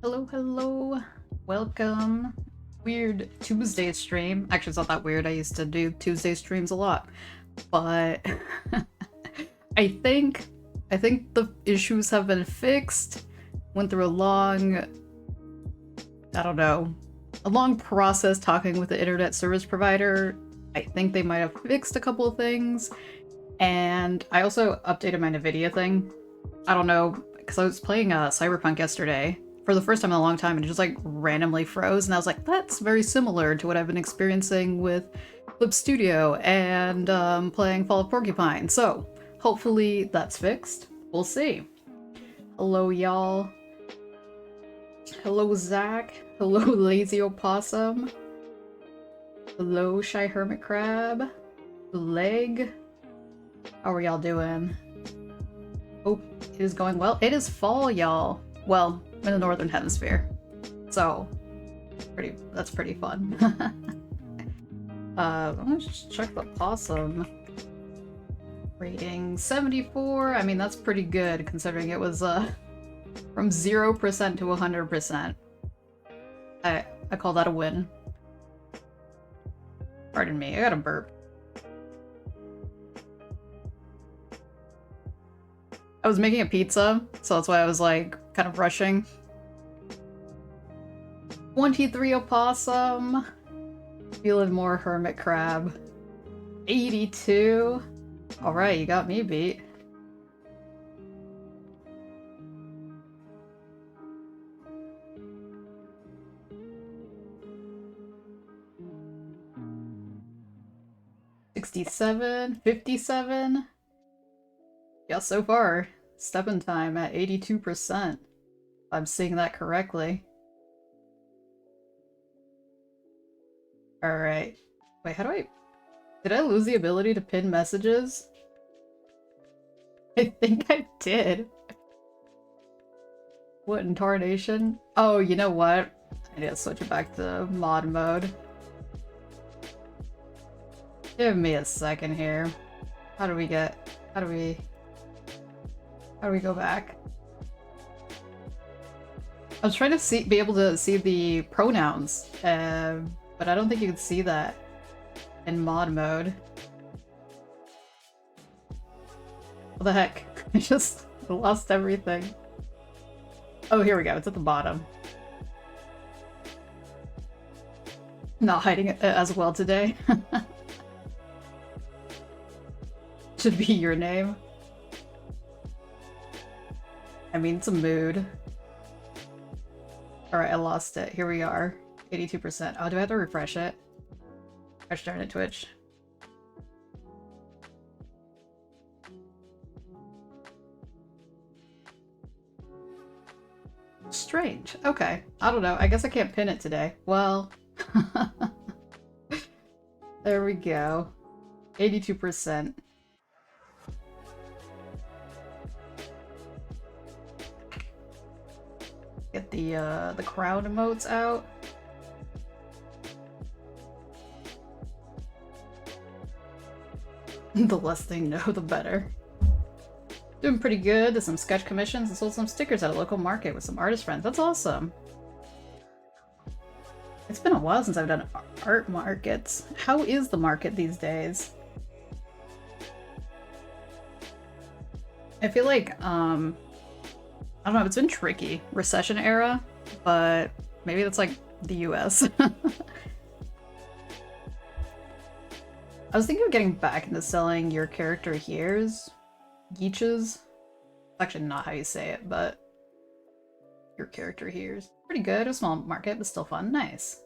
Hello, hello. Welcome. Weird Tuesday stream. Actually, it's not that weird. I used to do Tuesday streams a lot. But I think the issues have been fixed. Went through a long, I don't know, a long process talking with the internet service provider. I think they might have fixed a couple of things. And I also updated my NVIDIA thing. I don't know, because I was playing Cyberpunk yesterday for the first time in a long time, and it just like randomly froze, and I was like, that's very similar to what I've been experiencing with Clip Studio and playing Fall of Porcupine. So hopefully that's fixed. We'll see. Hello, y'all. Hello, Zach. Hello, Lazy Opossum. Hello, Shy Hermit Crab. Leg. How are y'all doing? Hope it is going well. It is fall, y'all. Well, in the northern hemisphere. So, that's pretty fun. Let me just check the possum. Rating 74. I mean, that's pretty good considering it was from 0% to 100%. I call that a win. Pardon me, I got a burp. I was making a pizza, so that's why I was like kind of rushing. 23 opossum. Feeling more hermit crab. 82. Alright, you got me beat. $67, 57. Yeah, so far, stepping time at 82%. If I'm seeing that correctly. Alright. Wait, how do I... Did I lose the ability to pin messages? I think I did. What in tarnation? Oh, you know what? I need to switch it back to mod mode. Give me a second here. How do we go back? I was trying to be able to see the pronouns, but I don't think you can see that in mod mode. What the heck? I just lost everything. Oh, here we go. It's at the bottom. Not hiding it as well today. Should be your name. I mean, it's a mood. Alright, I lost it. Here we are. 82%. Oh, do I have to refresh it? Gosh darn it, Twitch. Strange. Okay. I don't know. I guess I can't pin it today. Well. There we go. 82%. Get the crowd emotes out. The less they know, the better. Doing pretty good. Did some sketch commissions and sold some stickers at a local market with some artist friends. That's awesome. It's been a while since I've done art markets. How is the market these days? I feel like, I don't know, it's been tricky. Recession era, but maybe that's like the US. I was thinking of getting back into selling your character here's. Yeeches. Actually not how you say it, but your character here's. Pretty good. A small market, but still fun. Nice.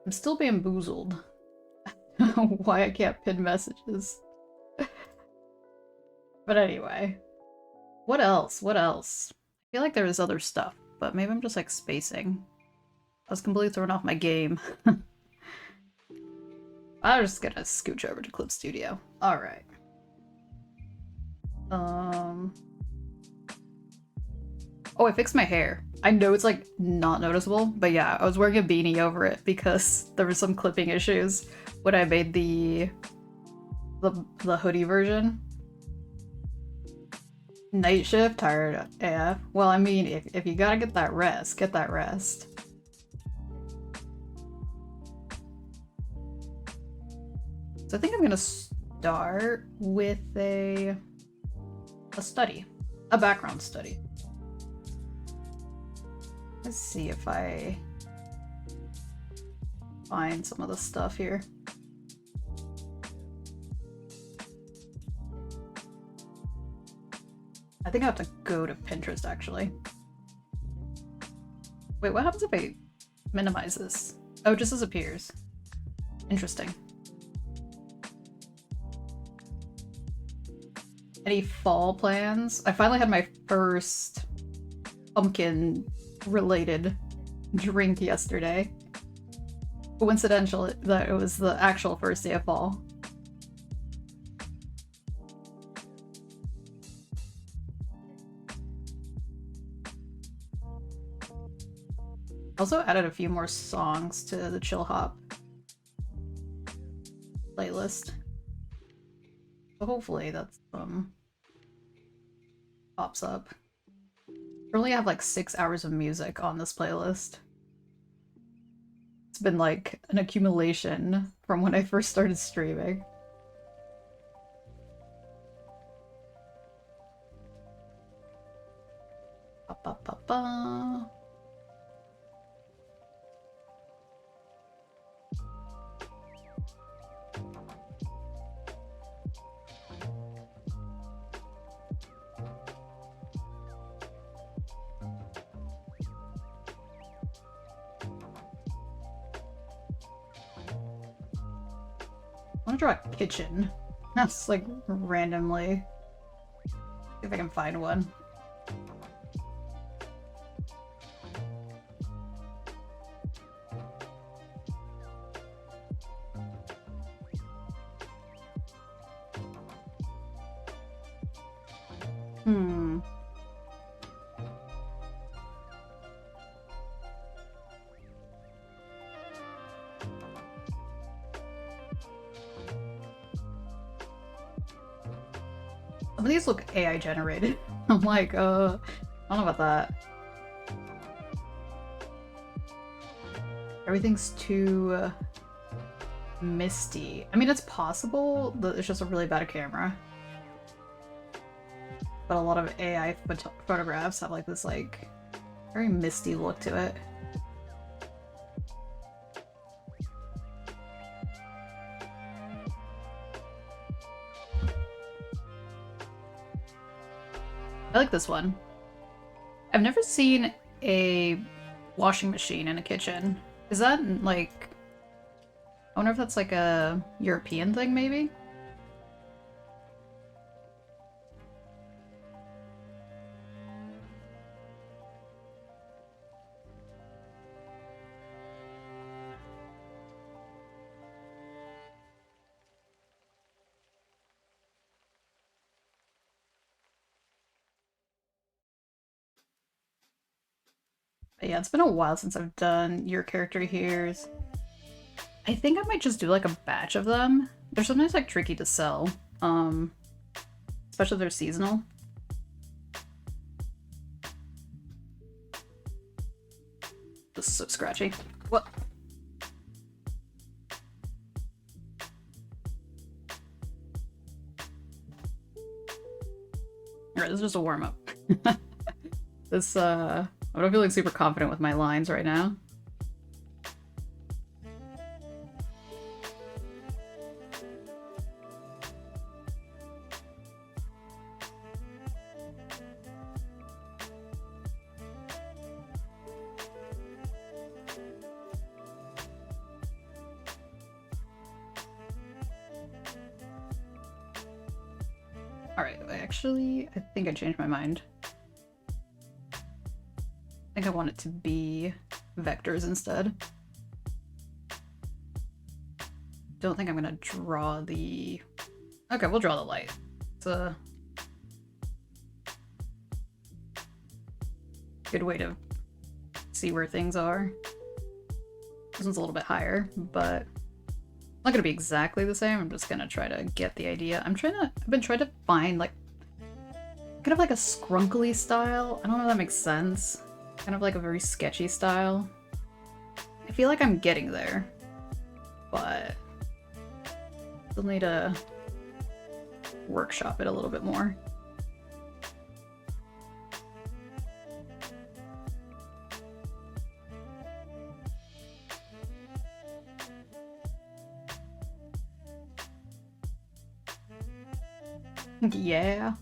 I'm still bamboozled. Why I can't pin messages. But anyway. What else? What else? I feel like there is other stuff, but maybe I'm just like spacing. I was completely thrown off my game. I'm just gonna scooch over to Clip Studio. Alright. Oh, I fixed my hair. I know it's like not noticeable, but yeah, I was wearing a beanie over it because there were some clipping issues when I made the hoodie version. Night shift, tired AF. Well, I mean, if you gotta get that rest, get that rest. So I think I'm gonna start with a study, a background study. Let's see if I find some of the stuff here. I think I have to go to Pinterest actually. Wait, what happens if I minimize this? Oh, it just disappears. Interesting. Any fall plans? I finally had my first pumpkin-related drink yesterday. Coincidental that it was the actual first day of fall. Also added a few more songs to the Chillhop playlist. So hopefully that's pops up. I only have like 6 hours of music on this playlist. It's been like an accumulation from when I first started streaming. Ba, ba, ba, ba. I want to draw a kitchen. That's like randomly. See if I can find one. Some of these look AI generated. I'm like, I don't know about that. Everything's too misty. I mean, it's possible that it's just a really bad camera. But a lot of AI photographs have like this like very misty look to it. I like this one. I've never seen a washing machine in a kitchen. Is that like... I wonder if that's like a European thing, maybe? But yeah, it's been a while since I've done your character here's. I think I might just do like a batch of them. They're sometimes like tricky to sell, especially if they're seasonal. This is so scratchy. What? Alright, this is just a warm-up. This, I'm not feeling super confident with my lines right now. Alright, actually, I think I changed my mind. I think I want it to be vectors instead. Don't think I'm gonna draw the... Okay, we'll draw the light. It's a good way to see where things are. This one's a little bit higher, but not gonna be exactly the same. I'm just gonna try to get the idea. I've been trying to find like kind of like a scrunkly style. I don't know if that makes sense. Kind of like a very sketchy style. I feel like I'm getting there, but still need to workshop it a little bit more. Yeah.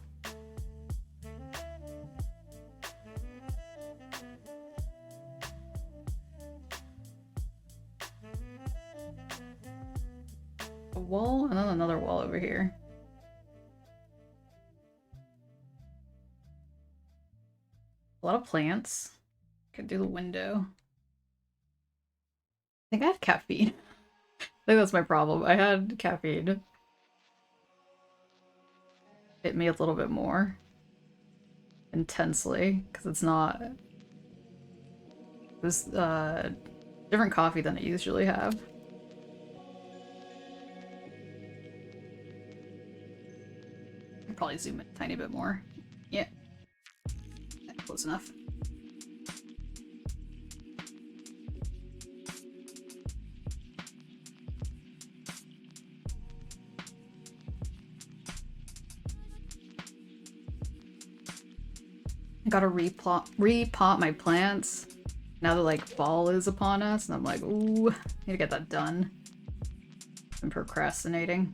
A wall and then another wall over here. A lot of plants. Could do the window. I think I have caffeine. I think that's my problem. I had caffeine. Hit me a little bit more intensely because it's not. It was different coffee than I usually have. I'll probably zoom in a tiny bit more. Yeah. Close enough. I gotta repot my plants now that like fall is upon us, and I'm like, ooh, I need to get that done. I'm procrastinating.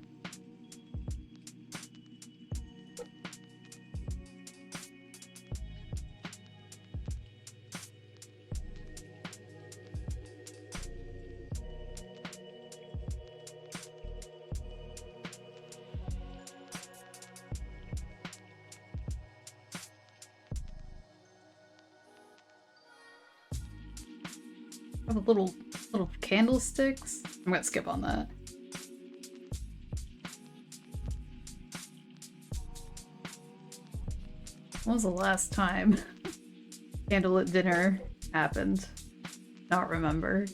I have little candlesticks. I'm gonna skip on that. When was the last time candlelit dinner happened? Not remember.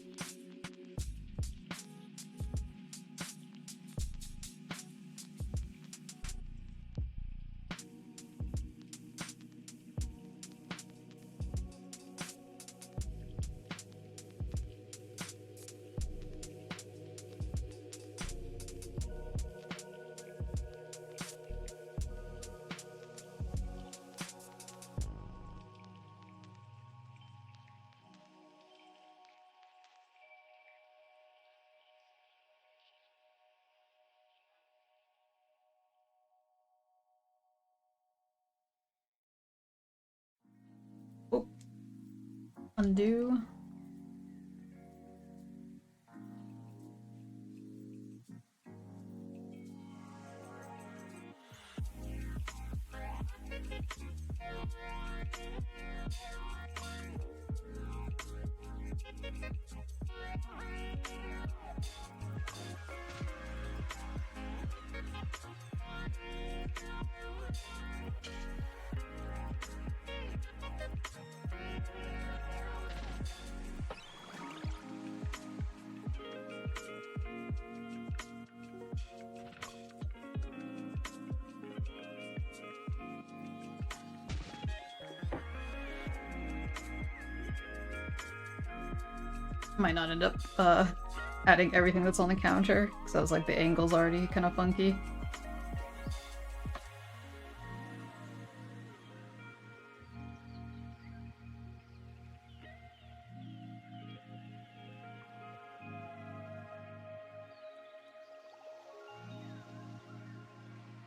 Oh. Undo. Might not end up adding everything that's on the counter, because I was like the angle's already kind of funky.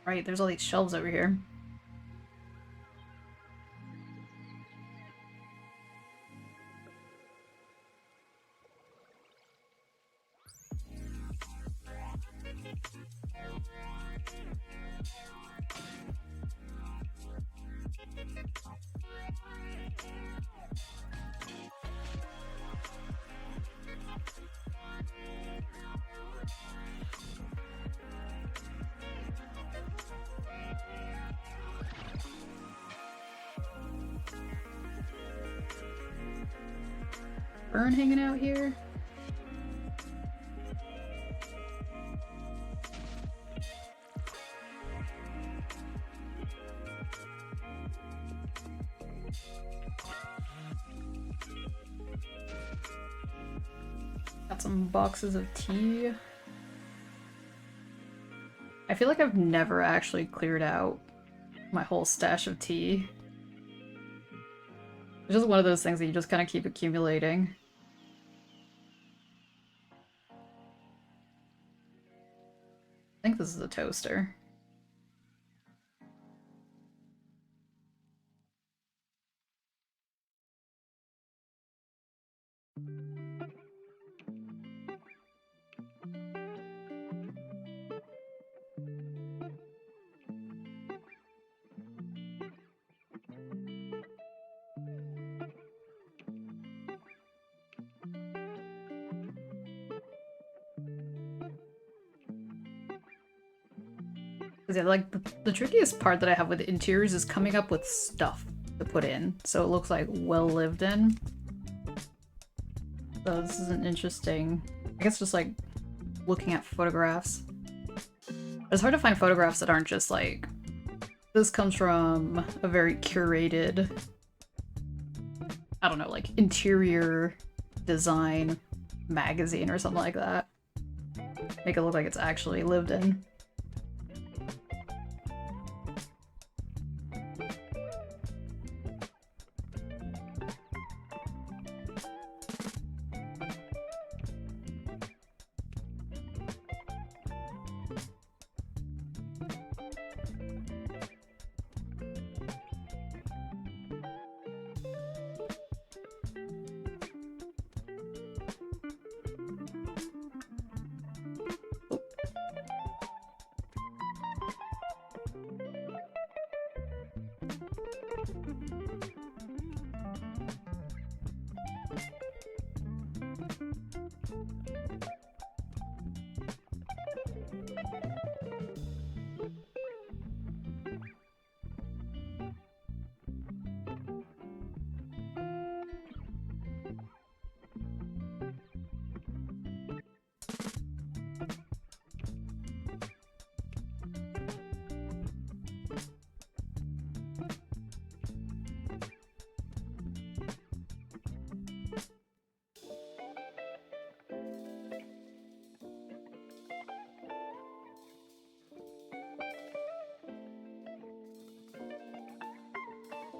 Right, there's all these shelves over here. Fern hanging out here? some boxes of tea. I feel like I've never actually cleared out my whole stash of tea. It's just one of those things that you just kind of keep accumulating. I think this is a toaster. Yeah, like the trickiest part that I have with interiors is coming up with stuff to put in, so it looks like well lived in. So this is an interesting, I guess, just like looking at photographs. It's hard to find photographs that aren't just like, this comes from a very curated, I don't know, like interior design magazine or something like that. Make it look like it's actually lived in.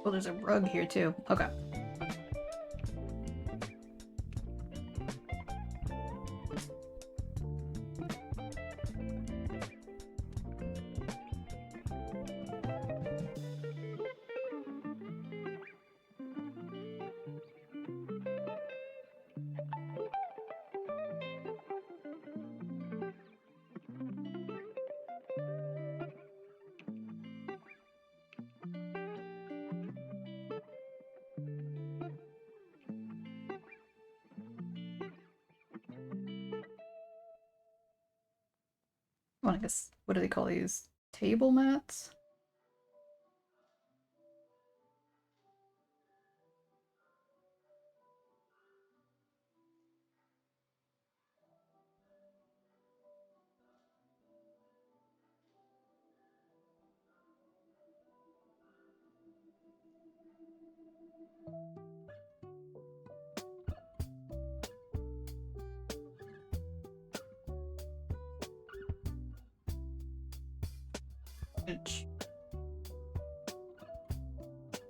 Oh, there's a rug here too. Okay. Well, I guess, what do they call these? Table mats?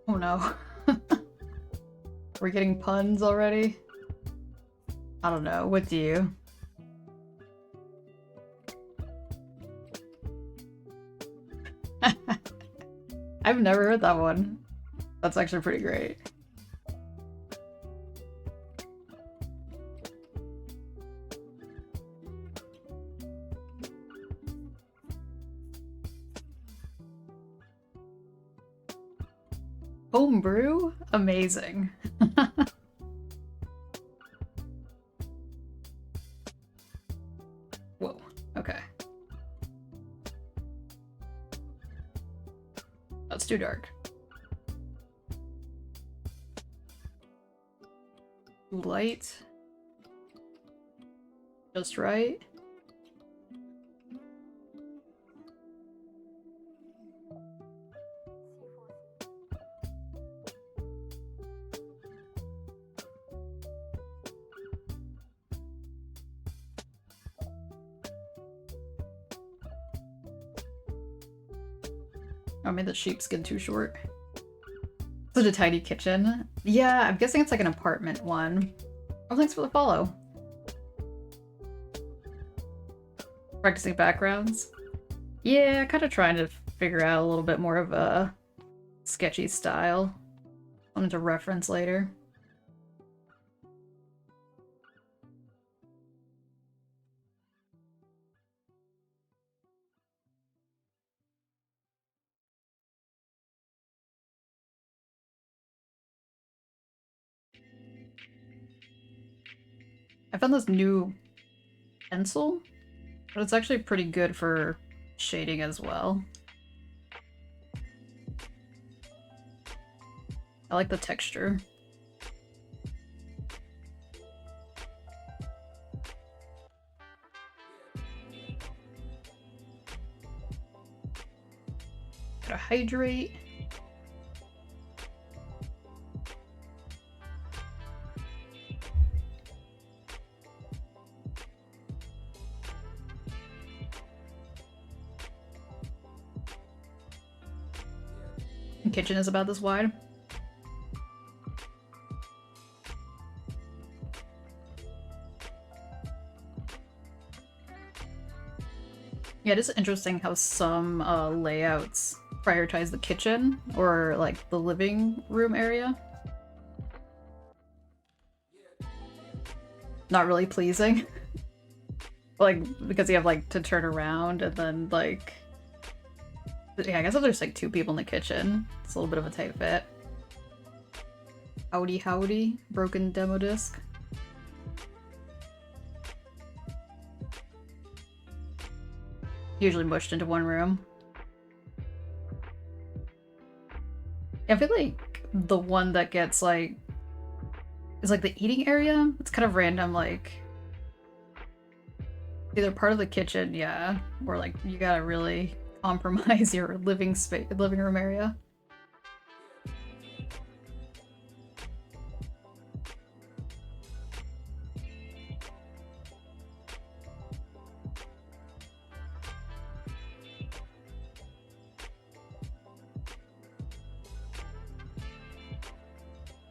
Oh no. We're getting puns already? I don't know. What do you? I've never heard that one. That's actually pretty great. Homebrew? Amazing. Whoa, okay. That's too dark. Light. Just right. Oh, I made the sheepskin too short. Such a tiny kitchen. Yeah, I'm guessing it's like an apartment one. Oh, thanks for the follow. Practicing backgrounds. Yeah, kind of trying to figure out a little bit more of a sketchy style. Something to reference later. I found this new pencil, but it's actually pretty good for shading as well. I like the texture. Gotta hydrate. The kitchen is about this wide. Yeah, it is interesting how some layouts prioritize the kitchen or like the living room area. Not really pleasing. Like, because you have like to turn around and then like... Yeah, I guess if there's like 2 people in the kitchen, it's a little bit of a tight fit. Howdy howdy, broken demo disc. Usually mushed into one room. I feel like the one that gets like is like the eating area. It's kind of random, like either part of the kitchen, yeah, or like you gotta really compromise your living room area.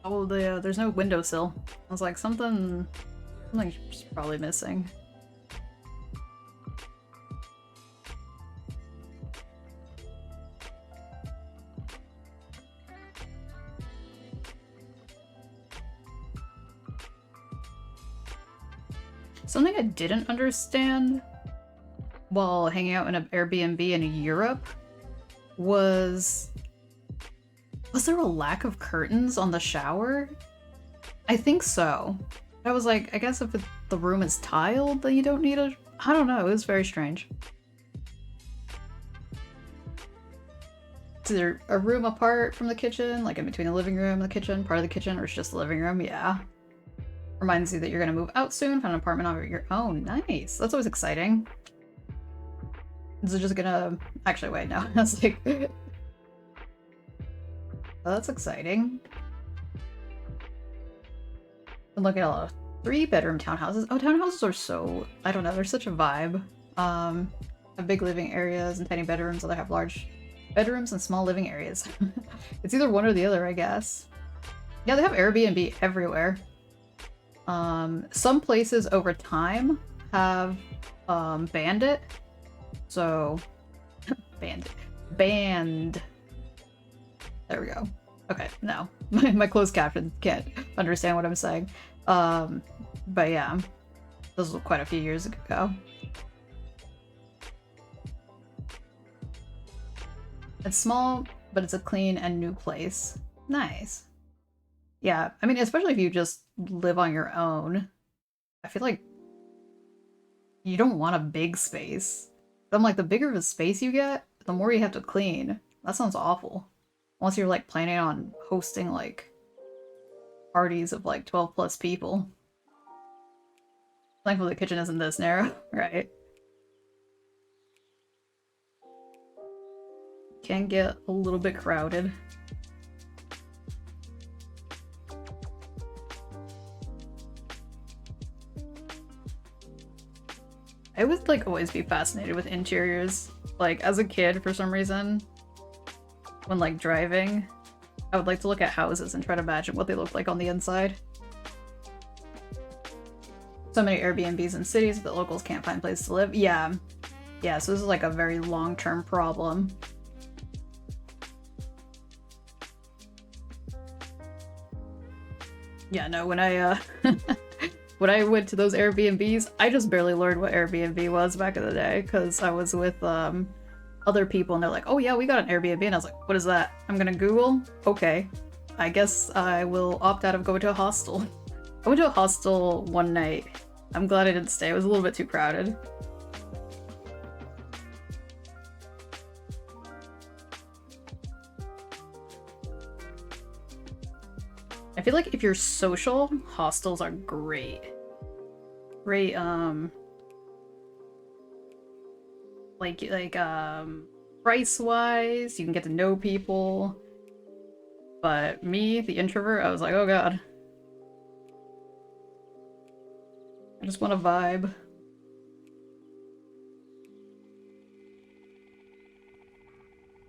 Oh, there's no windowsill. I was like, something's probably missing. Something I didn't understand while hanging out in an Airbnb in Europe was there a lack of curtains on the shower? I think so. I was like, I guess if the room is tiled, then you don't need a... I don't know, it was very strange. Is there a room apart from the kitchen, like in between the living room and the kitchen, part of the kitchen, or it's just the living room? Yeah. Reminds you that you're gonna move out soon, find an apartment of your own. Nice. That's always exciting. Is it just gonna... Actually, wait, no. That's like... Oh, that's exciting. And look at all 3-bedroom townhouses. Oh, townhouses are so... I don't know, they're such a vibe. Have big living areas and tiny bedrooms, so they have large bedrooms and small living areas. It's either one or the other, I guess. Yeah, they have Airbnb everywhere. Some places over time have banned it. So... Banned. There we go. Okay, no. My closed caption can't understand what I'm saying. But yeah. This was quite a few years ago. It's small, but it's a clean and new place. Nice. Yeah, I mean, especially if you just live on your own, I feel like you don't want a big space. But I'm like, the bigger the space you get, the more you have to clean. That sounds awful. Unless you're like planning on hosting like parties of like 12 plus people. Thankfully the kitchen isn't this narrow, right? Can get a little bit crowded. I would like always be fascinated with interiors. Like as a kid, for some reason, when like driving, I would like to look at houses and try to imagine what they look like on the inside. So many Airbnbs in cities that locals can't find a place to live. Yeah. Yeah, so this is like a very long-term problem. Yeah, no, when I when I went to those Airbnbs, I just barely learned what Airbnb was back in the day because I was with other people and they're like, "Oh yeah, we got an Airbnb." And I was like, "What is that?" I'm gonna Google. Okay. I guess I will opt out of going to a hostel. I went to a hostel one night. I'm glad I didn't stay. It was a little bit too crowded. I feel like if you're social, hostels are great. Great, price-wise, you can get to know people. But me, the introvert, I was like, oh god. I just want a vibe.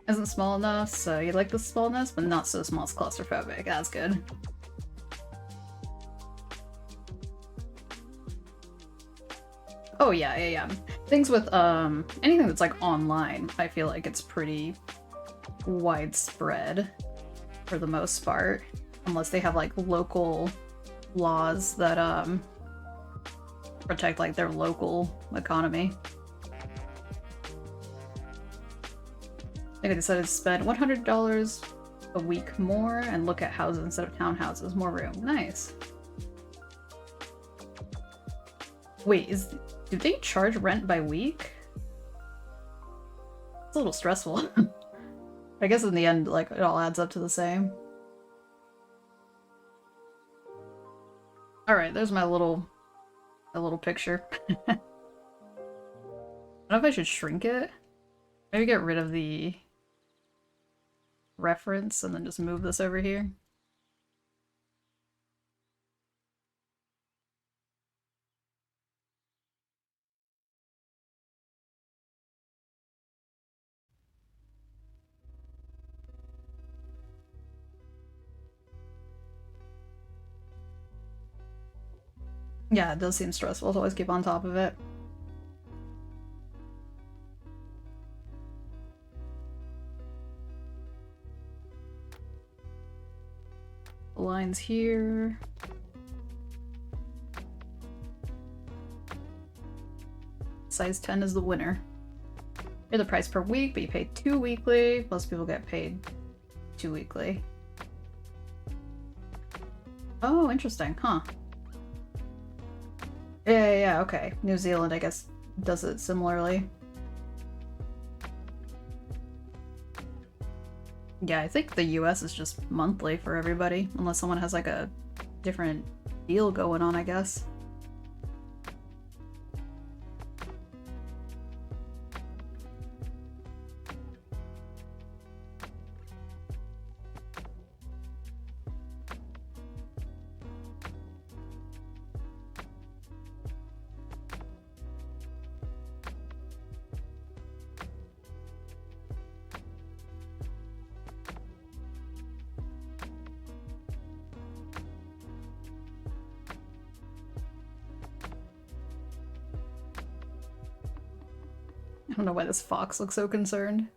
Isn't small enough, so you like the smallness, but not so small it's claustrophobic. That's good. Oh yeah, yeah, yeah. Things with anything that's like online, I feel like it's pretty widespread for the most part. Unless they have like local laws that protect like their local economy. I think I decided to spend $100 a week more and look at houses instead of townhouses. More room. Nice. Wait, do they charge rent by week? It's a little stressful. I guess in the end, like, it all adds up to the same. Alright, there's my little picture. I don't know if I should shrink it. Maybe get rid of the reference and then just move this over here. Yeah, it does seem stressful to always keep on top of it. The lines here. Size 10 is the winner. You're the price per week, but you pay 2 weekly. Most people get paid 2 weekly. Oh, interesting, huh? Yeah, okay. New Zealand, I guess, does it similarly. Yeah, I think the US is just monthly for everybody, unless someone has like a different deal going on, I guess. I don't know why this fox looks so concerned.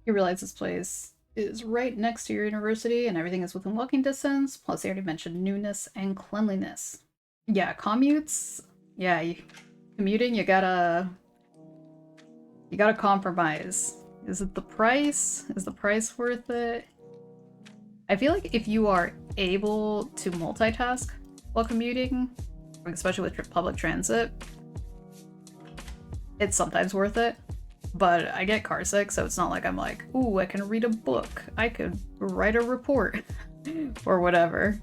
You realize this place is right next to your university and everything is within walking distance. Plus, they already mentioned newness and cleanliness. Yeah, commutes. Yeah, commuting, you gotta compromise. Is it the price? Is the price worth it? I feel like if you are able to multitask while commuting, especially with public transit, it's sometimes worth it. But I get car sick, so it's not like I'm like, ooh, I can read a book. I could write a report or whatever.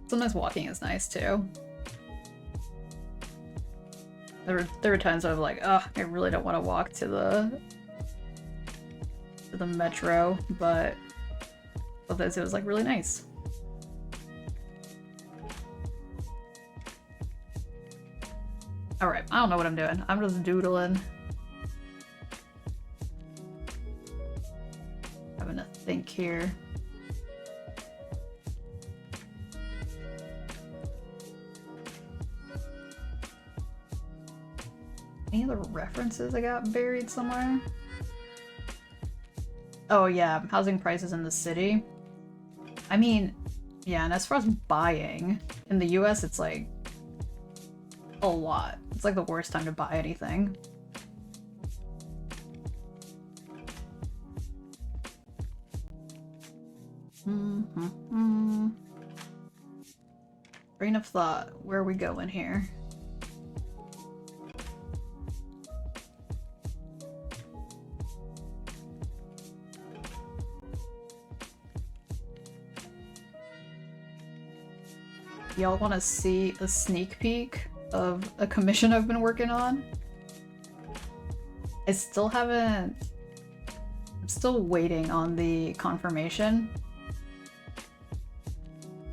Sometimes walking is nice too. There were times where I'm like, oh, I really don't want to walk to the metro, but sometimes it was like really nice. Alright, I don't know what I'm doing. I'm just doodling. Having to think here. Any other references I got buried somewhere? Oh yeah, housing prices in the city. I mean, yeah, and as far as buying, in the US it's like a lot. It's like the worst time to buy anything. Train of thought. Where are we going here? Y'all want to see a sneak peek of a commission I've been working on? I still haven't... I'm still waiting on the confirmation.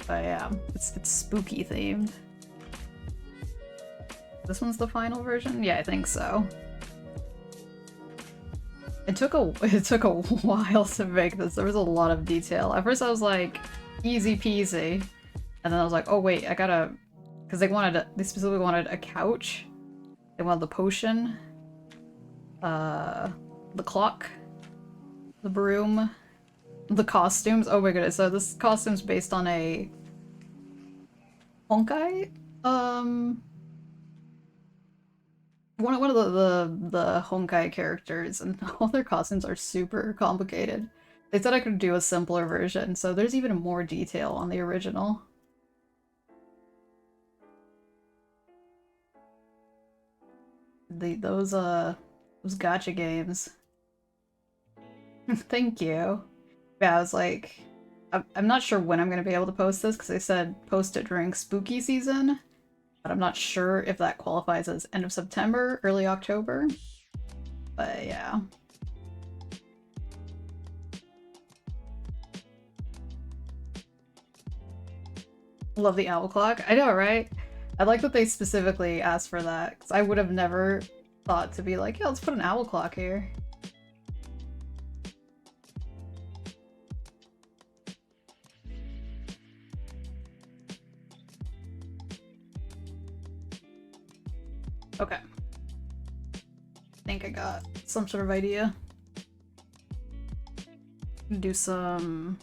But yeah, it's spooky themed. This one's the final version? Yeah, I think so. It took a while to make this. There was a lot of detail. At first I was like, easy peasy. And then I was like, oh wait, I gotta... Because they specifically wanted a couch. They wanted the potion. The clock. The broom. The costumes. Oh my goodness, so this costume's based on a... Honkai? One of the Honkai characters, and all their costumes are super complicated. They said I could do a simpler version, so there's even more detail on the original. Those gacha games. Thank you. Yeah, I was like, I'm not sure when I'm gonna be able to post this because they said post it during spooky season, but I'm not sure if that qualifies as end of September, early October. But yeah. Love the owl clock. I know, right? I like that they specifically asked for that, because I would have never thought to be like, yeah, let's put an owl clock here. Okay. I think I got some sort of idea. Do some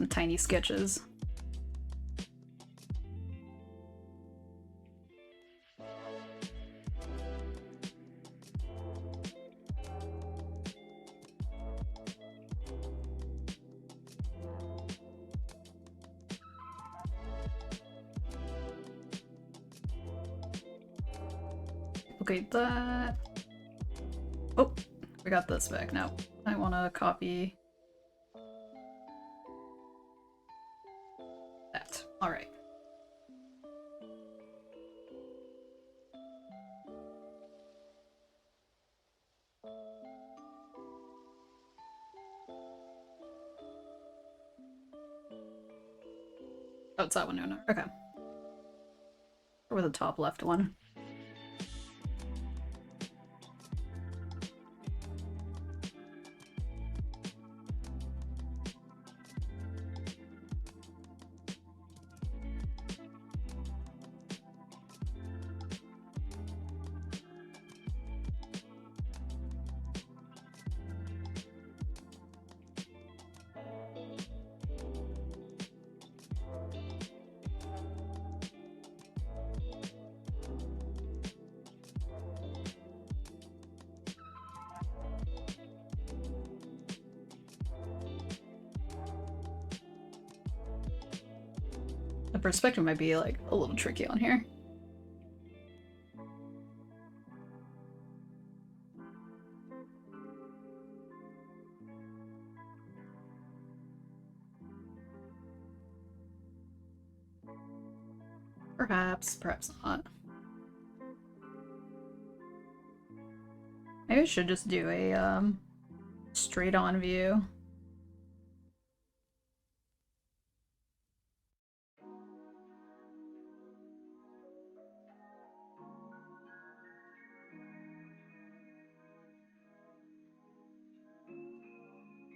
tiny sketches. Okay, that... Oh, we got this back now. I want to copy that. All right. Oh, it's that one. No. Okay. Or the top left one. The perspective might be like a little tricky on here. Perhaps, perhaps not. Maybe I should just do a straight on view.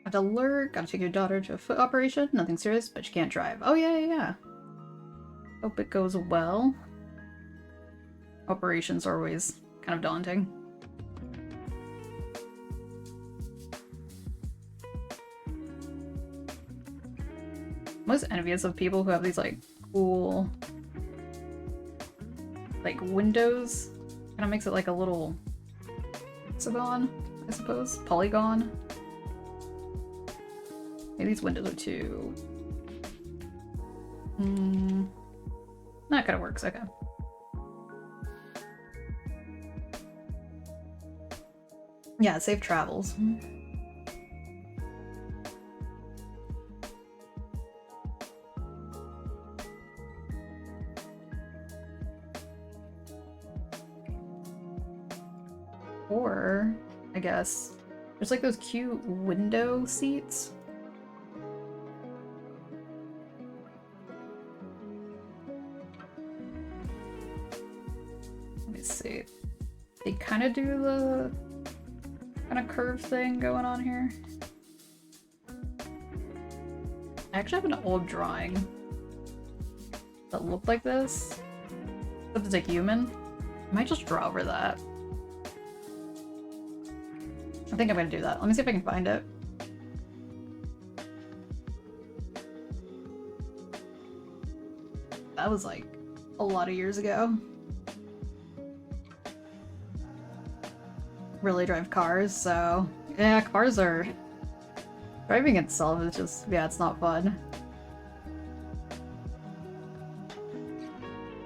Have to lurk, gotta take your daughter to a foot operation. Nothing serious, but she can't drive. Oh yeah. Hope it goes well. Operations are always kind of daunting. I'm most envious of people who have these like cool like windows. Kind of makes it like a little hexagon, I suppose. Polygon. Maybe these windows are too... That kind of works, okay. Yeah, safe travels. Or, I guess, there's like those cute window seats. Let me see. They kind of do the kind of curve thing going on here. I actually have an old drawing that looked like this. Except it's a human. I might just draw over that. I think I'm gonna do that. Let me see if I can find it. That was like a lot of years ago. Really drive cars, so yeah, cars are... Driving itself is just, yeah, it's not fun.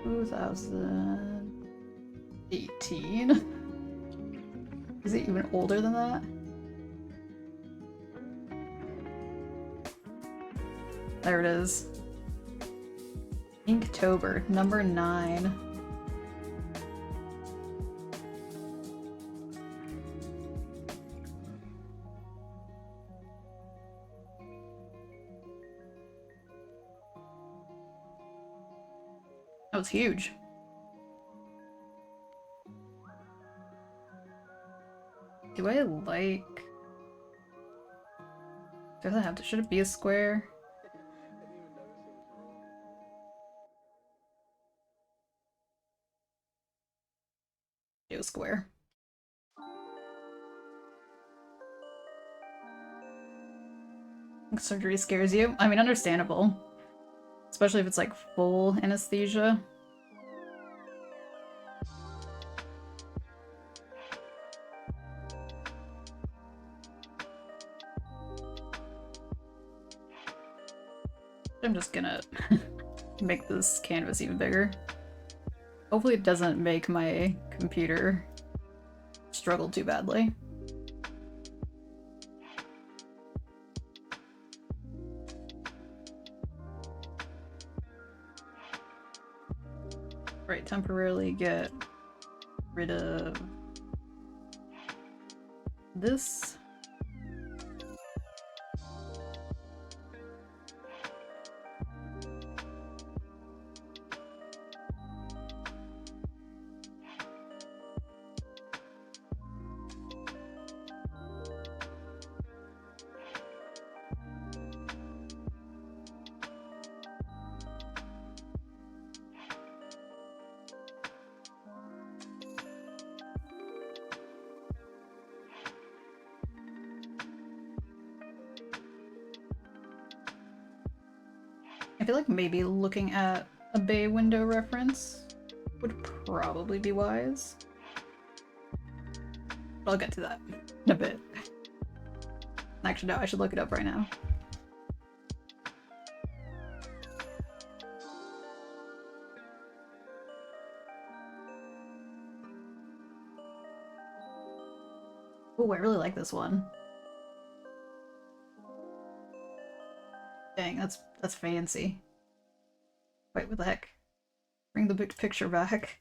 2018? Is it even older than that? There it is. Inktober, number 9. That was huge. Do I like... Does it have to... Should it be a square? Do a square. Surgery scares you? I mean, understandable. Especially if it's like full anesthesia. I'm just gonna make this canvas even bigger. Hopefully it doesn't make my computer struggle too badly. Right, temporarily get rid of this. I feel like maybe looking at a bay window reference would probably be wise. But I'll get to that in a bit. Actually, no, I should look it up right now. Oh, I really like this one. Dang, that's fancy. Wait, what the heck? Bring the big picture back.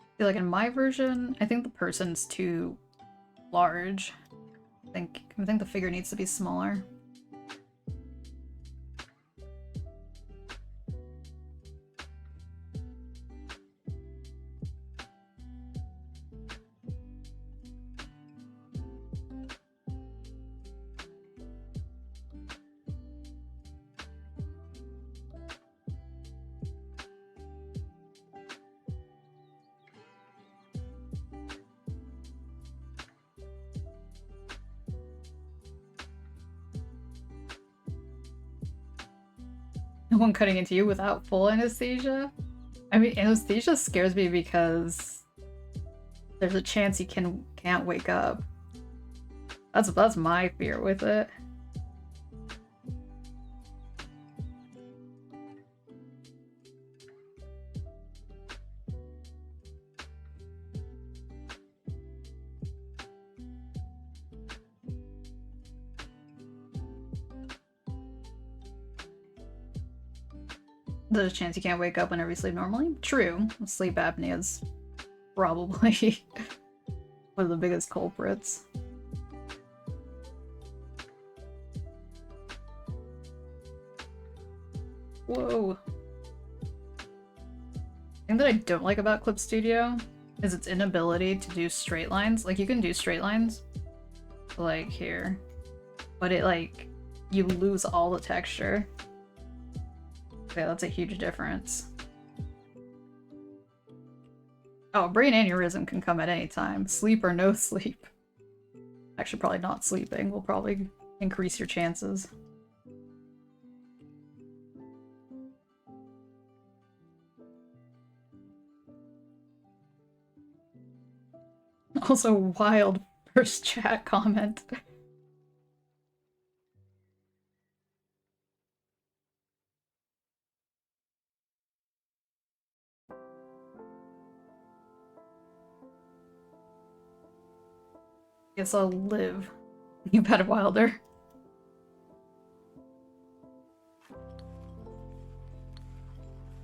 I feel like in my version, I think the person's too large. I think the figure needs to be smaller. No one cutting into you without full anesthesia? I mean, anesthesia scares me because there's a chance you can't wake up. That's my fear with it. There's a chance you can't wake up whenever you sleep normally. True. Sleep apnea is probably one of the biggest culprits. Whoa. The thing that I don't like about Clip Studio is its inability to do straight lines. Like, you can do straight lines, like here, but it, like, you lose all the texture. Yeah, that's a huge difference. Oh, brain aneurysm can come at any time. Sleep or no sleep. Actually, probably not sleeping will probably increase your chances. Also, wild first chat comment. Guess I'll live. You've had a wilder.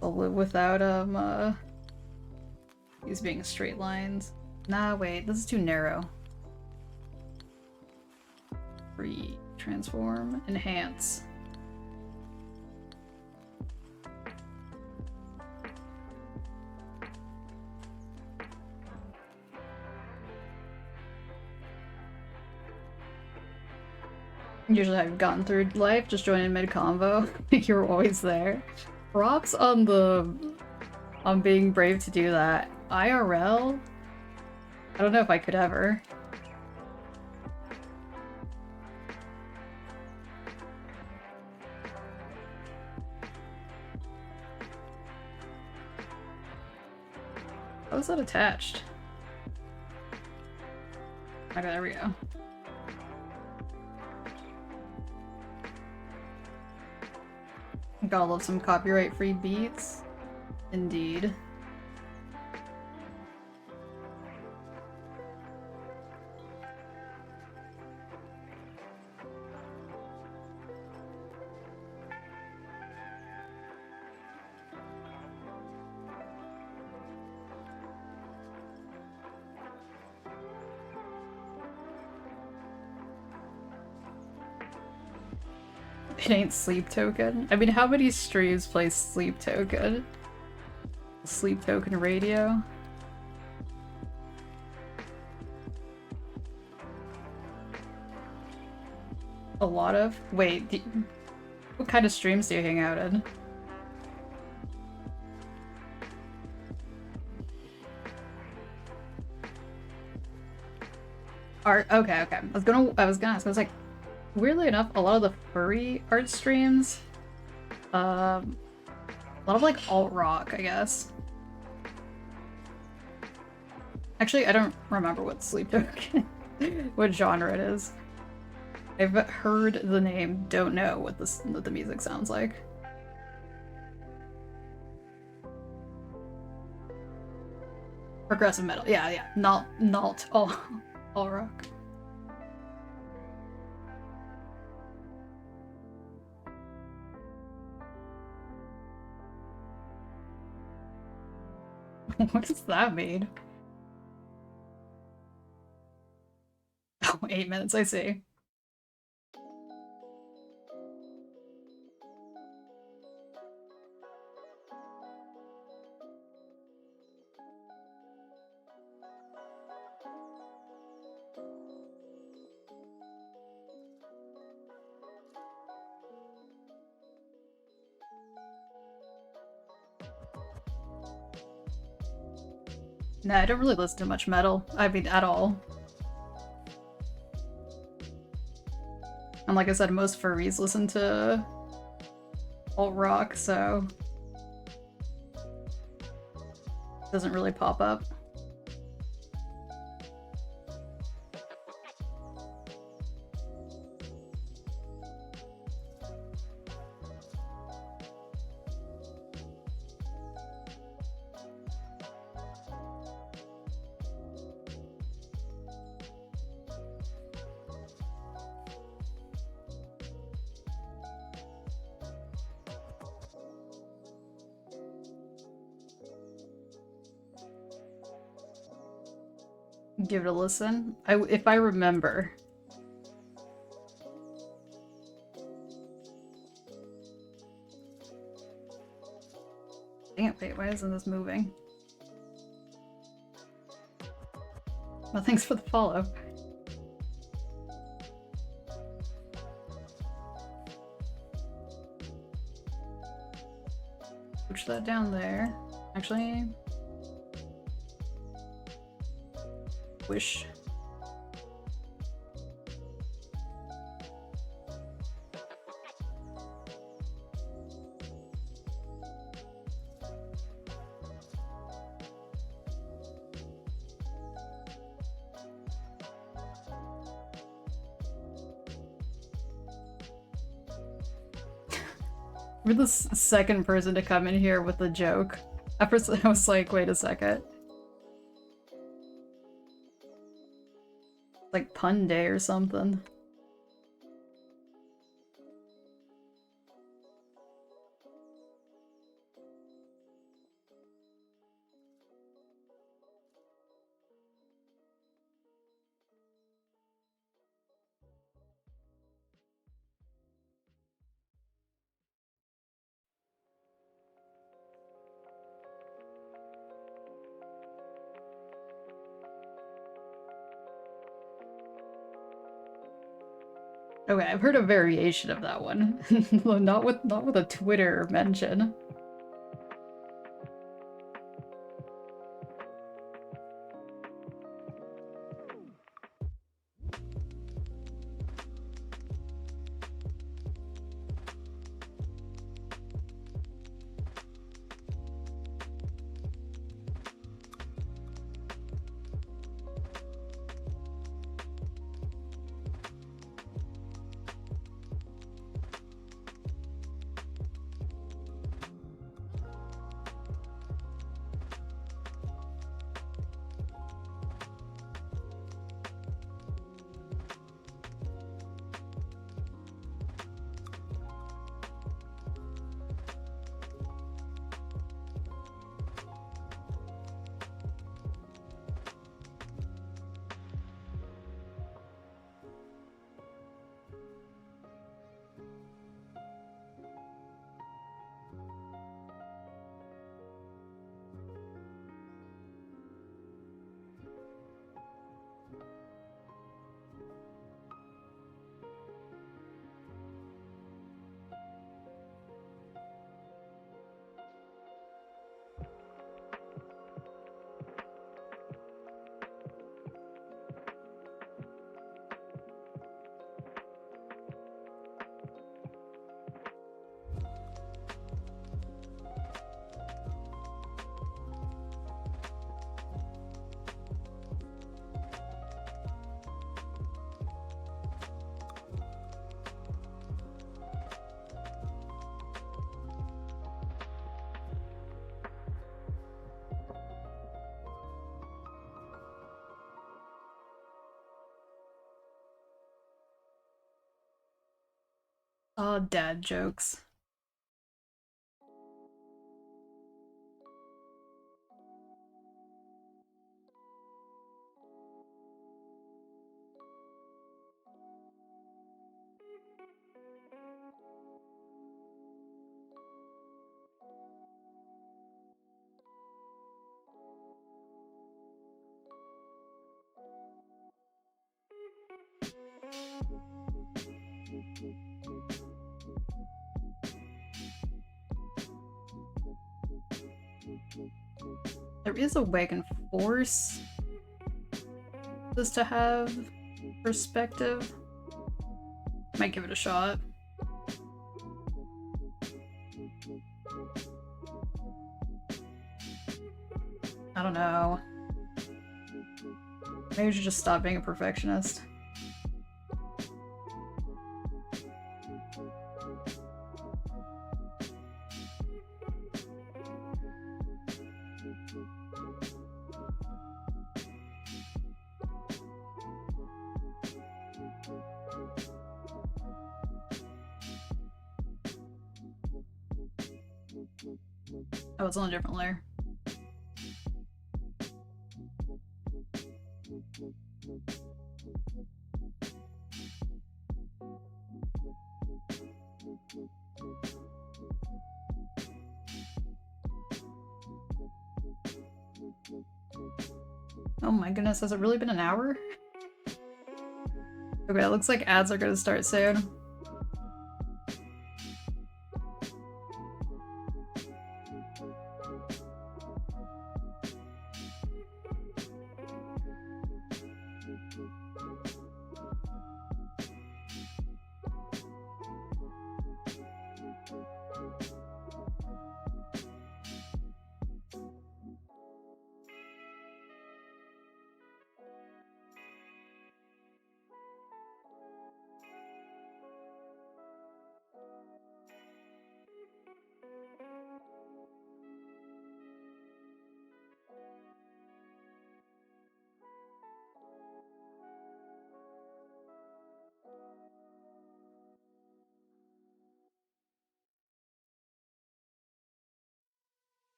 I'll live without these being straight lines. Nah, wait, this is too narrow. Free, transform, enhance. Usually I've gotten through life just joining mid-convo. You're always there. Props on being brave to do that. IRL? I don't know if I could ever. How is that attached? Okay, there we go. Gotta love some copyright-free beats. Indeed. It ain't Sleep Token. I mean, how many streams play Sleep Token? Sleep Token Radio? A lot of? Wait, what kind of streams do you hang out in? Art? Okay, okay. I was gonna ask, I was like, weirdly enough, a lot of the furry art streams, a lot of like alt rock, I guess. Actually, I don't remember what sleep token, what genre it is. I've heard the name, don't know what the music sounds like. Progressive metal, yeah. Not all rock. What does that mean? Oh, 8 minutes, I see. No, I don't really listen to much metal. I mean, at all. And like I said, most furries listen to alt rock, so it doesn't really pop up. Give it a listen. If I remember. Dang it, wait, why isn't this moving? Well, thanks for the follow. Push that down there. Actually... wish. We're the second person to come in here with a joke. At first I was like, wait a second. Like pun day or something. Okay, I've heard a variation of that one. not with a Twitter mention. Oh, dad jokes. There is a way I can force this to have perspective. Might give it a shot. I don't know. Maybe I should just stop being a perfectionist. Oh, it's on a different layer. Oh my goodness, has it really been an hour? Okay, it looks like ads are gonna start soon.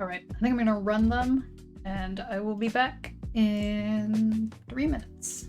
Alright, I think I'm gonna run them, and I will be back in 3 minutes.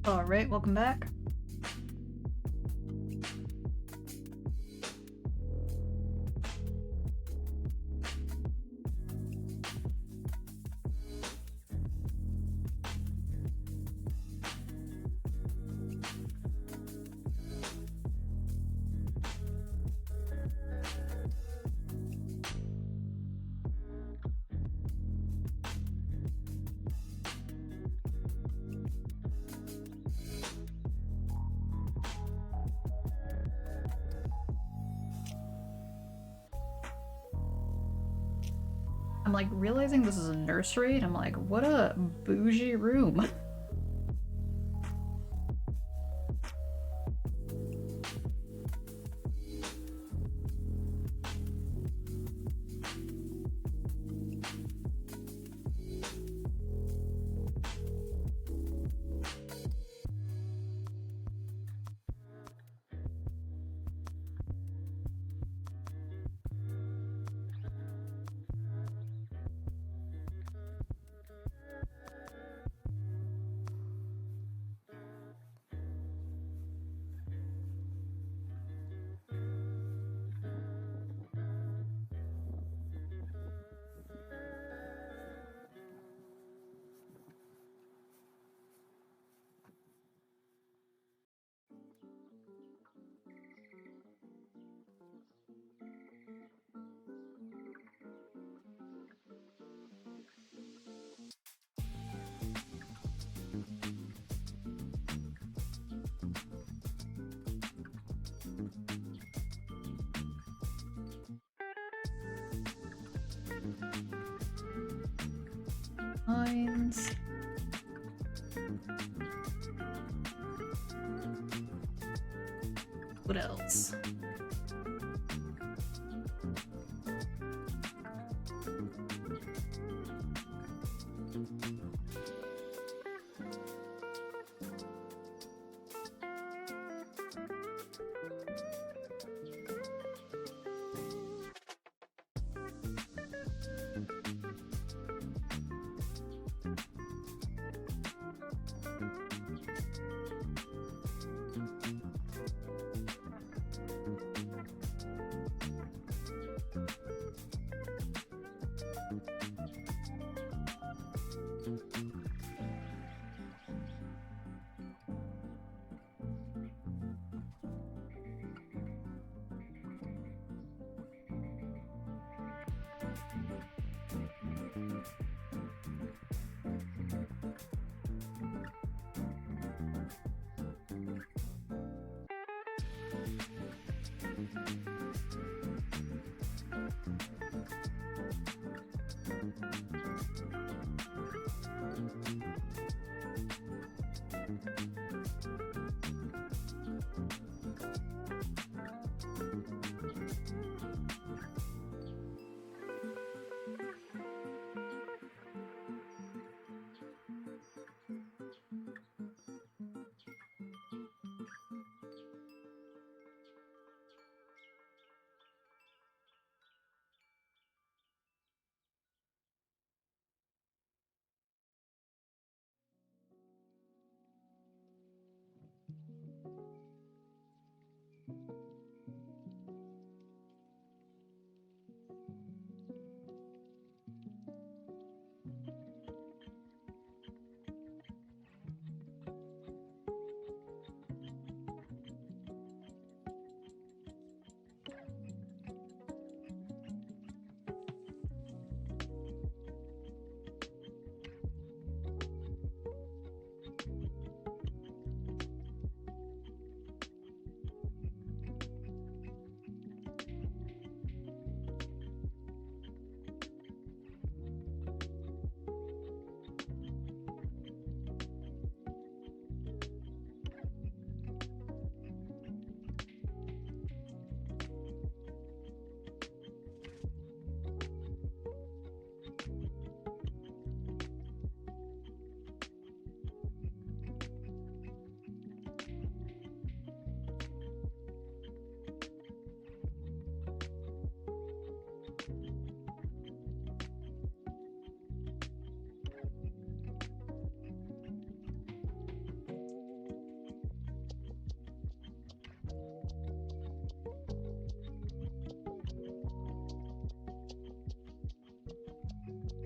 Alright, welcome back. I'm like realizing this is a nursery and I'm like, what a bougie room. Lines. What else?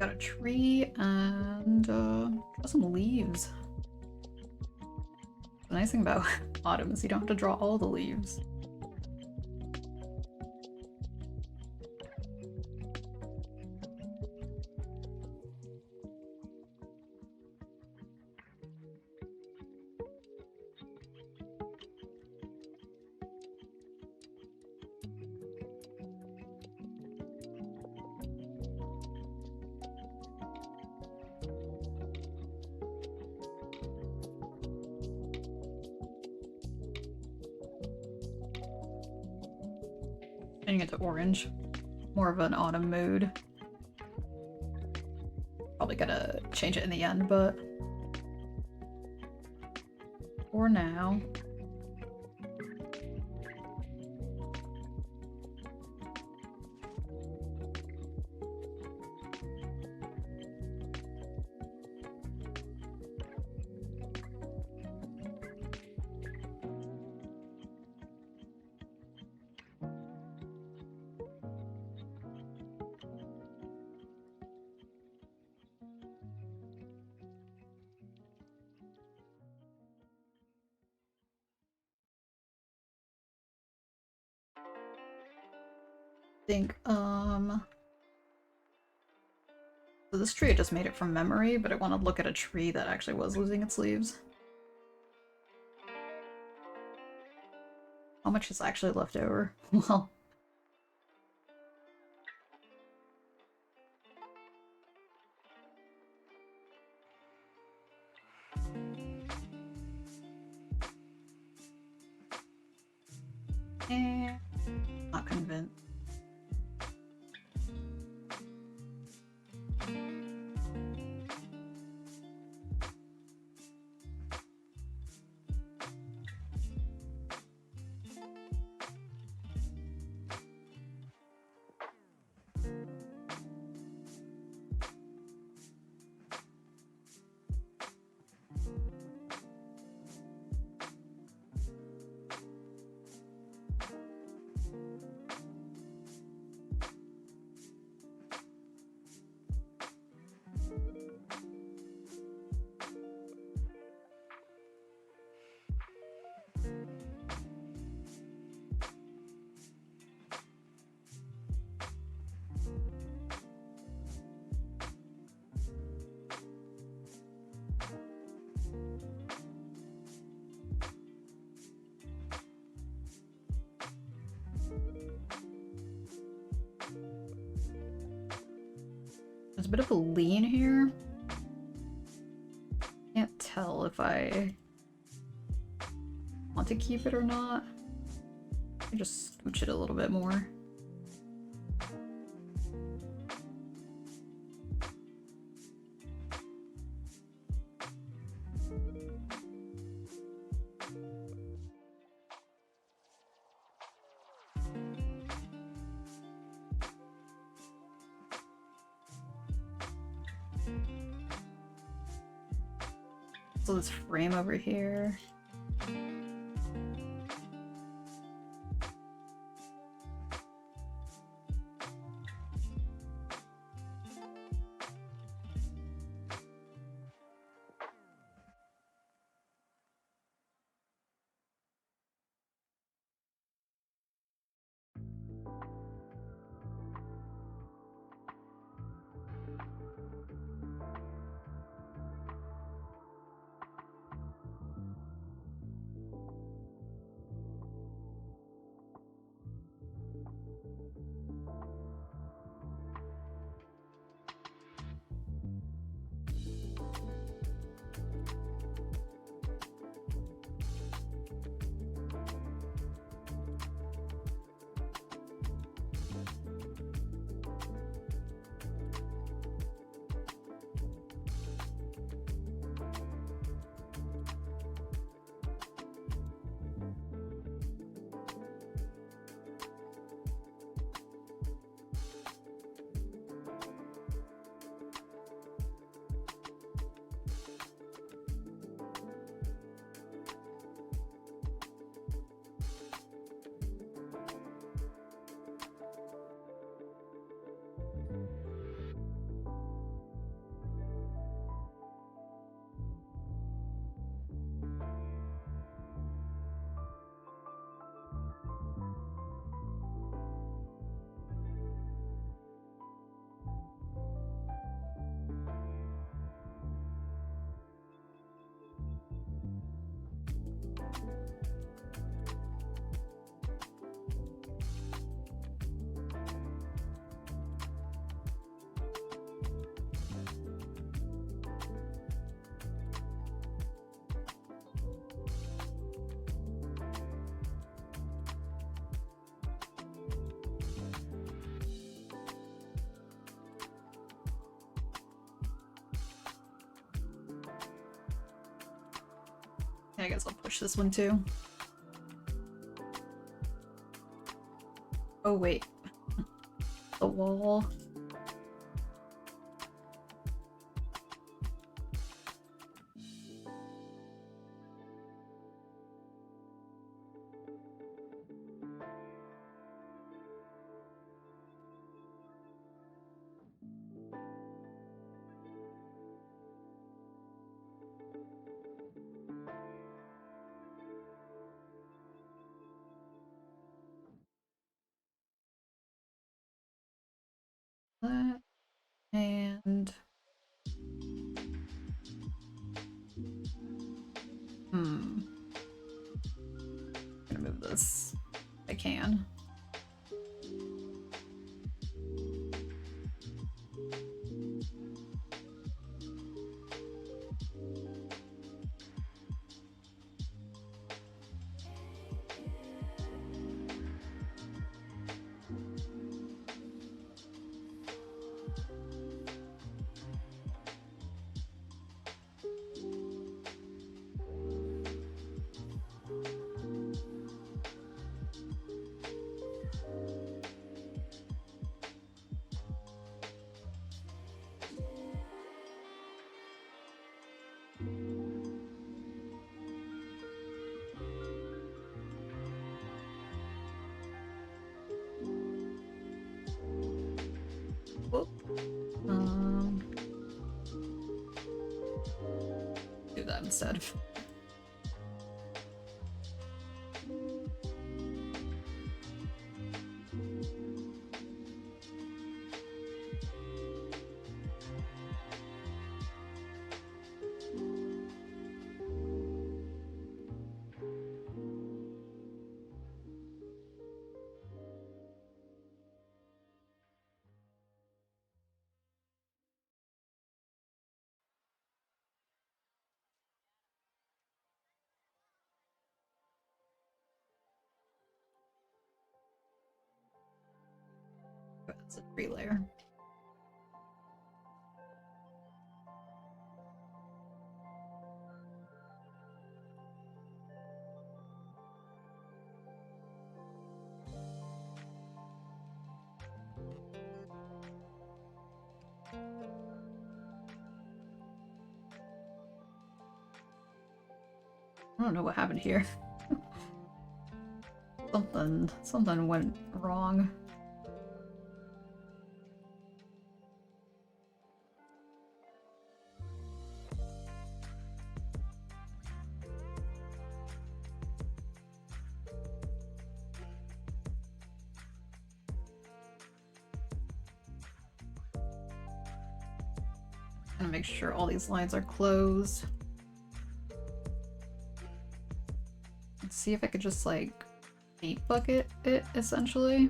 Got a tree and draw some leaves. The nice thing about autumn is you don't have to draw all the leaves. Changing it to orange. More of an autumn mood. Probably gonna change it in the end, but for now. Think, so this tree I just made it from memory, but I want to look at a tree that actually was losing its leaves. How much is actually left over? Well, not convinced. There's a bit of a lean here. Can't tell if I want to keep it or not. I just scooch it a little bit more. So this frame over here. I guess I'll push this one too. Oh wait. The wall. That and I'm gonna move this if I can. Whoop. Do that instead. That's a 3-layer. I don't know what happened here. Something went wrong. Gonna make sure all these lines are closed. Let's see if I could just like beat bucket it essentially.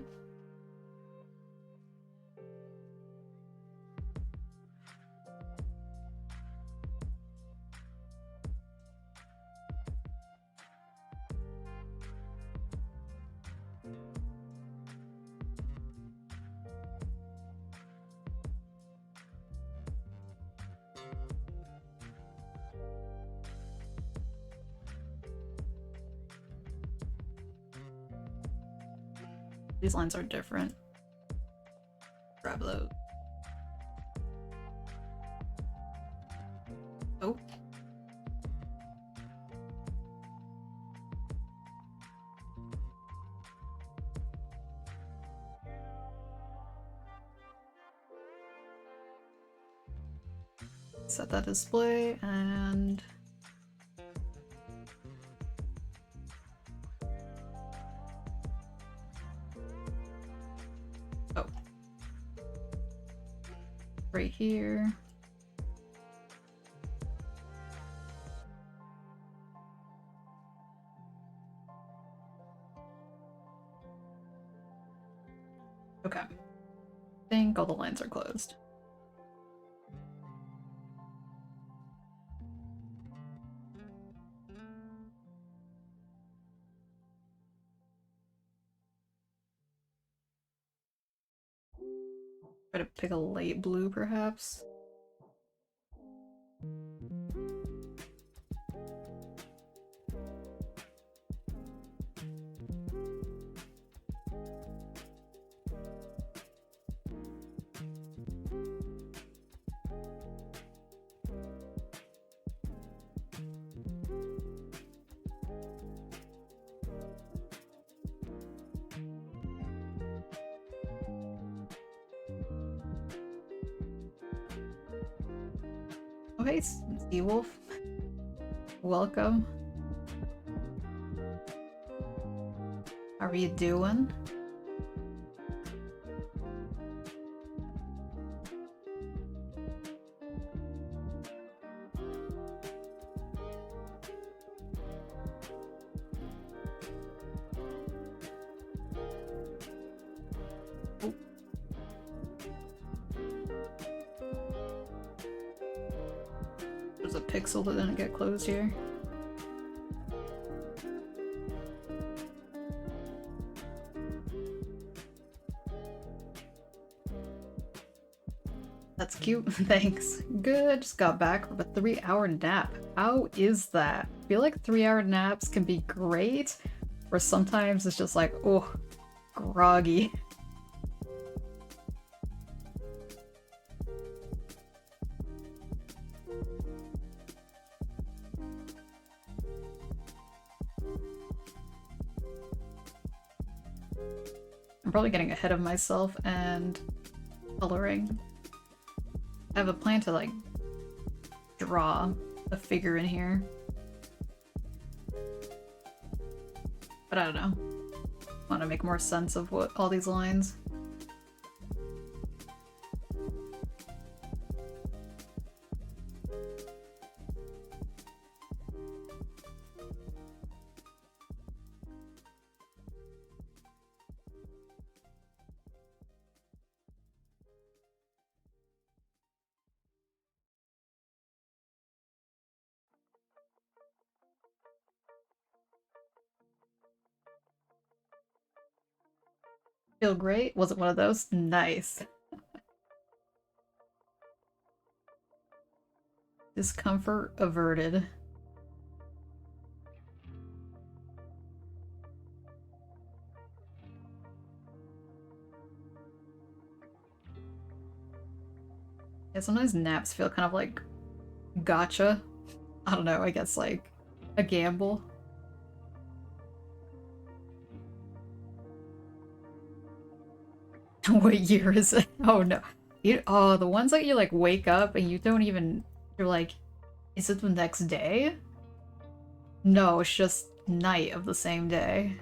These lines are different. Grab those. Oh. Set that display and oh. Right here. Okay. I think all the lines are closed. Try to pick a light blue, perhaps. Oh, hey, Seawolf. Welcome. How are you doing? Oh. There's a pixel that didn't get closed here. That's cute. Thanks. Good. Just got back from a 3-hour nap. How is that? I feel like 3-hour naps can be great, or sometimes it's just like, oh, groggy. I'm probably getting ahead of myself and coloring. I have a plan to like draw a figure in here. But I don't know. I want to make more sense of what all these lines. Feel great? Was it one of those? Nice. Discomfort averted. Yeah, sometimes naps feel kind of like gotcha. I don't know, I guess like a gamble. What year is it? Oh no. Oh, the ones that you like wake up and you don't even, you're like, is it the next day? No, it's just night of the same day.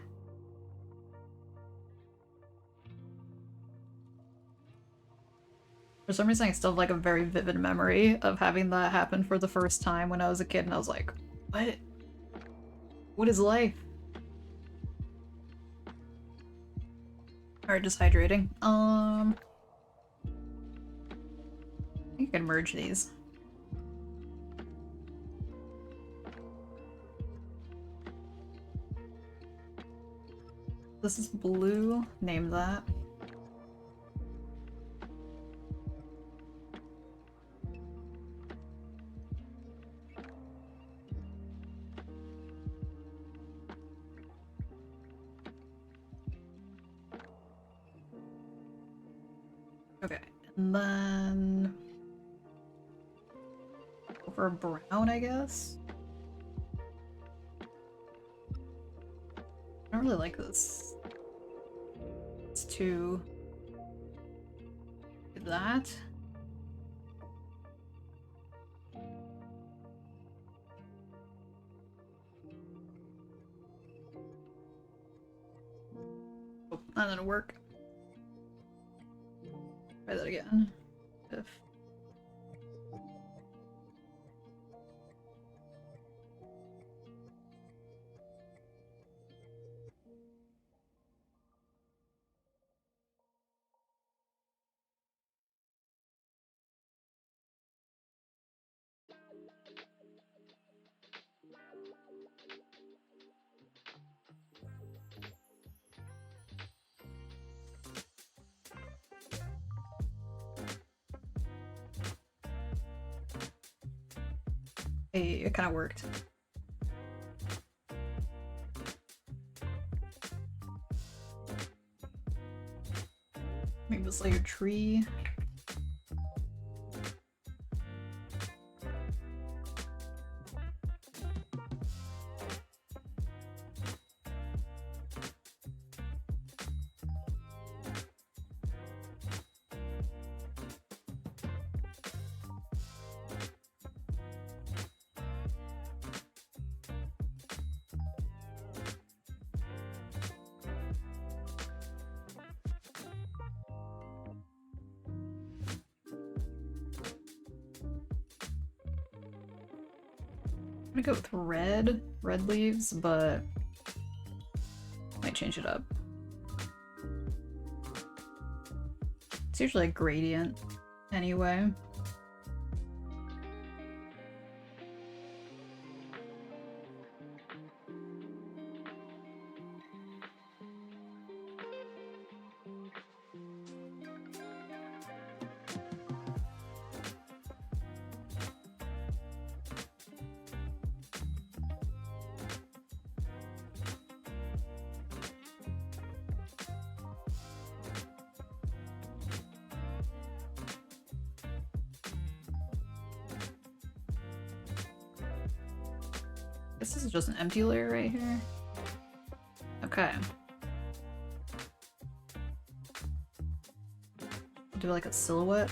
For some reason, I still have like a very vivid memory of having that happen for the first time when I was a kid, and I was like, what? What is life? Alright, just hydrating. I think I can merge these. This is blue. Name that. Okay, and then over brown, I guess. I don't really like this. It's too that. Oh, that didn't work. Try that again. If hey, it kind of worked. Maybe this layer tree. I'm gonna go with red leaves, but might change it up. It's usually a gradient anyway. This is just an empty layer right here. Okay. Do like a silhouette.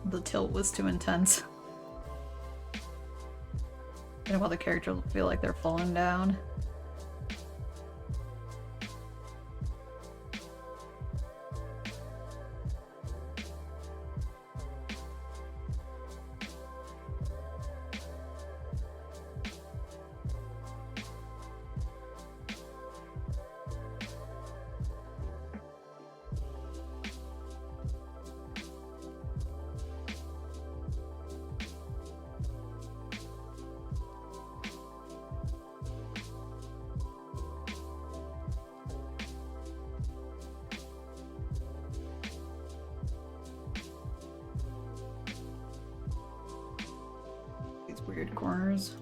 The tilt was too intense. I don't want the characters to feel like they're falling down. Weird corners.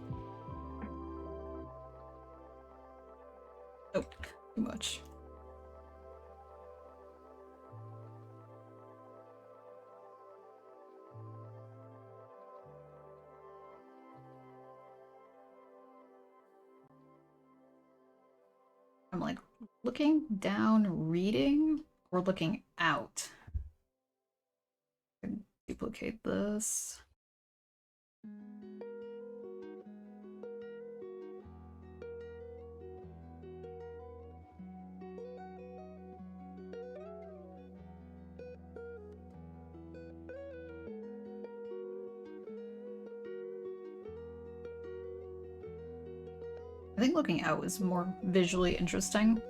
Oh, too much. I'm like looking down, reading, or looking out. I can duplicate this. I think looking out is more visually interesting.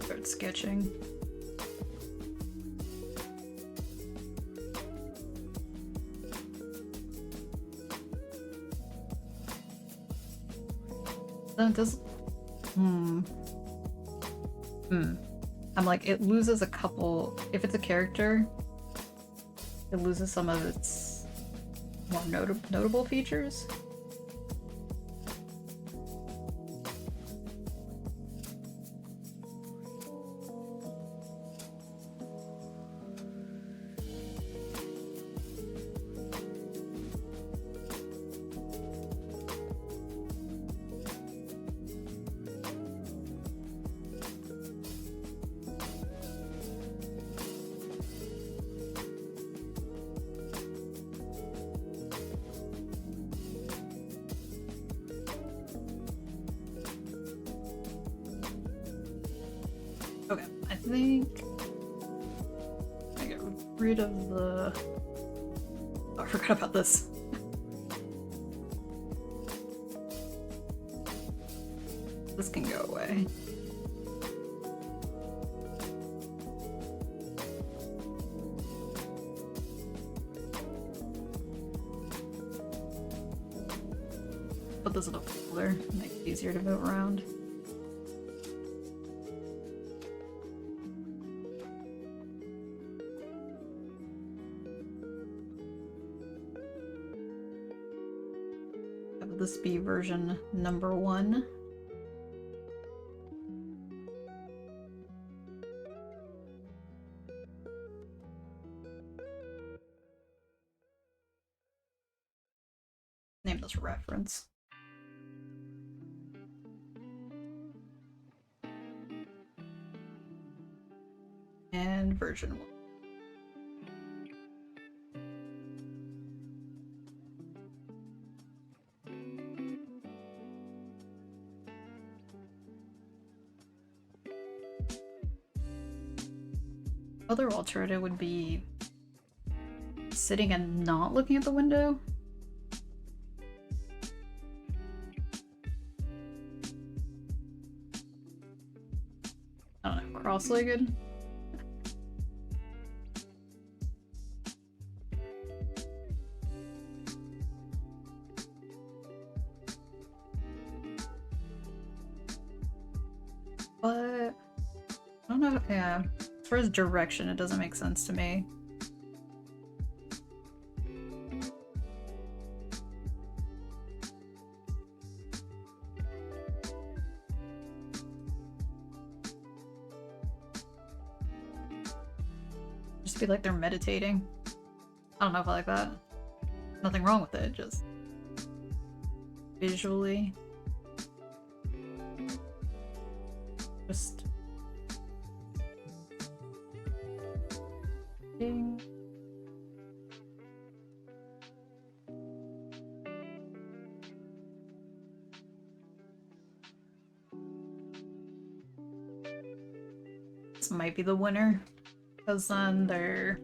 Start sketching. Then it does. I'm like, it loses a couple. If it's a character, it loses some of its more notable features. think I get rid of the... Oh, I forgot about this. This can go away. Put this in a folder, make it easier to move around. Have this be version number 1. Name this reference. And version 1. Other alternative would be sitting and not looking at the window. I don't know, cross-legged? But I don't know, yeah. As far as direction, it doesn't make sense to me. Just be like they're meditating. I don't know if I like that. Nothing wrong with it, just visually. Just ding. This might be the winner, because then they're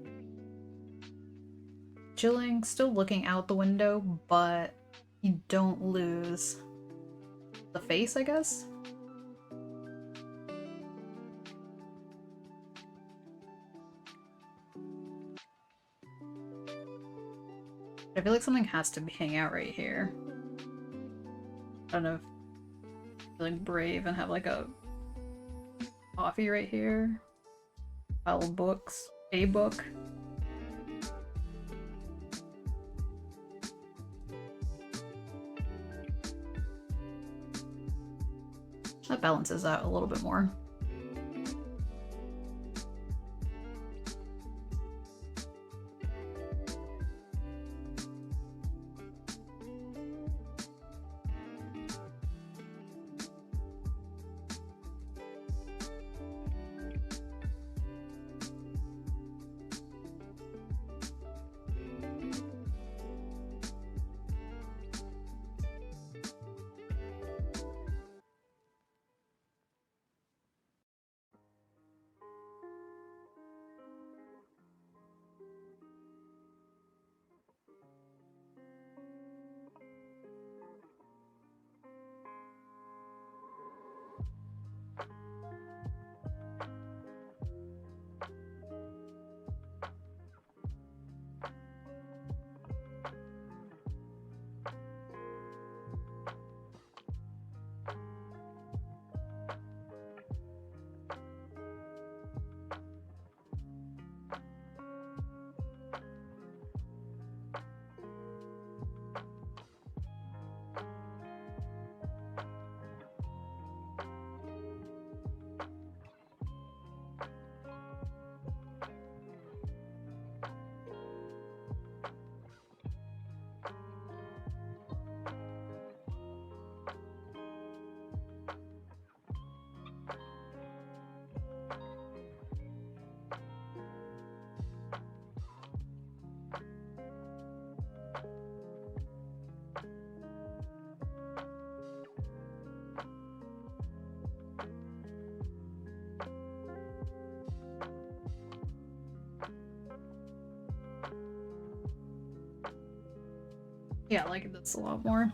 chilling, still looking out the window, but you don't lose the face, I guess? I feel like something has to be hanging out right here. I don't know if I'm feeling brave and have like a coffee right here. Pile of books. A book. That balances out a little bit more. Yeah, I like this a lot more.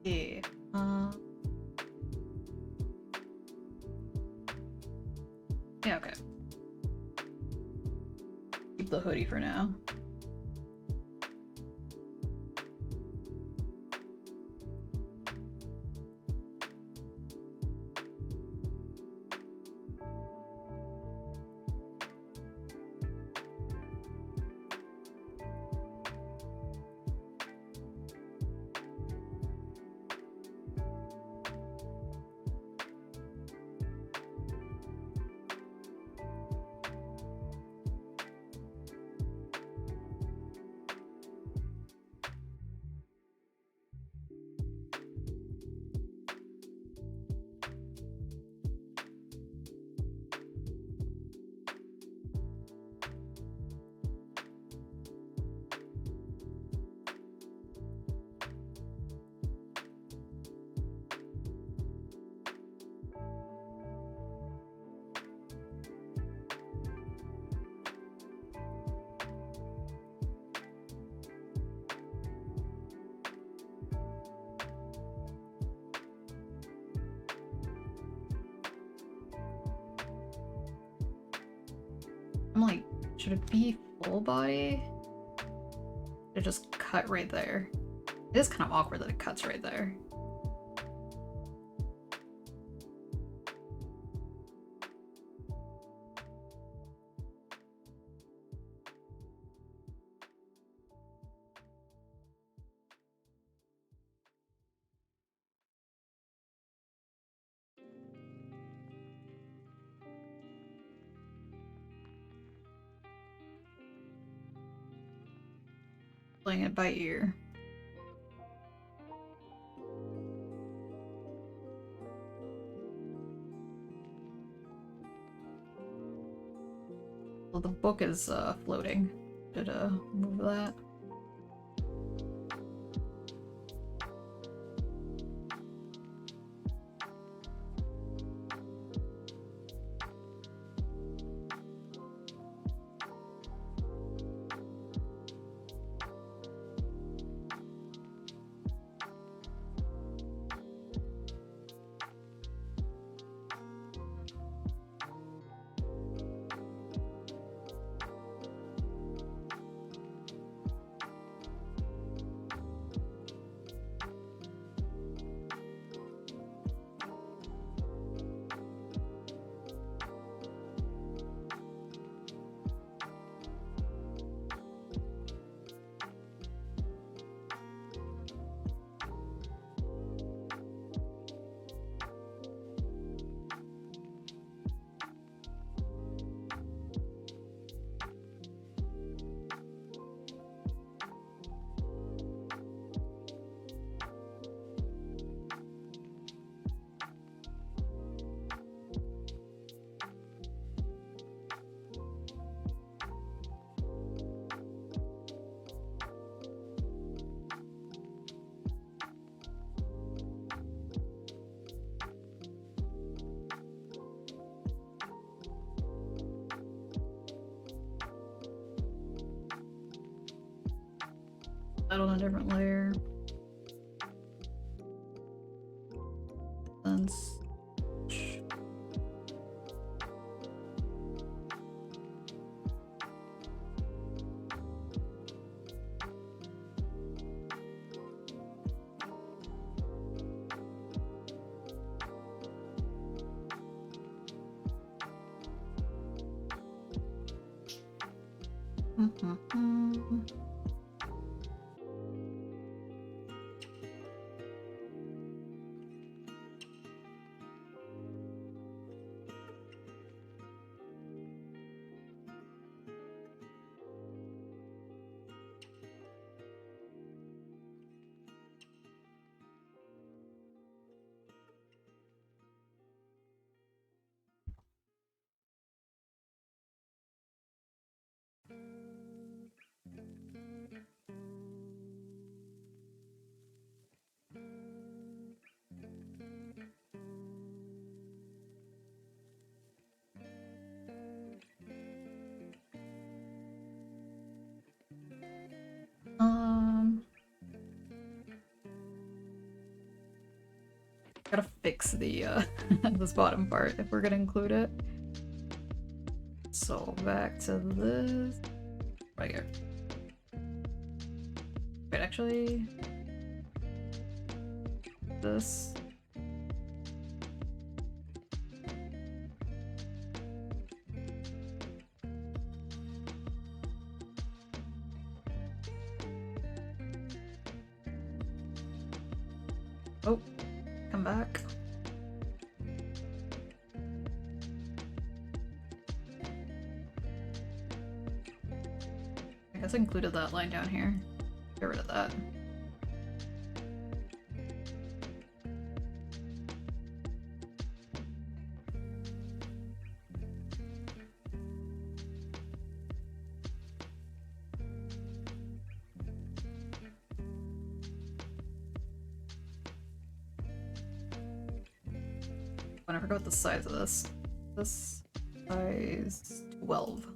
Yeah. Yeah, okay. Keep the hoodie for now. I'm like, should it be full body? It just cut right there. It is kind of awkward that it cuts right there. Playing it by ear. Well, the book is floating. Should move that. that on a different layer. Then gotta fix the this bottom part if we're gonna include it. So back to this right here. Wait, actually, this. Oh, come back. I guess I included that line down here. Get rid of that. I forgot the size of this. This size 12.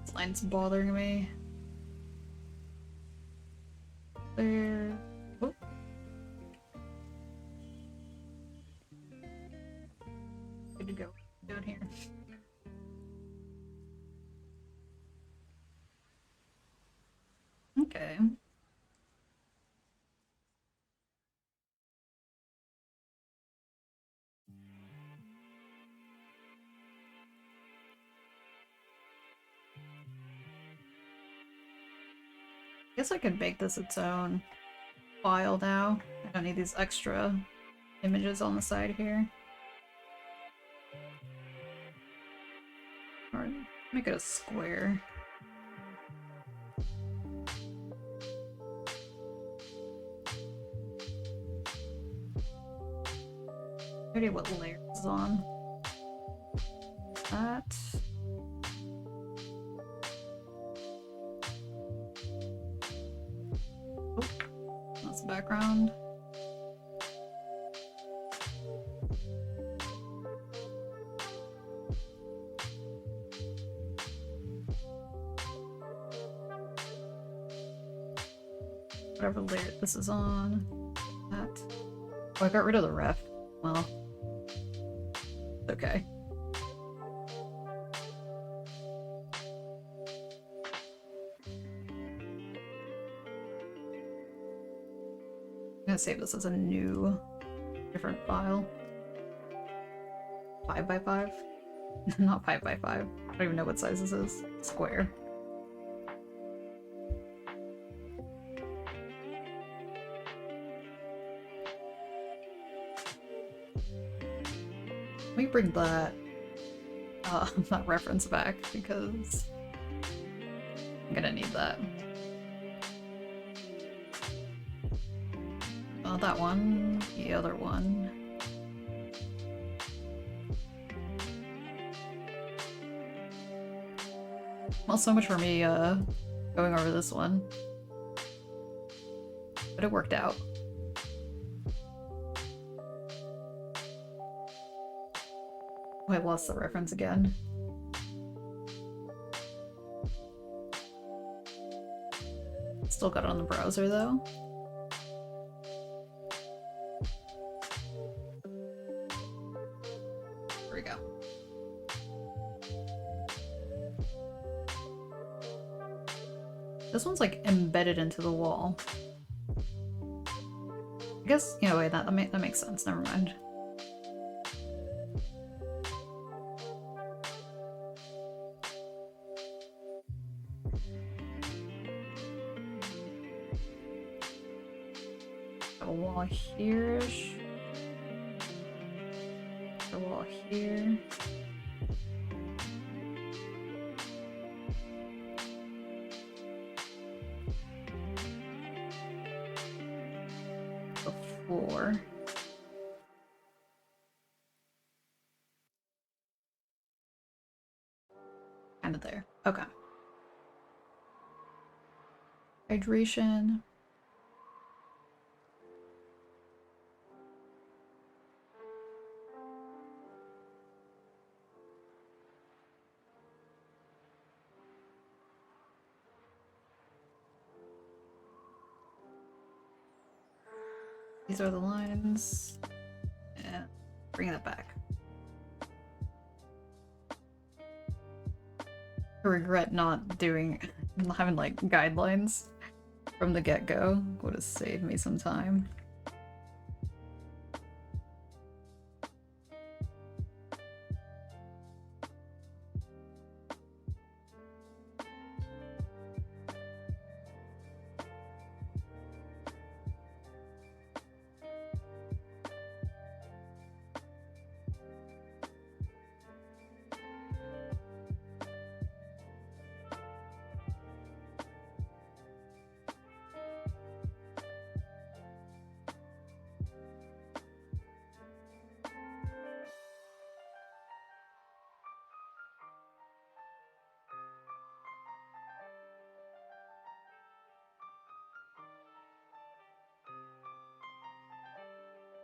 This line's bothering me. There. Oh. Good to go. Down here. Okay. I guess I could make this its own file now. I don't need these extra images on the side here. Or make it a square. Already what layer is on. That. Oh, that's the background. Whatever layer this is on. That. Oh, I got rid of the ref. Well. Okay. gonna save this as a new, different file. 5 by 5? Not 5 by 5. I don't even know what size this is. Square. Let me bring that that reference back because I'm gonna need that. Oh, that one, the other one. Well, so much for me going over this one. But it worked out. Oh, I lost the reference again. Still got it on the browser though. There we go. This one's like embedded into the wall. I guess, you know, wait, that makes sense. Never mind. Got a wall here-ish. A wall here. The floor. Kind of there. Okay. Hydration. These are the lines. Yeah, bring that back. I regret not having like guidelines from the get-go. Would have saved me some time.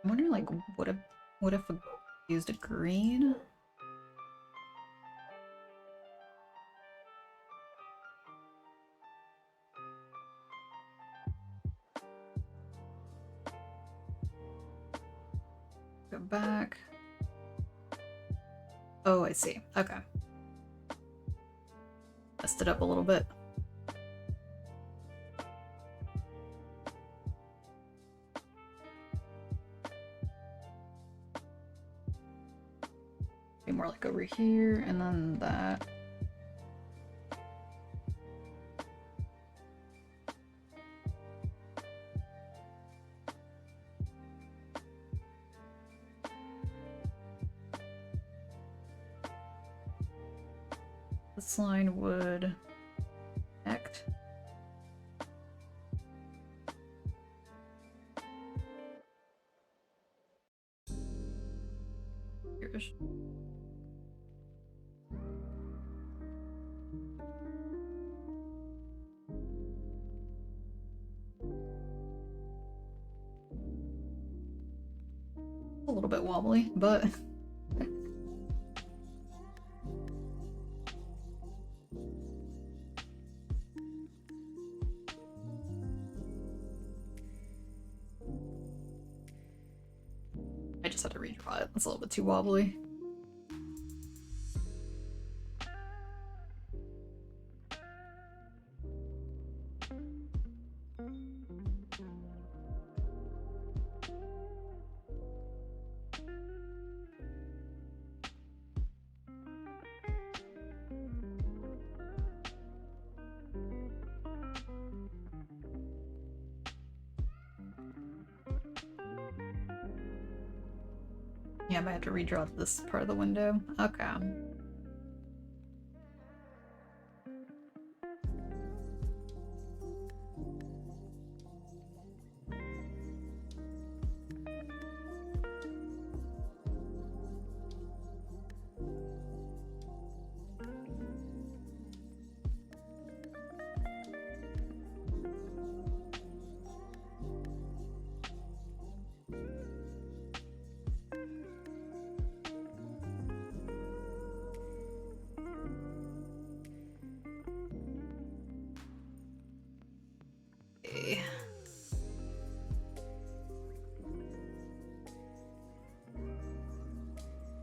I'm wondering, like, what if I used a green? Go back. Oh, I see. Okay. Messed it up a little bit. Be more like over here, and then that. This line would connect. Here's. A little bit wobbly, but I just had to redraw it. It's a little bit too wobbly. Yeah, I might have to redraw this part of the window. Okay.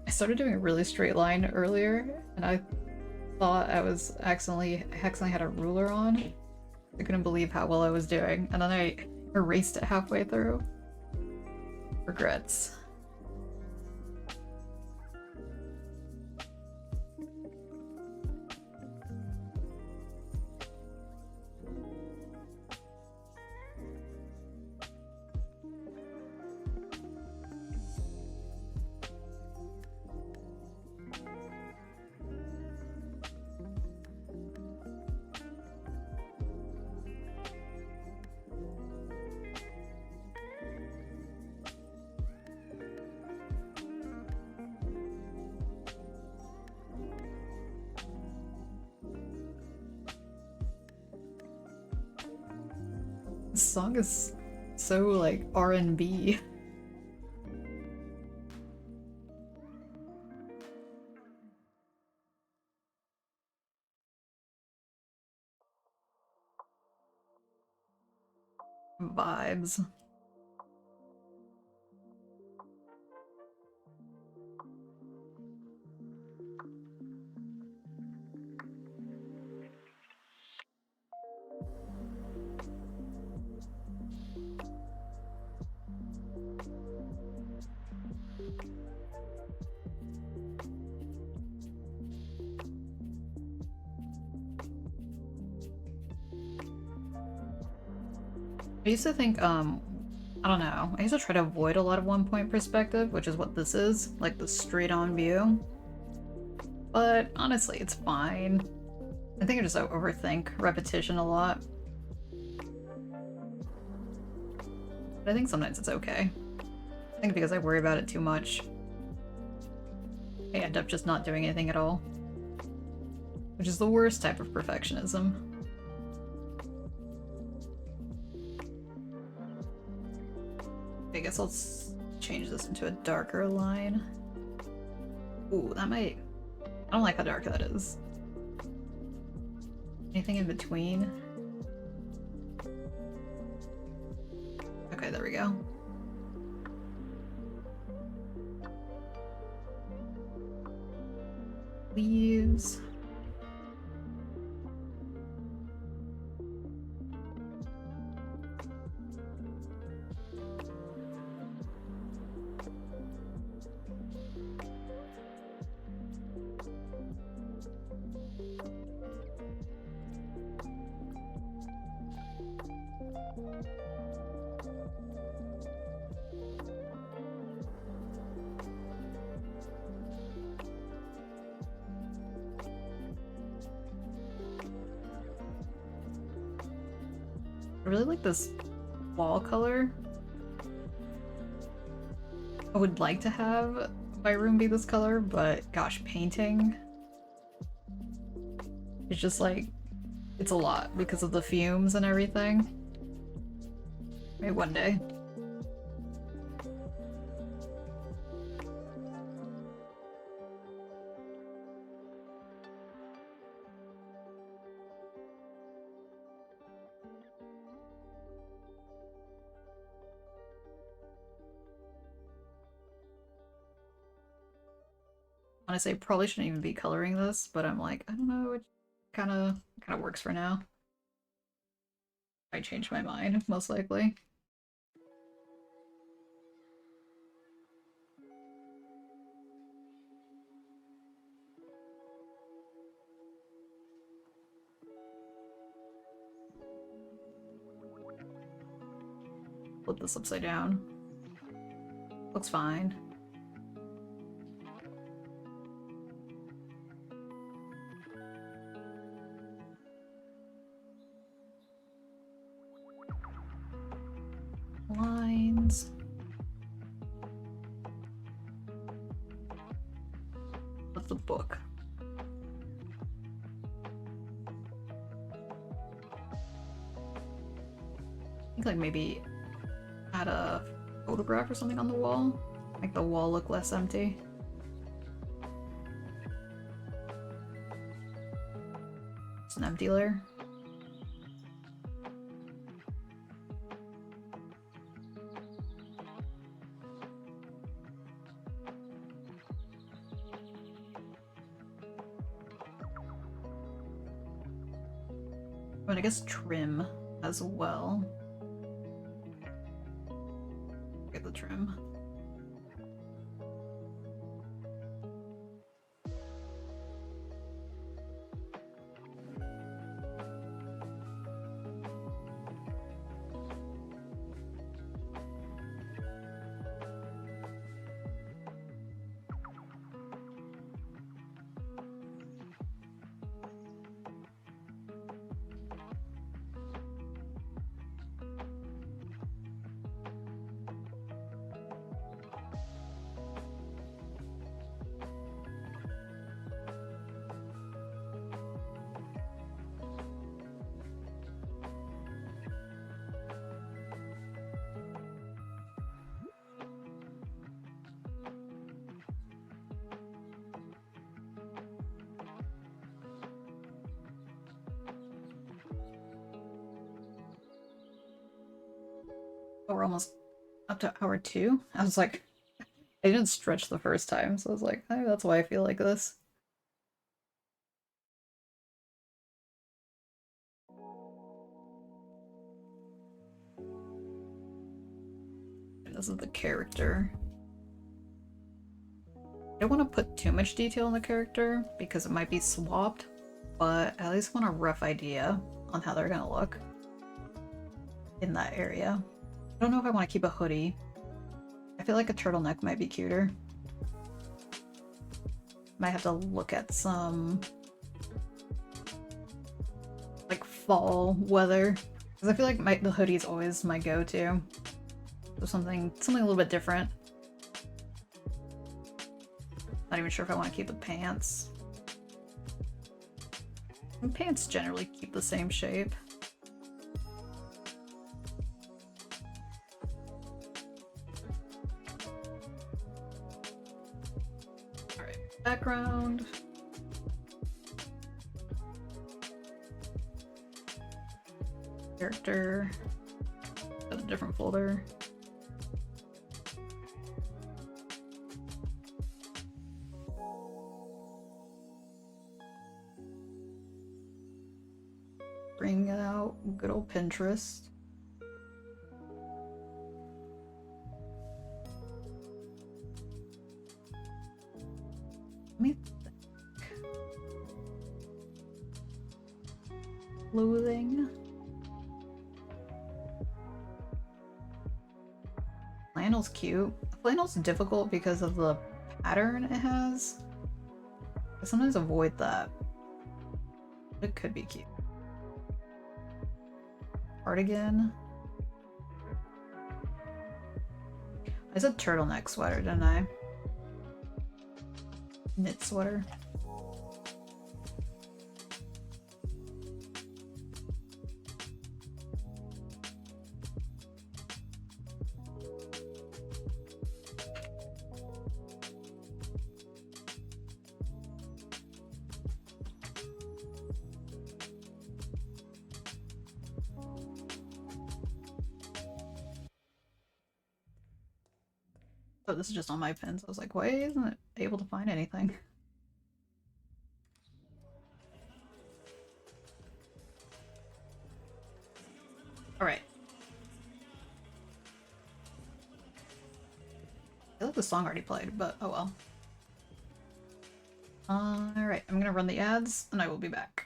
I started doing a really straight line earlier, and I thought I was accidentally had a ruler on. I couldn't believe how well I was doing, and then I erased it halfway through. Regrets. This song is so like R&B. Vibes. I used to think, I don't know, I used to try to avoid a lot of one-point perspective, which is what this is, like the straight-on view. But honestly, it's fine. I think I just overthink repetition a lot. But I think sometimes it's okay. I think because I worry about it too much, I end up just not doing anything at all. Which is the worst type of perfectionism. I guess I'll change this into a darker line. Ooh, that might... I don't like how dark that is. Anything in between? Okay, there we go. Leaves. I really like this wall color. I would like to have my room be this color, but gosh, painting is just like, it's a lot because of the fumes and everything. Maybe one day. Honestly, I probably shouldn't even be coloring this, but I'm like, I don't know, it kind of works for now. I changed my mind, most likely. Flip this upside down. Looks fine. ones. What's the book? I think like maybe add a photograph or something on the wall. Make the wall look less empty. It's an empty layer. But I guess trim as well. Get the trim. Oh, we're almost up to hour 2. I was like, I didn't stretch the first time, so I was like, oh, that's why I feel like this. This is the character. I don't want to put too much detail in the character because it might be swapped, but I at least want a rough idea on how they're gonna look in that area. I don't know if I want to keep a hoodie. I feel like a turtleneck might be cuter. Might have to look at some like fall weather because I feel like the hoodie is always my go-to. So something a little bit different. Not even sure if I want to keep the pants. And pants generally keep the same shape. Alright, background. Character. Got a different folder. Bring out good old Pinterest. Let me think. Clothing. Flannel's cute. Flannel's difficult because of the pattern it has. I sometimes avoid that. It could be cute. Cardigan. I said turtleneck sweater, didn't I? Knit sweater. Oh, this is just on my pins. I was like, why isn't it able to find anything? Alright. I feel like the song already played, but oh well. Alright, I'm gonna run the ads, and I will be back.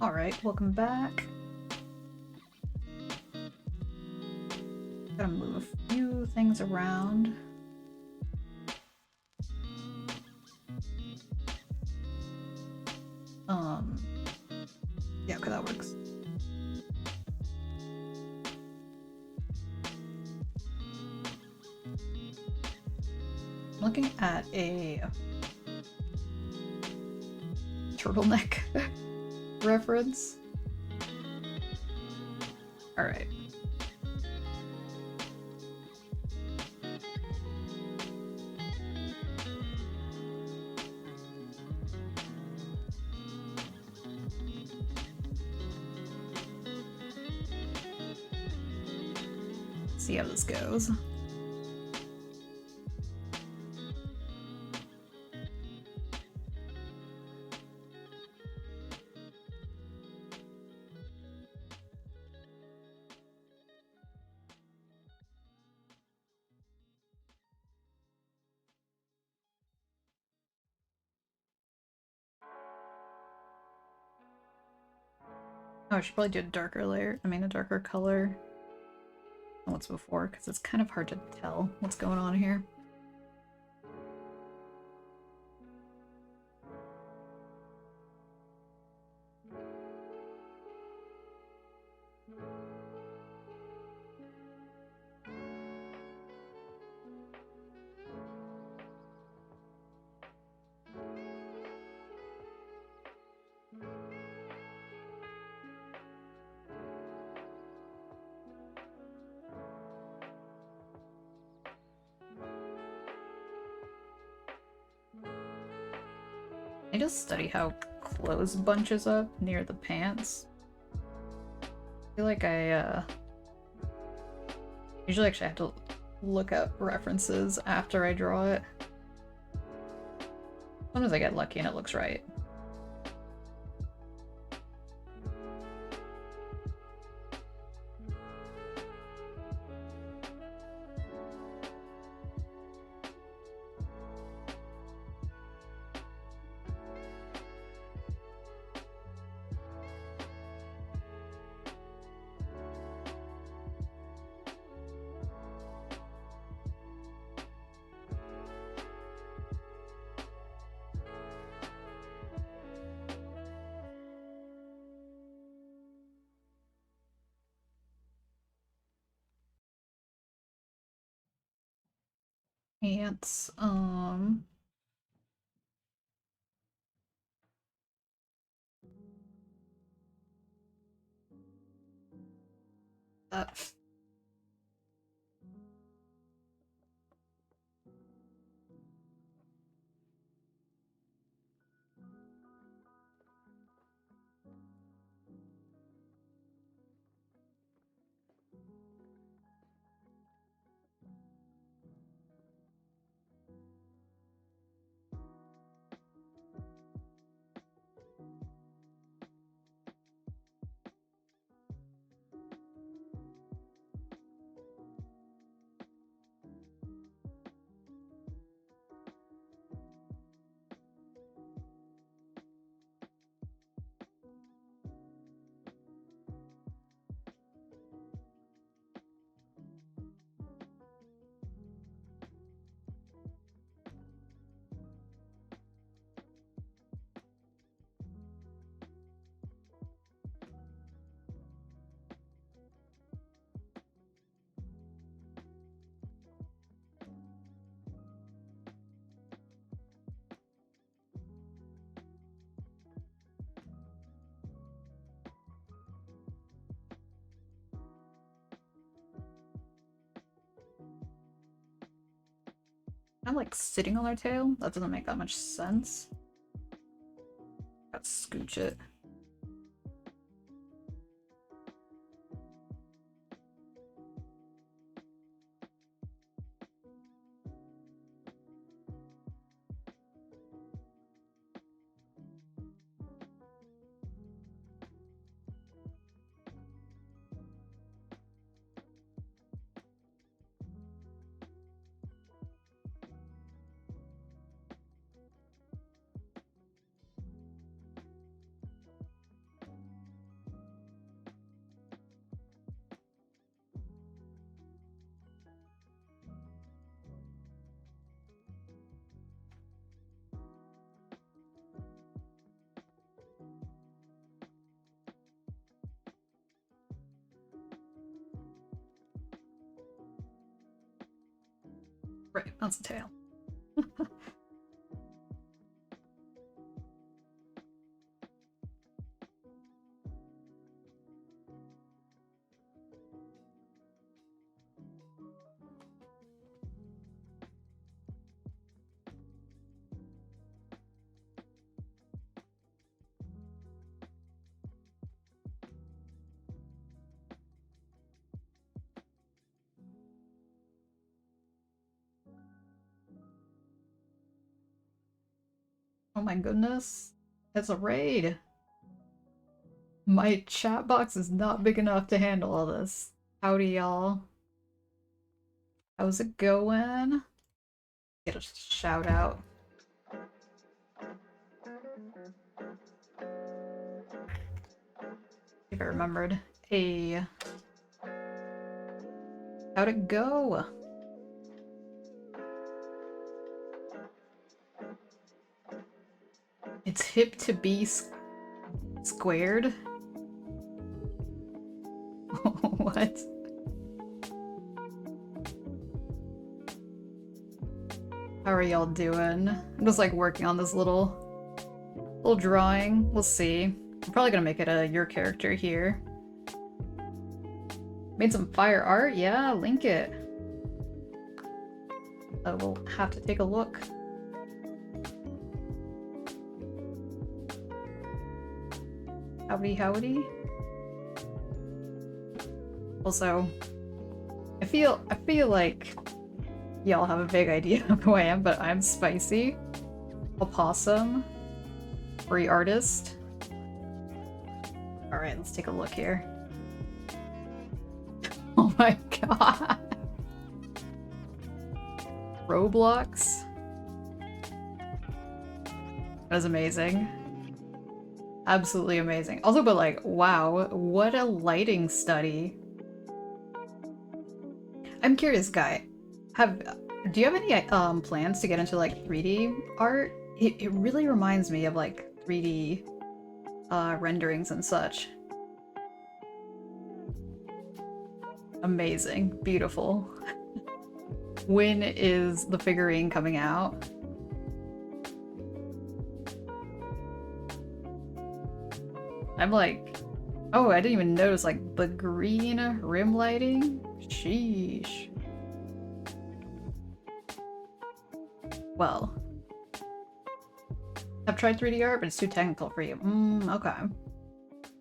Alright, welcome back. Gotta move a few things around. Yeah, okay, that works. I'm looking at a turtleneck reference. Alright. See how this goes. Oh, I should probably do a darker layer. I mean, a darker color than what's before, because it's kind of hard to tell what's going on here. I just study how clothes bunches up near the pants. I feel like I usually actually have to look up references after I draw it. Sometimes I get lucky and it looks right. Pants, I'm like sitting on their tail. That doesn't make that much sense. Gotta scooch it. Right, that's the tail. Oh my goodness. It's a raid. My chat box is not big enough to handle all this. Howdy, y'all. How's it going? Get a shout out. If I remembered. Hey. How'd it go? It's hip to be squared? What? How are y'all doing? I'm just like working on this little drawing. We'll see. I'm probably gonna make it your character here. Made some fire art? Yeah, link it. We'll have to take a look. Howdy, howdy. Also, I feel like y'all have a big idea of who I am, but I'm Spicy, Opossum, free artist. Alright, let's take a look here. Oh my god. Roblox. That is amazing. Absolutely amazing. Also, but like, wow, what a lighting study. I'm curious, Guy. Do you have any plans to get into like 3D art? It really reminds me of like 3D renderings and such. Amazing. Beautiful. When is the figurine coming out? I'm like, oh, I didn't even notice like the green rim lighting. Sheesh. Well, I've tried 3D art, but it's too technical for you. Okay.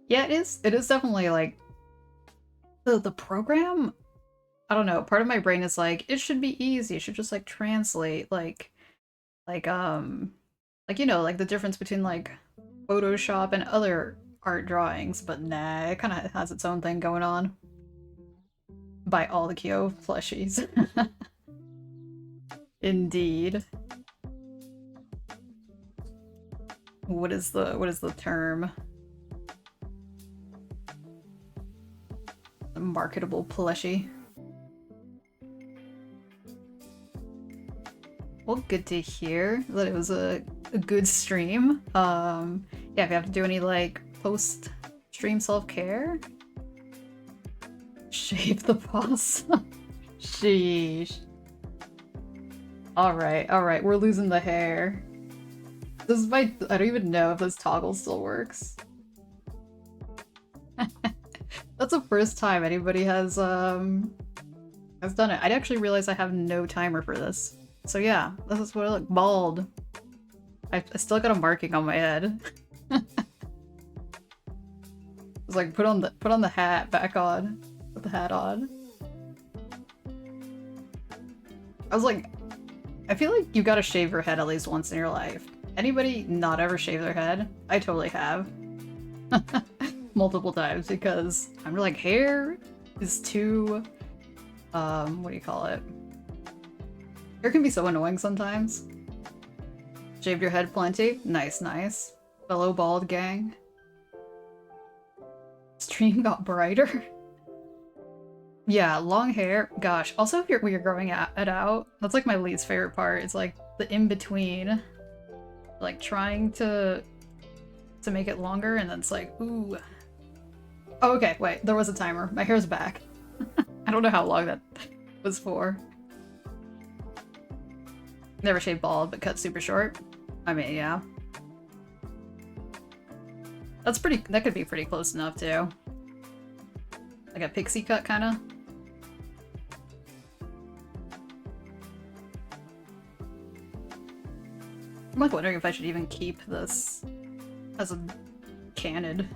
Yeah, it is. It is definitely like the program. I don't know. Part of my brain is like, it should be easy. It should just like translate, like you know, like the difference between like Photoshop and other art drawings. But nah, it kind of has its own thing going on. Buy all the Kyo plushies. Indeed. What is the term? A marketable plushie. Well, good to hear that it was a good stream. Yeah, if you have to do any like post-stream self-care, shave the boss. Sheesh. All right, we're losing the hair. This is I don't even know if this toggle still works. That's the first time anybody has done it. I actually realized I have no timer for this. So yeah, this is what I look bald. I still got a marking on my head. It's like put on the hat back on. Put the hat on. I was like, I feel like you gotta shave your head at least once in your life. Anybody not ever shave their head? I totally have. Multiple times because I'm like, hair is too what do you call it? Hair can be so annoying sometimes. Shaved your head plenty? Nice, nice. Fellow bald gang. Stream got brighter. Yeah, long hair. Gosh. Also, if when you're growing it out, that's like my least favorite part. It's like the in-between. Like trying to make it longer and then it's like, ooh. Oh, okay, wait, there was a timer. My hair's back. I don't know how long that was for. Never shaved bald, but cut super short. I mean, yeah. That's pretty, that could be pretty close enough too. Like a pixie cut, kinda. I'm like wondering if I should even keep this as a canon.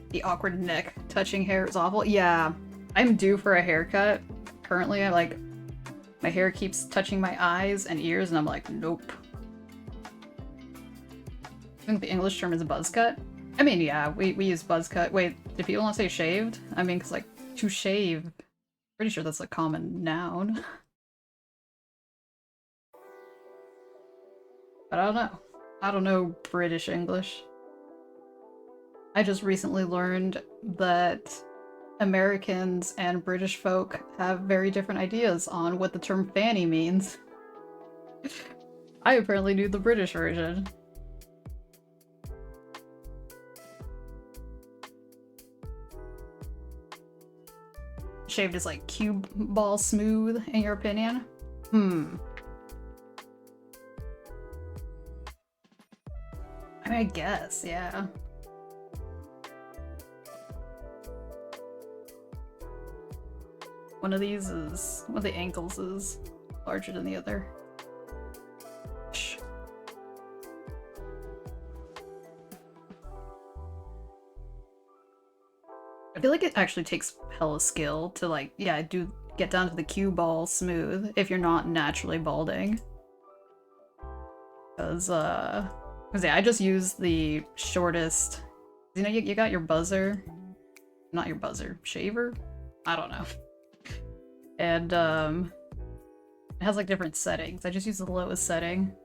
The awkward neck touching hair is awful. Yeah, I'm due for a haircut. Currently, my hair keeps touching my eyes and ears, and I'm like, nope. I think the English term is a buzz cut. I mean, yeah, we use buzz cut. Wait, did people not say shaved? I mean, because, like, to shave, pretty sure that's a common noun. But I don't know. I don't know British English. I just recently learned that Americans and British folk have very different ideas on what the term fanny means. I apparently knew the British version. Shaved is like cue ball smooth, in your opinion? Hmm. I mean, I guess, yeah. One of the ankles is larger than the other. Shh. I feel like it actually takes hella skill to, like, yeah, do get down to the cue ball smooth if you're not naturally balding. Because, yeah, I just use the shortest, you know, you got your buzzer, not your buzzer, shaver? I don't know. And, it has, like, different settings. I just use the lowest setting.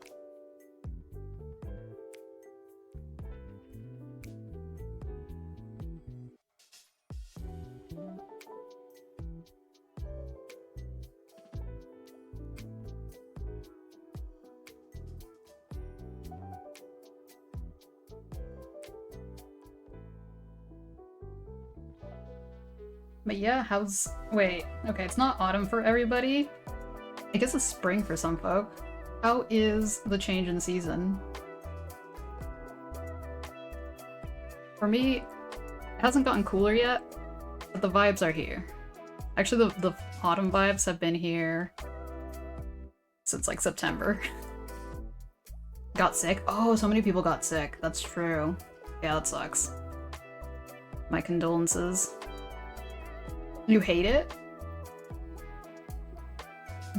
But yeah, wait, okay, it's not autumn for everybody. I guess it's spring for some folk. How is the change in season? For me, it hasn't gotten cooler yet, but the vibes are here. Actually, the autumn vibes have been here since, like, September. Got sick? Oh, so many people got sick. That's true. Yeah, that sucks. My condolences. You hate it?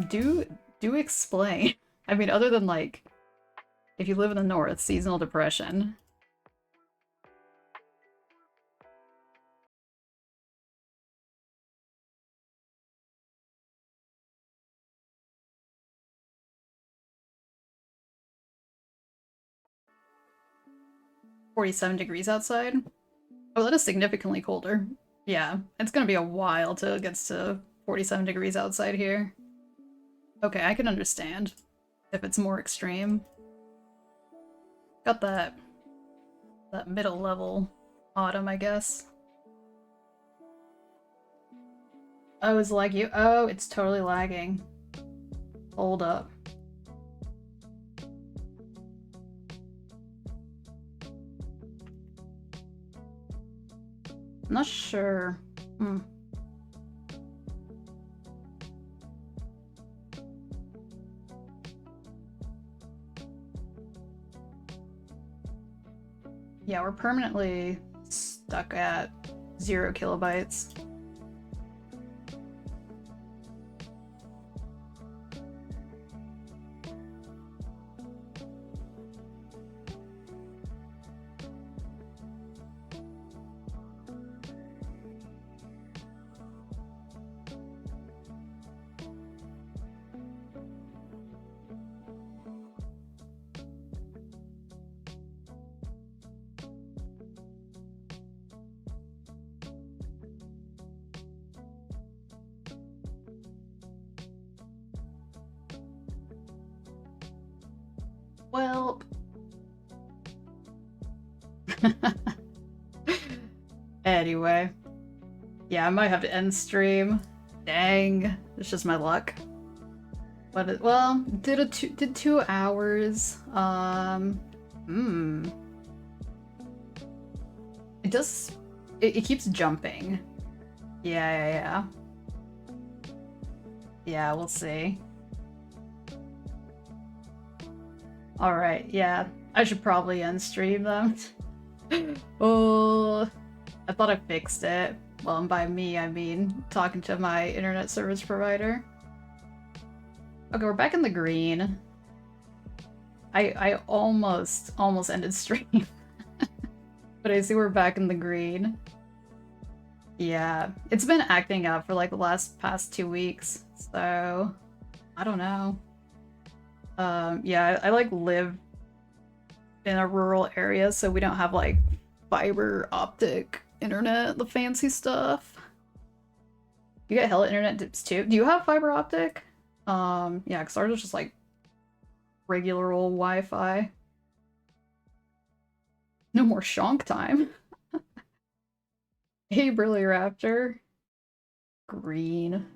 Do explain. I mean, other than, like, if you live in the north, seasonal depression. $47 outside? Oh, that is significantly colder. Yeah, it's gonna be a while till it gets to 47 degrees outside here. Okay, I can understand if it's more extreme. Got that middle level autumn, I guess. Oh, it's like you. Oh, it's totally lagging. Hold up. I'm not sure. Hmm. Yeah, we're permanently stuck at 0 kilobytes. Well, anyway. Yeah, I might have to end stream. Dang, it's just my luck. Well, did 2 hours. It does. It keeps jumping. Yeah. Yeah, we'll see. Alright, yeah. I should probably end stream them. Oh, I thought I fixed it. Well, and by me, I mean talking to my internet service provider. Okay, we're back in the green. I almost ended stream. But I see we're back in the green. Yeah, it's been acting up for like the past 2 weeks, so I don't know. Yeah, I like live in a rural area, so we don't have like fiber optic internet, the fancy stuff. You get hella internet dips too. Do you have fiber optic? Yeah, because ours is just like regular old Wi-Fi. No more shonk time. Hey, Burly Raptor. Green.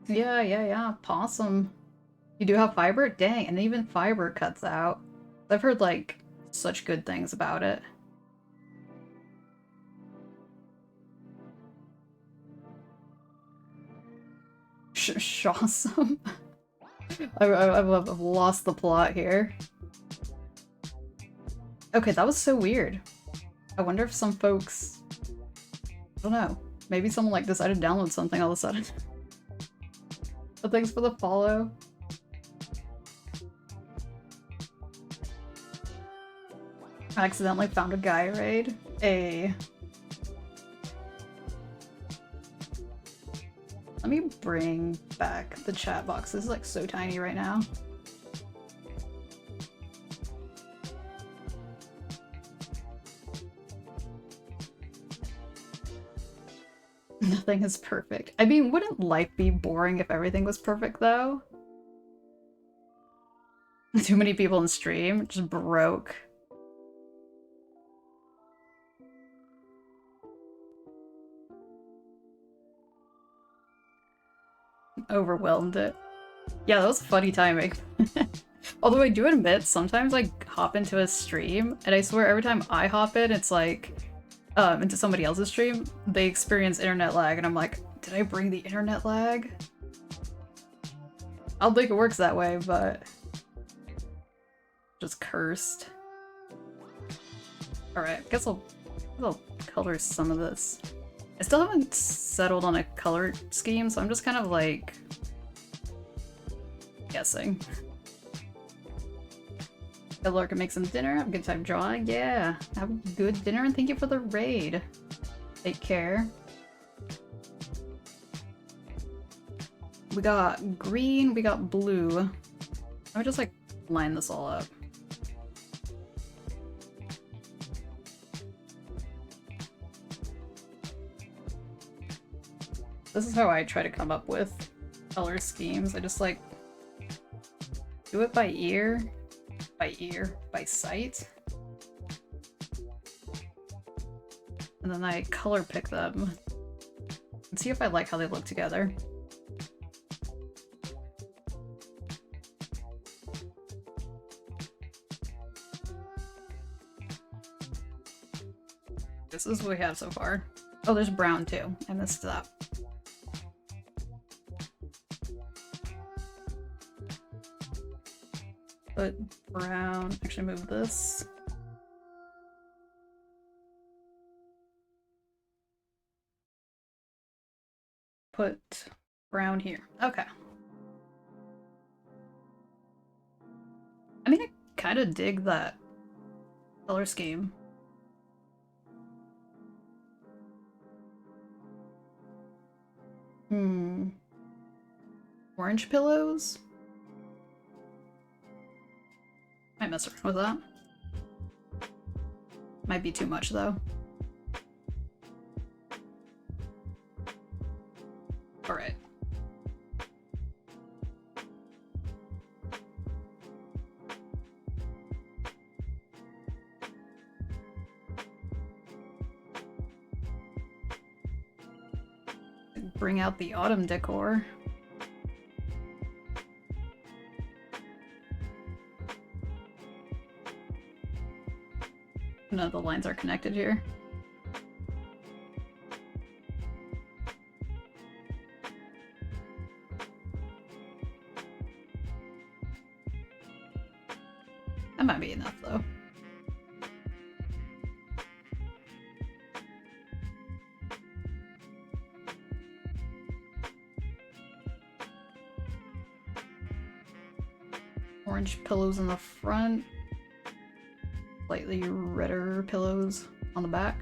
Yeah. Possum. You do have fiber? Dang, and even fiber cuts out. I've heard, like, such good things about it. Shawsome. I've lost the plot here. Okay, that was so weird. I wonder if some folks... I don't know. Maybe someone, like, decided to download something all of a sudden. But thanks for the follow. I accidentally found a guy raid. Let me bring back the chat box. This is like so tiny right now. Nothing is perfect. I mean, wouldn't life be boring if everything was perfect, though? Too many people in stream just broke. Overwhelmed it. Yeah, that was funny timing. Although I do admit, sometimes I hop into a stream, and I swear every time I hop in, it's like, into somebody else's stream, they experience internet lag, and I'm like, did I bring the internet lag? I don't think it works that way, but... just cursed. Alright, I guess I'll color some of this. I still haven't settled on a color scheme, so I'm just kind of like... guessing. Good luck at make some dinner, have a good time drawing. Yeah, have a good dinner and thank you for the raid. Take care. We got green, we got blue. Let me just like line this all up. This is how I try to come up with color schemes. I just like do it by ear, by sight. And then I color pick them and see if I like how they look together. This is what we have so far. Oh, there's brown too. I missed that. Put brown, actually move this. Put brown here. Okay. I mean, I kind of dig that color scheme. Orange pillows? Might mess around with that. Might be too much though. Alright. bring out the autumn decor. None of the lines are connected here. That might be enough, though. Orange pillows in the front. Slightly redder pillows on the back.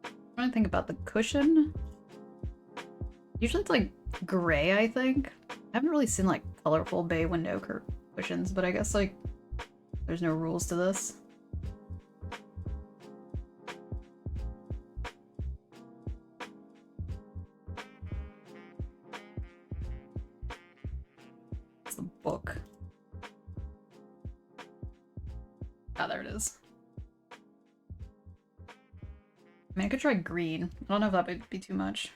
I'm trying to think about the cushion. Usually it's like gray, I think. I haven't really seen like colorful bay window cushions, but I guess like there's no rules to this. It's the book. Ah, there it is. I mean, I could try green. I don't know if that would be too much.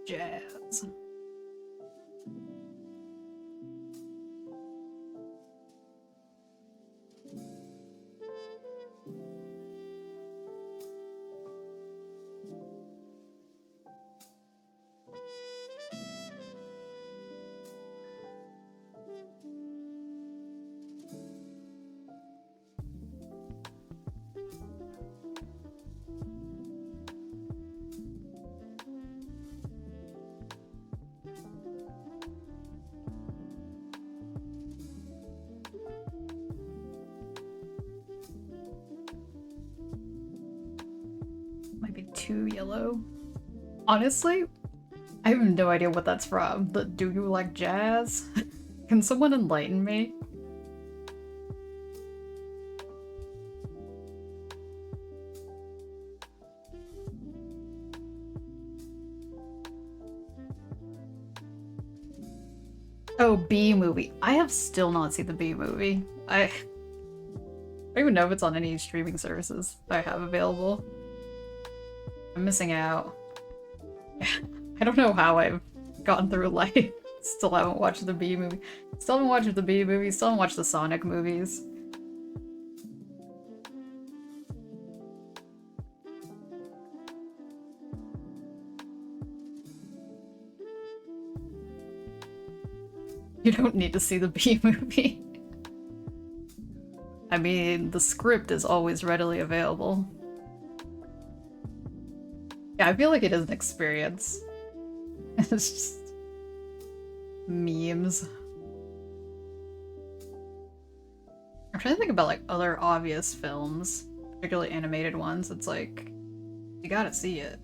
Jazz. Might be too yellow. Honestly, I have no idea what that's from. But do you like jazz? Can someone enlighten me? Oh, Bee Movie. I have still not seen the Bee Movie. I don't even know if it's on any streaming services I have available. I'm missing out. I don't know how I've gotten through life. Still haven't watched the Bee Movie. Still haven't watched the Bee Movie. Still haven't watched the Sonic movies. You don't need to see the Bee Movie. I mean, the script is always readily available. Yeah, I feel like it is an experience. It's just memes. I'm trying to think about like other obvious films, particularly animated ones. It's like, you gotta see it.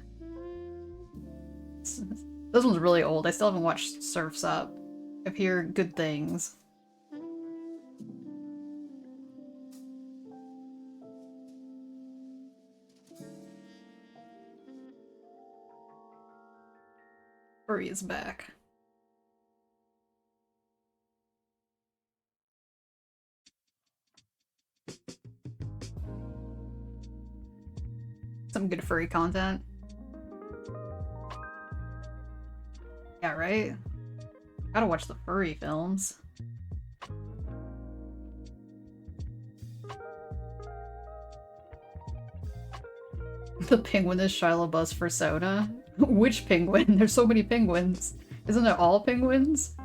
This one's really old. I still haven't watched Surf's Up. I hear good things. Furry is back. Some good furry content. Yeah, right? Gotta watch the furry films. The penguin is Shia LaBeouf's persona? Which penguin? There's so many penguins. Isn't it all penguins?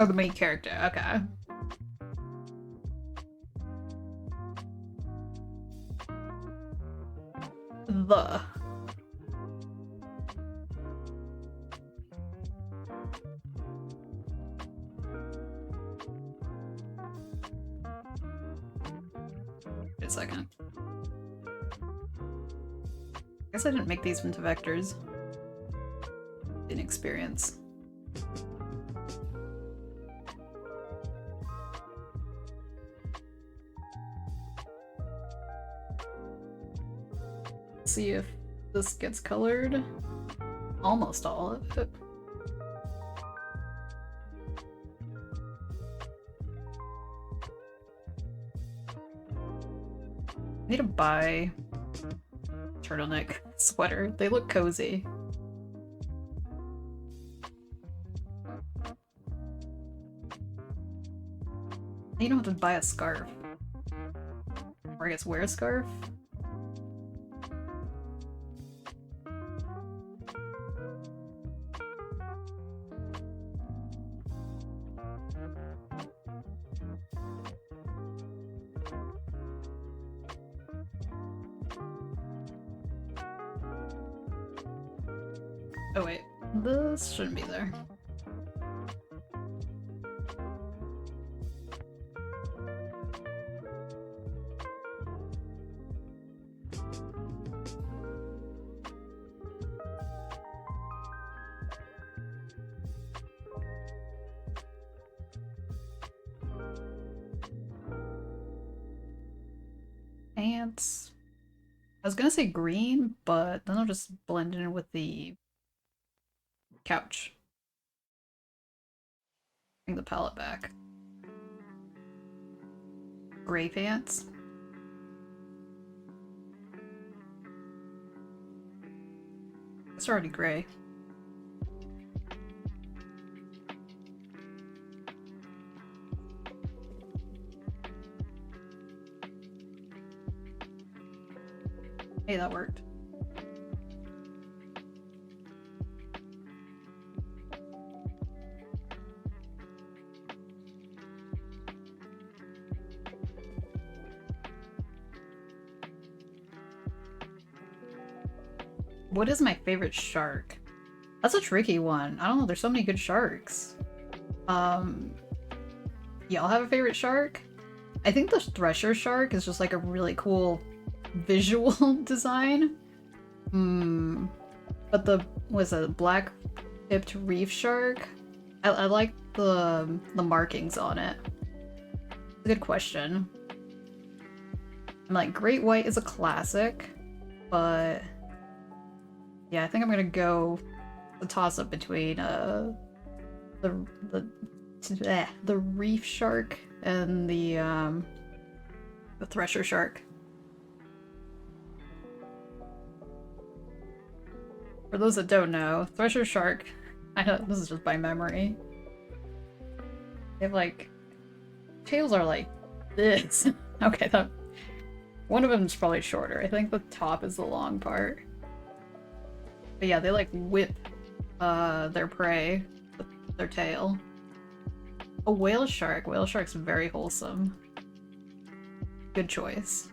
Oh, the main character, okay. The. Wait a second. Guess I didn't make these into vectors. Inexperience. See if this gets colored. Almost all of it. I need to buy turtleneck sweater. They look cozy. You don't have to buy a scarf. Or I guess wear a scarf? Oh wait, this shouldn't be there. Pants. I was gonna say green, but then I'll just blend in with the couch. Bring the palette back. Gray pants. It's already gray. Hey, that worked. What is my favorite shark? That's a tricky one. I don't know, there's so many good sharks. Y'all have a favorite shark? I think the thresher shark is just like a really cool visual design. But the was a black-tipped reef shark. I like the markings on it. Good question. I'm like, great white is a classic, but yeah, I think I'm gonna go the toss-up between the reef shark and the thresher shark. For those that don't know, thresher shark, I know this is just by memory. They have like tails are like this. Okay, that one of them is probably shorter. I think the top is the long part. But yeah, they like whip their prey with their tail. A whale shark. Whale shark's very wholesome. Good choice.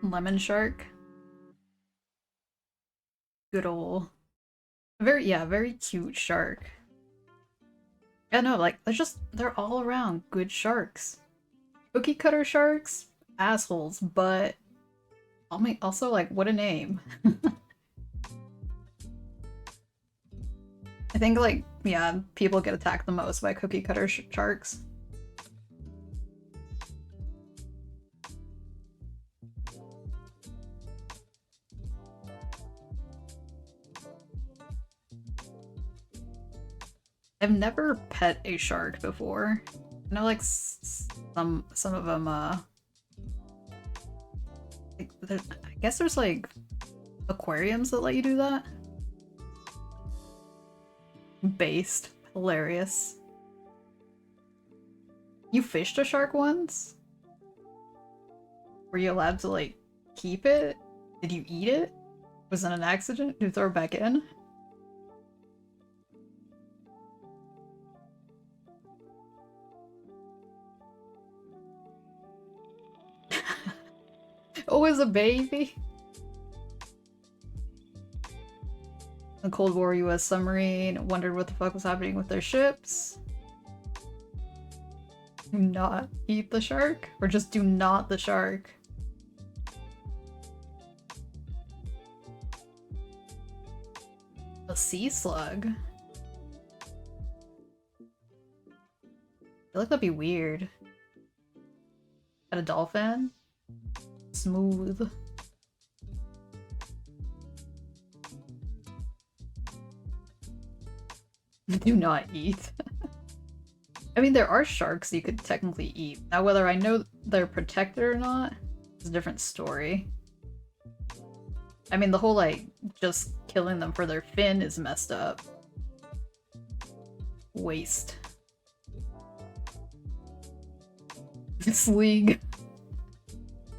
Lemon shark. Good ol'. Very cute shark. Yeah, no, like, they're all around good sharks. Cookie cutter sharks? Assholes, but also, like, what a name. I think, like, yeah, people get attacked the most by cookie cutter sharks. I've never pet a shark before. I know, like, some of them, like, I guess there's, like, aquariums that let you do that. Based. Hilarious. You fished a shark once? Were you allowed to, like, keep it? Did you eat it? Was it an accident? Did you throw it back in? Oh, as a baby? The Cold War US submarine wondered what the fuck was happening with their ships. Do not eat the shark? Or just do not the shark? A sea slug? I feel like that'd be weird. Got a dolphin? Smooth. Do not eat. I mean, there are sharks you could technically eat. Now, whether I know they're protected or not is a different story. I mean, the whole, like, just killing them for their fin is messed up. Waste. Sleeg.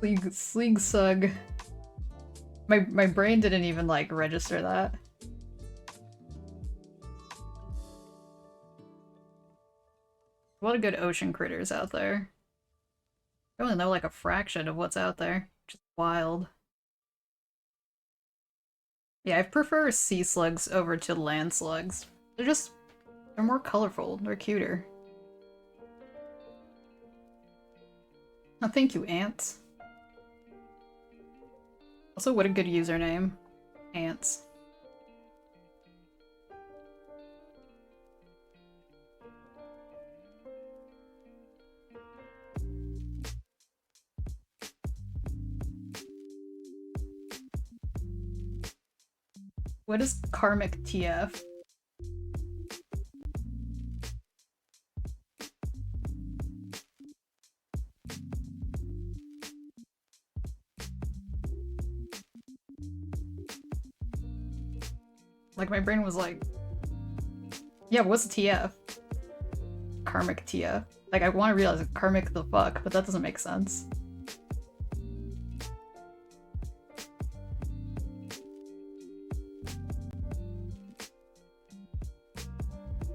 Sleeg sug. My brain didn't even, like, register that. A lot of good ocean critters out there. I only know like a fraction of what's out there. Just wild. Yeah, I prefer sea slugs over to land slugs. They're more colorful. They're cuter. Oh, thank you, ants. Also, what a good username. Ants. What is karmic TF? Like, my brain was like, yeah, what's TF? Karmic TF. Like, I want to realize karmic the fuck, but that doesn't make sense.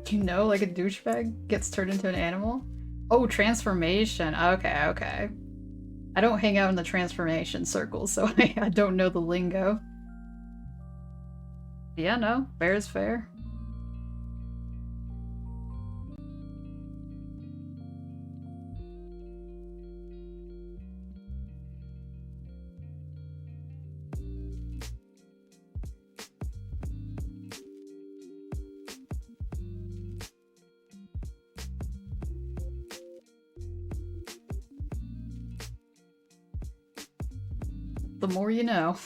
You know, like a douchebag gets turned into an animal? Oh, transformation. Okay, okay. I don't hang out in the transformation circles, so I don't know the lingo. Yeah, no, fair is fair. The more you know.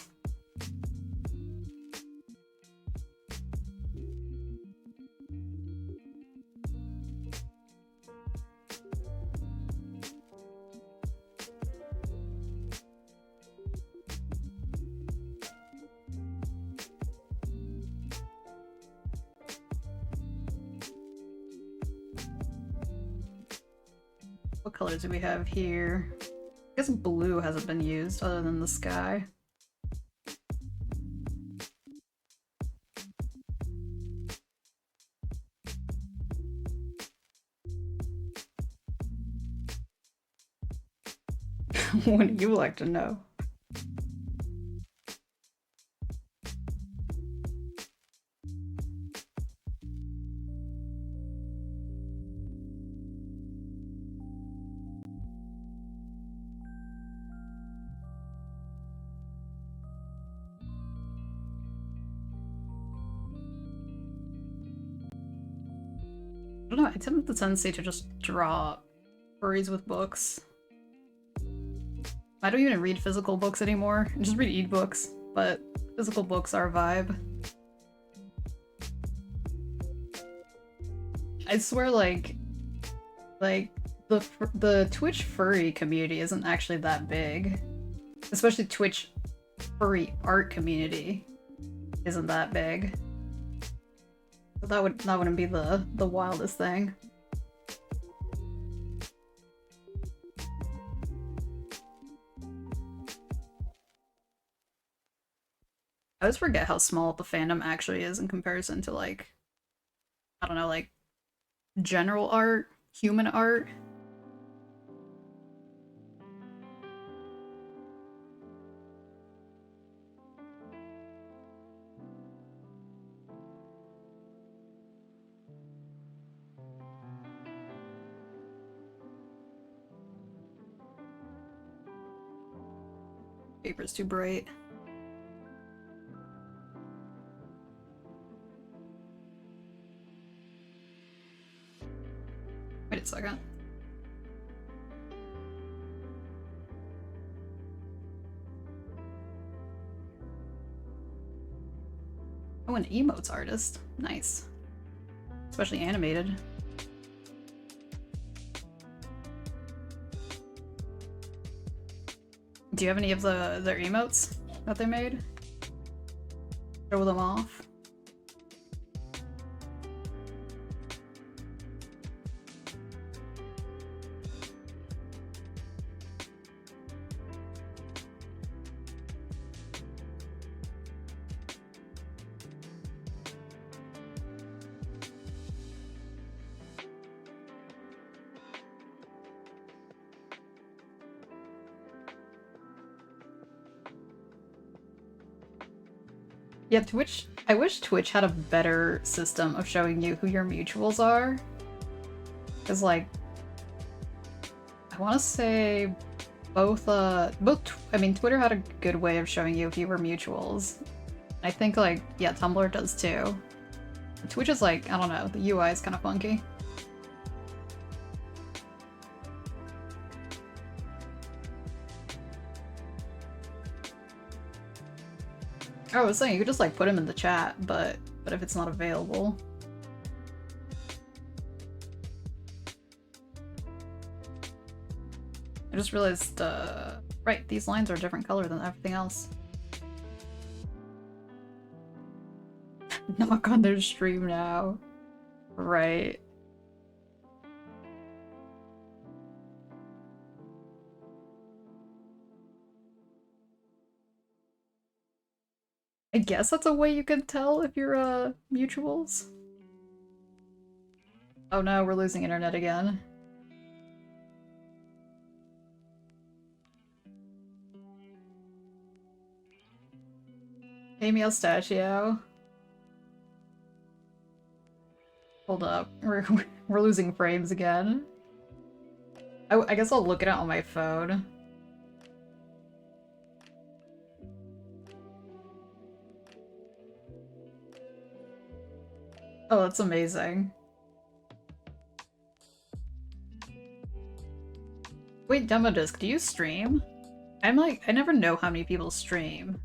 What colors do we have here? I guess blue hasn't been used other than the sky. What do you like to know? I don't know, I tend to have the tendency to just draw furries with books. I don't even read physical books anymore. I just read ebooks, but physical books are a vibe. I swear, like the Twitch furry community isn't actually that big. Especially Twitch furry art community isn't that big. So that wouldn't be the wildest thing. I always forget how small the fandom actually is in comparison to, like, I don't know, like general art, human art. Paper's too bright. Wait a second. Oh, an emotes artist. Nice. Especially animated. Do you have any of their emotes that they made? Show them off. Yeah, Twitch. I wish Twitch had a better system of showing you who your mutuals are. Because, like, I want to say I mean, Twitter had a good way of showing you if you were mutuals. I think, like, yeah, Tumblr does too. Twitch is like, I don't know, the UI is kind of funky. I was saying you could just like put him in the chat, but if it's not available. I just realized, right, these lines are a different color than everything else. Knock on their stream now. Right. I guess that's a way you can tell if you're, mutuals. Oh no, we're losing internet again. Hey, Mustachio. Hold up, we're losing frames again. I guess I'll look at it on my phone. Oh, that's amazing. Wait, Demo Disc, do you stream? I'm like, I never know how many people stream.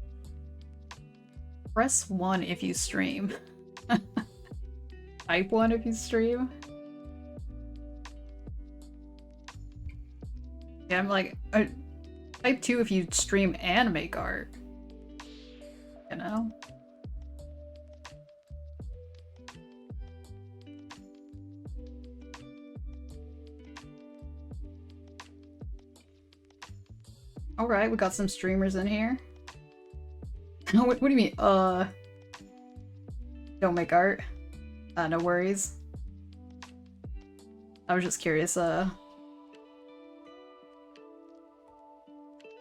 Press 1 if you stream. Type 1 if you stream. Yeah, I'm like, type 2 if you stream and make art. You know? Alright, we got some streamers in here. What do you mean, don't make art? No worries. I was just curious, yeah,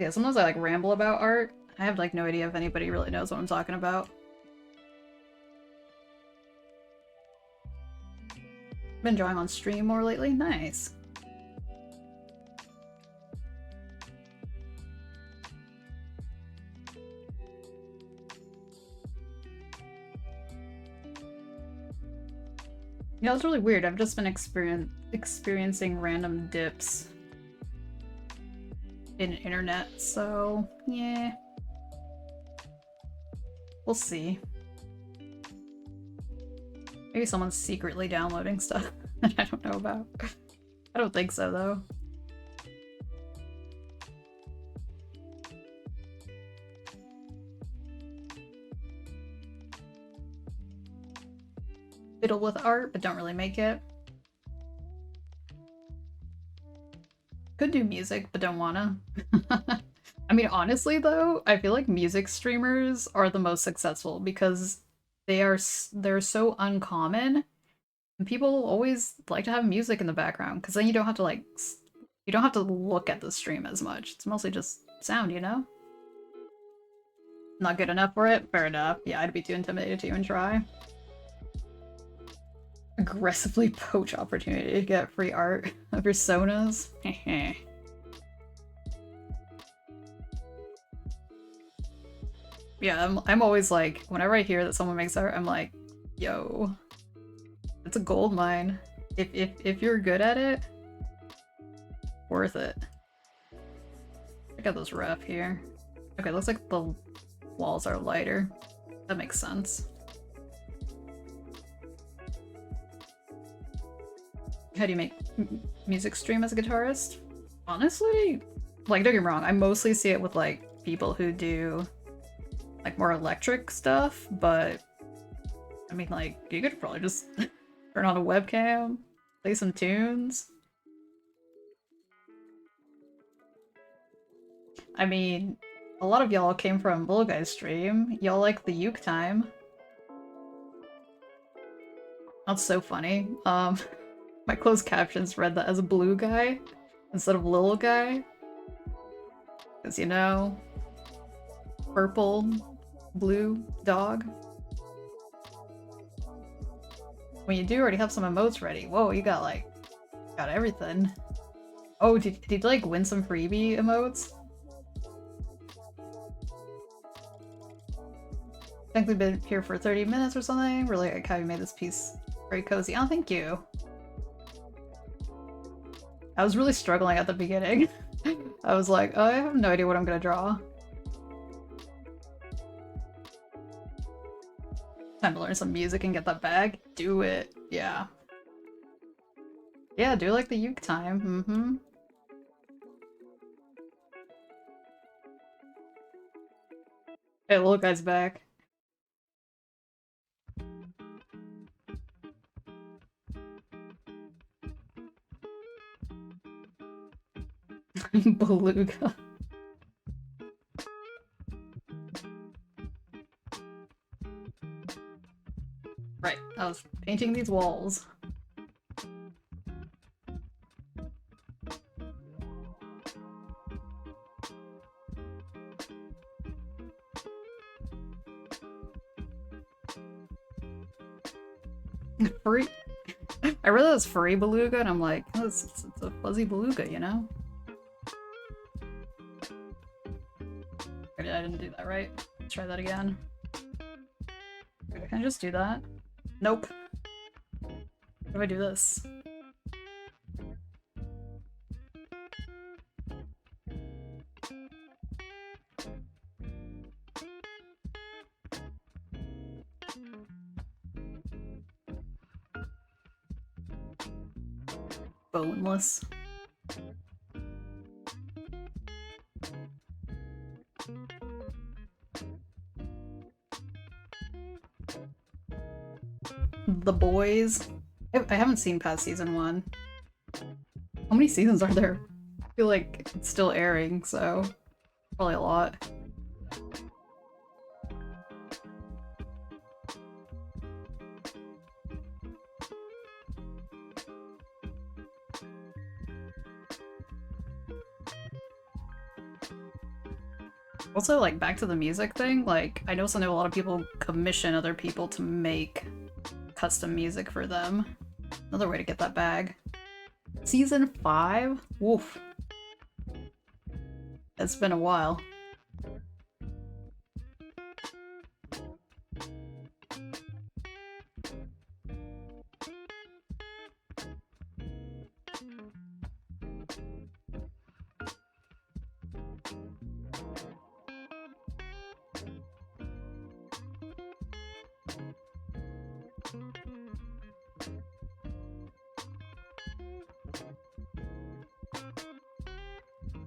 sometimes I like ramble about art. I have like no idea if anybody really knows what I'm talking about. Been drawing on stream more lately? Nice. Yeah, it's really weird. I've just been experiencing random dips in internet, so yeah. We'll see. Maybe someone's secretly downloading stuff that I don't know about. I don't think so, though. Fiddle with art, but don't really make it. Could do music, but don't wanna. I mean, honestly, though, I feel like music streamers are the most successful because they're so uncommon, and people always like to have music in the background because then you don't have to like you don't have to look at the stream as much. It's mostly just sound, you know? Not good enough for it? Fair enough. Yeah, I'd be too intimidated to even try. Aggressively poach opportunity to get free art of personas. Yeah, I'm always like, whenever I hear that someone makes art, I'm like, yo, it's a gold mine. If you're good at it, worth it. Check out this ref here. Okay, looks like the walls are lighter. That makes sense. How do you make music stream as a guitarist? Honestly, like, don't get me wrong, I mostly see it with like people who do like more electric stuff, but I mean, like, you could probably just turn on a webcam, play some tunes. I mean, a lot of y'all came from Little Guy's stream. Y'all like the uke time. That's so funny. My closed captions read that as a blue guy instead of little guy. Because, you know, purple, blue dog. When you do already have some emotes ready. Whoa, you got like, got everything. Oh, did you like win some freebie emotes? I think we've been here for 30 minutes or something. Really like how you made this piece very cozy. Oh, thank you. I was really struggling at the beginning. I was like, oh, I have no idea what I'm gonna draw. Time to learn some music and get that bag. Do it. Yeah. Yeah, do like the uke time. Mm-hmm. Hey, little guy's back. Beluga. Right, I was painting these walls. Furry. I read that was furry beluga, and I'm like, oh, it's a fuzzy beluga, you know? I didn't do that right. Let's try that again. Okay, can I just do that? Nope. What if I do this? Boneless. The Boys. I haven't seen past season 1. How many seasons are there? I feel like it's still airing, so probably a lot. Also, like, back to the music thing, like, I know a lot of people commission other people to make custom music for them. Another way to get that bag. Season 5? Woof. It's been a while.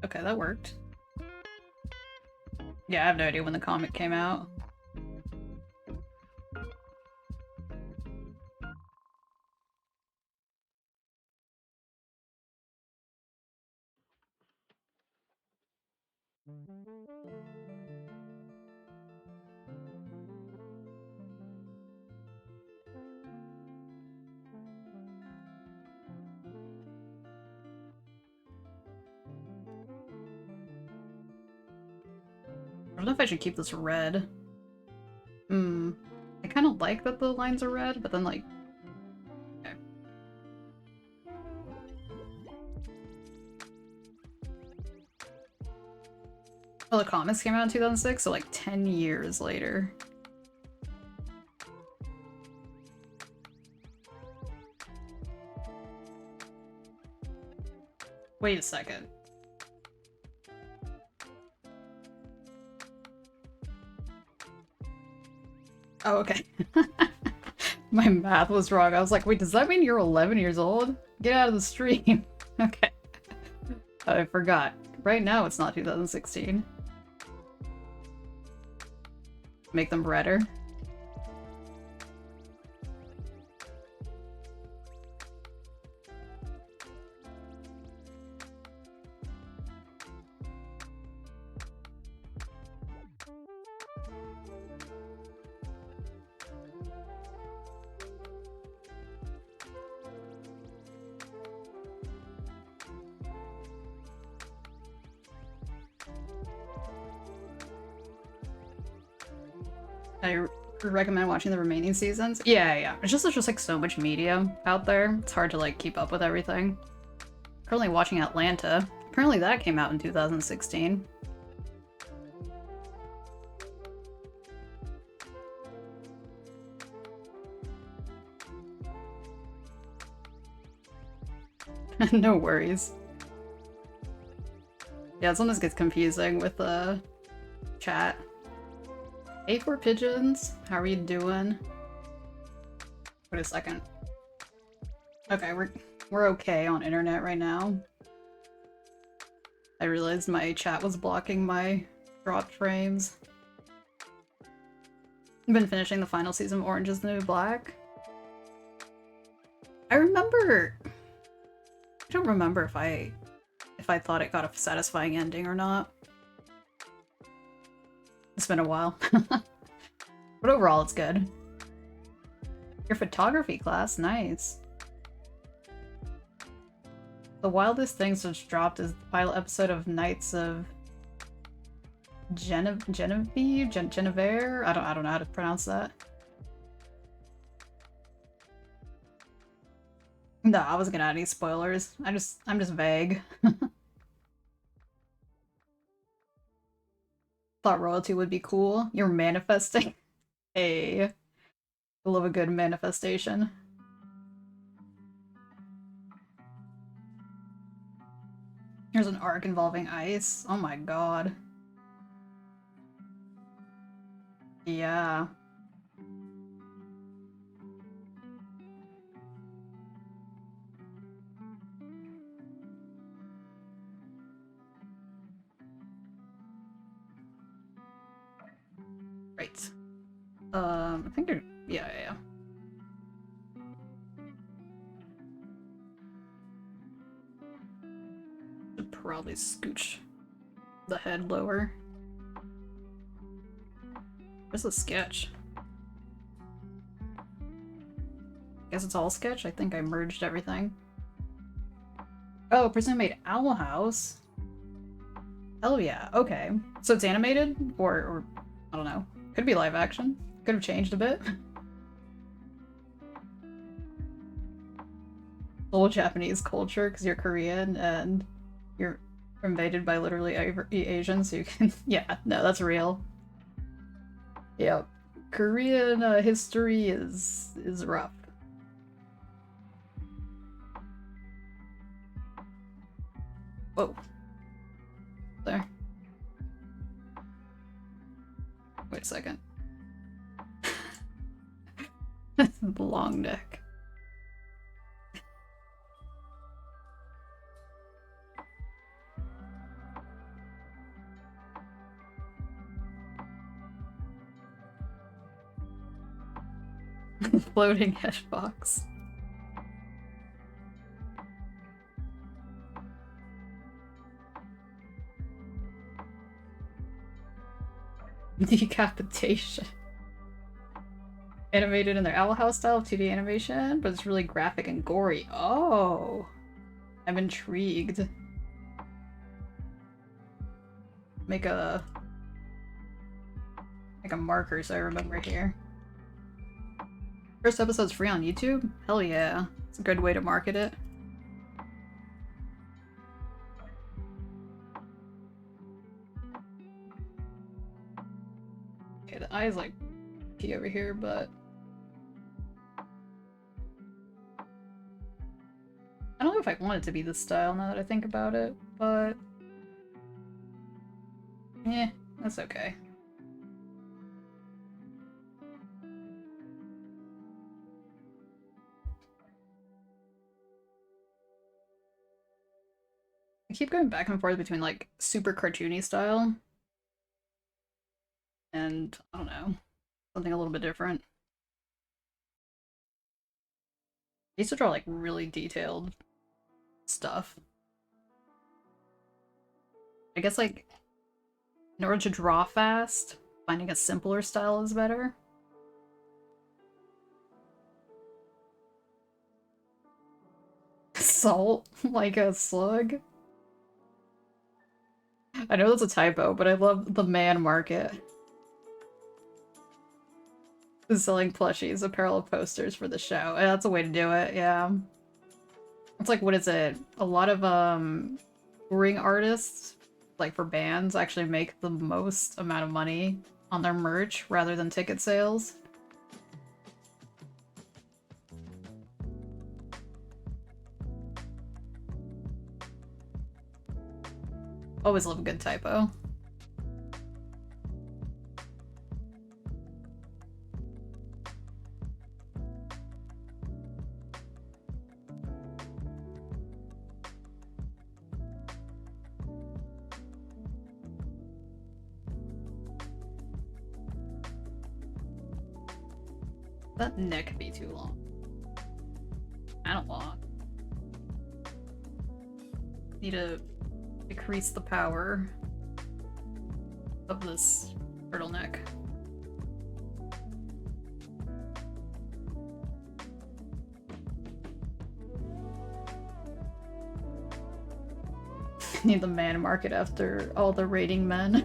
Okay, that worked. Yeah, I have no idea when the comic came out. I don't know if I should keep this red. I kind of like that the lines are red, but then, like... Okay. Oh, Oh, the comics came out in 2006, so like 10 years later. Wait a second. Oh, okay. My math was wrong. I was like, wait, does that mean you're 11 years old? Get out of the stream. Okay. I forgot. Right now it's not 2016. Make them redder. I recommend watching the remaining seasons. Yeah. It's just there's just like so much media out there. It's hard to like keep up with everything. Currently watching Atlanta. Apparently that came out in 2016. No worries. Yeah, sometimes gets confusing with the chat. A4 Pigeons, how are you doing? Wait a second. Okay, we're okay on internet right now. I realized my chat was blocking my dropped frames. I've been finishing the final season of Orange is the New Black. I don't remember if I thought it got a satisfying ending or not. It's been a while. But overall, it's good. Your photography class? Nice. The wildest things just dropped is the final episode of Knights of Genevieve? Genevieve? I don't know how to pronounce that. No, I wasn't gonna add any spoilers. I'm just vague. Thought royalty would be cool. You're manifesting. Hey. I love a good manifestation. Here's an arc involving ice. Oh my god. Yeah. Right. I think you're... Yeah. Should probably scooch the head lower. Where's the sketch? Guess it's all sketch? I think I merged everything. Oh, person who made Owl House? Hell yeah, okay. So it's animated? Or I don't know. Could be live action. Could have changed a bit. Full Japanese culture, because you're Korean and you're invaded by literally every Asian, so you can... Yeah, no, that's real. Yep. Korean history is rough. Whoa. There. Wait a second. Long neck. Floating head box. Decapitation. Animated in their Owl House style of 2D animation, but it's really graphic and gory. Oh! I'm intrigued. Make a marker so I remember here. First episode's free on YouTube? Hell yeah. It's a good way to market it. eyes like pee over here, but I don't know if I want it to be this style now that I think about it, but yeah, that's okay. I keep going back and forth between like super cartoony style and I don't know, something a little bit different. I used to draw like really detailed stuff. I guess like in order to draw fast, finding a simpler style is better. Salt like a slug? I know that's a typo, but I love the man market. Selling plushies, apparel posters for the show. That's a way to do it, yeah. It's like, what is it? A lot of touring artists, like for bands, actually make the most amount of money on their merch rather than ticket sales. Always love a good typo. That neck could be too long. I don't want. Need to decrease the power of this turtleneck. Need the man market after all the raiding men.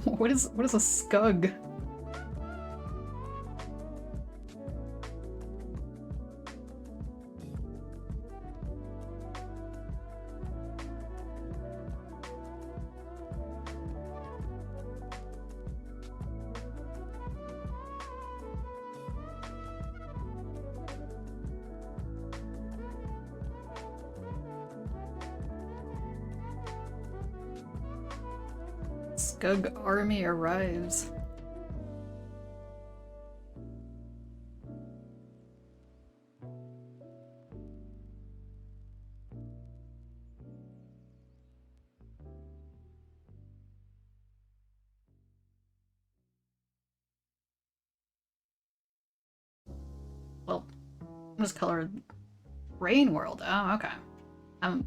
What is a scug? Scug army arrives. Well, this color Rain World. Oh, okay. I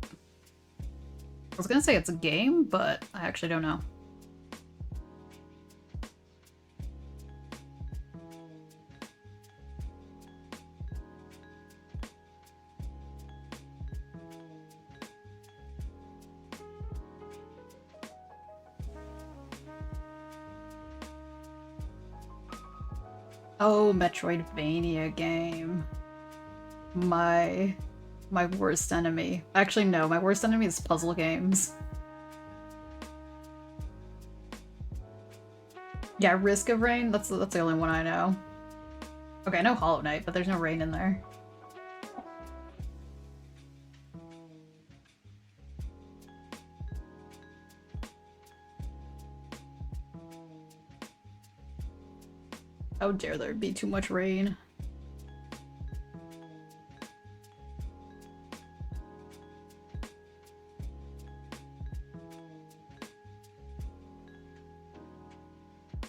was gonna say it's a game, but I actually don't know. Oh, Metroidvania game. My worst enemy. Actually, no, my worst enemy is puzzle games. Yeah, Risk of Rain, that's the only one I know. Okay, I know Hollow Knight, but there's no rain in there. How dare there be too much rain?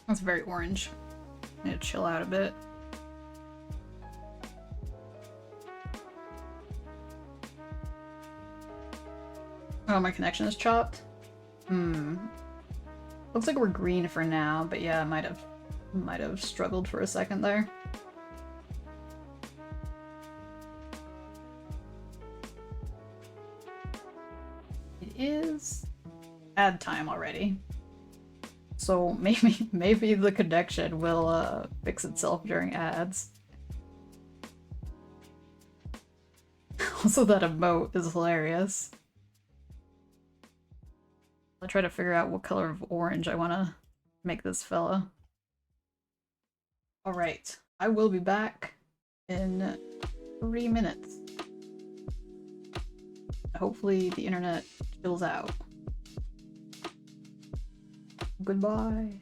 That's very orange. I need to chill out a bit. Oh, my connection is chopped? Looks like we're green for now, but yeah, I might have struggled for a second there. It is ad time already. So maybe the connection will fix itself during ads. Also, that emote is hilarious. I'll try to figure out what color of orange I want to make this fella. Alright, I will be back in 3 minutes. Hopefully the internet chills out. Goodbye.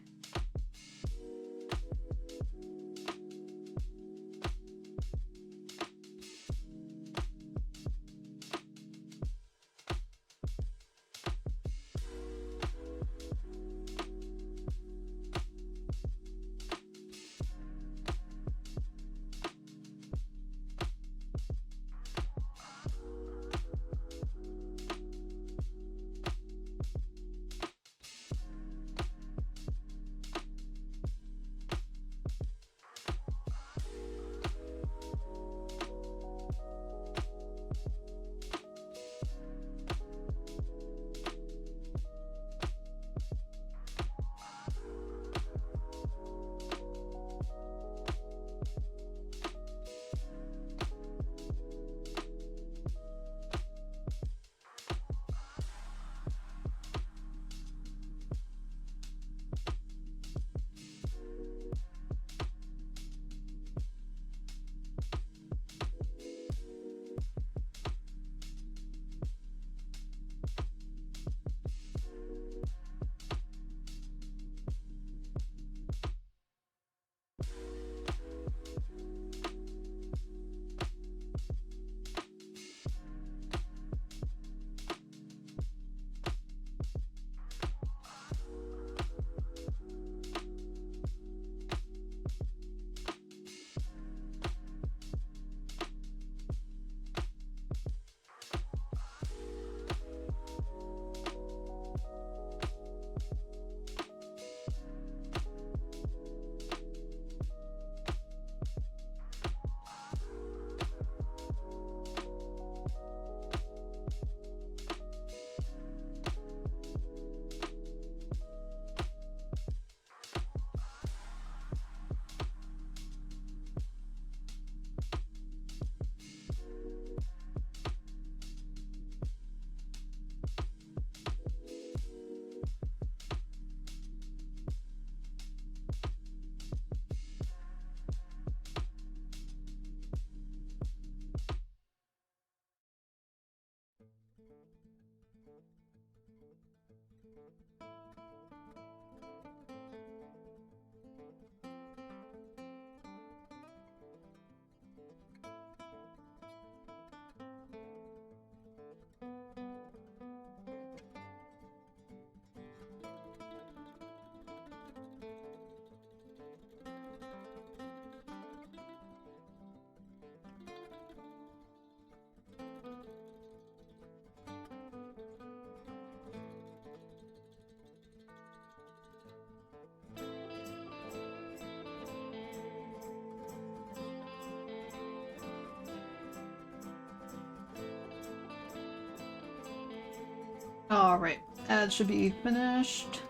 Alright, ads should be finished.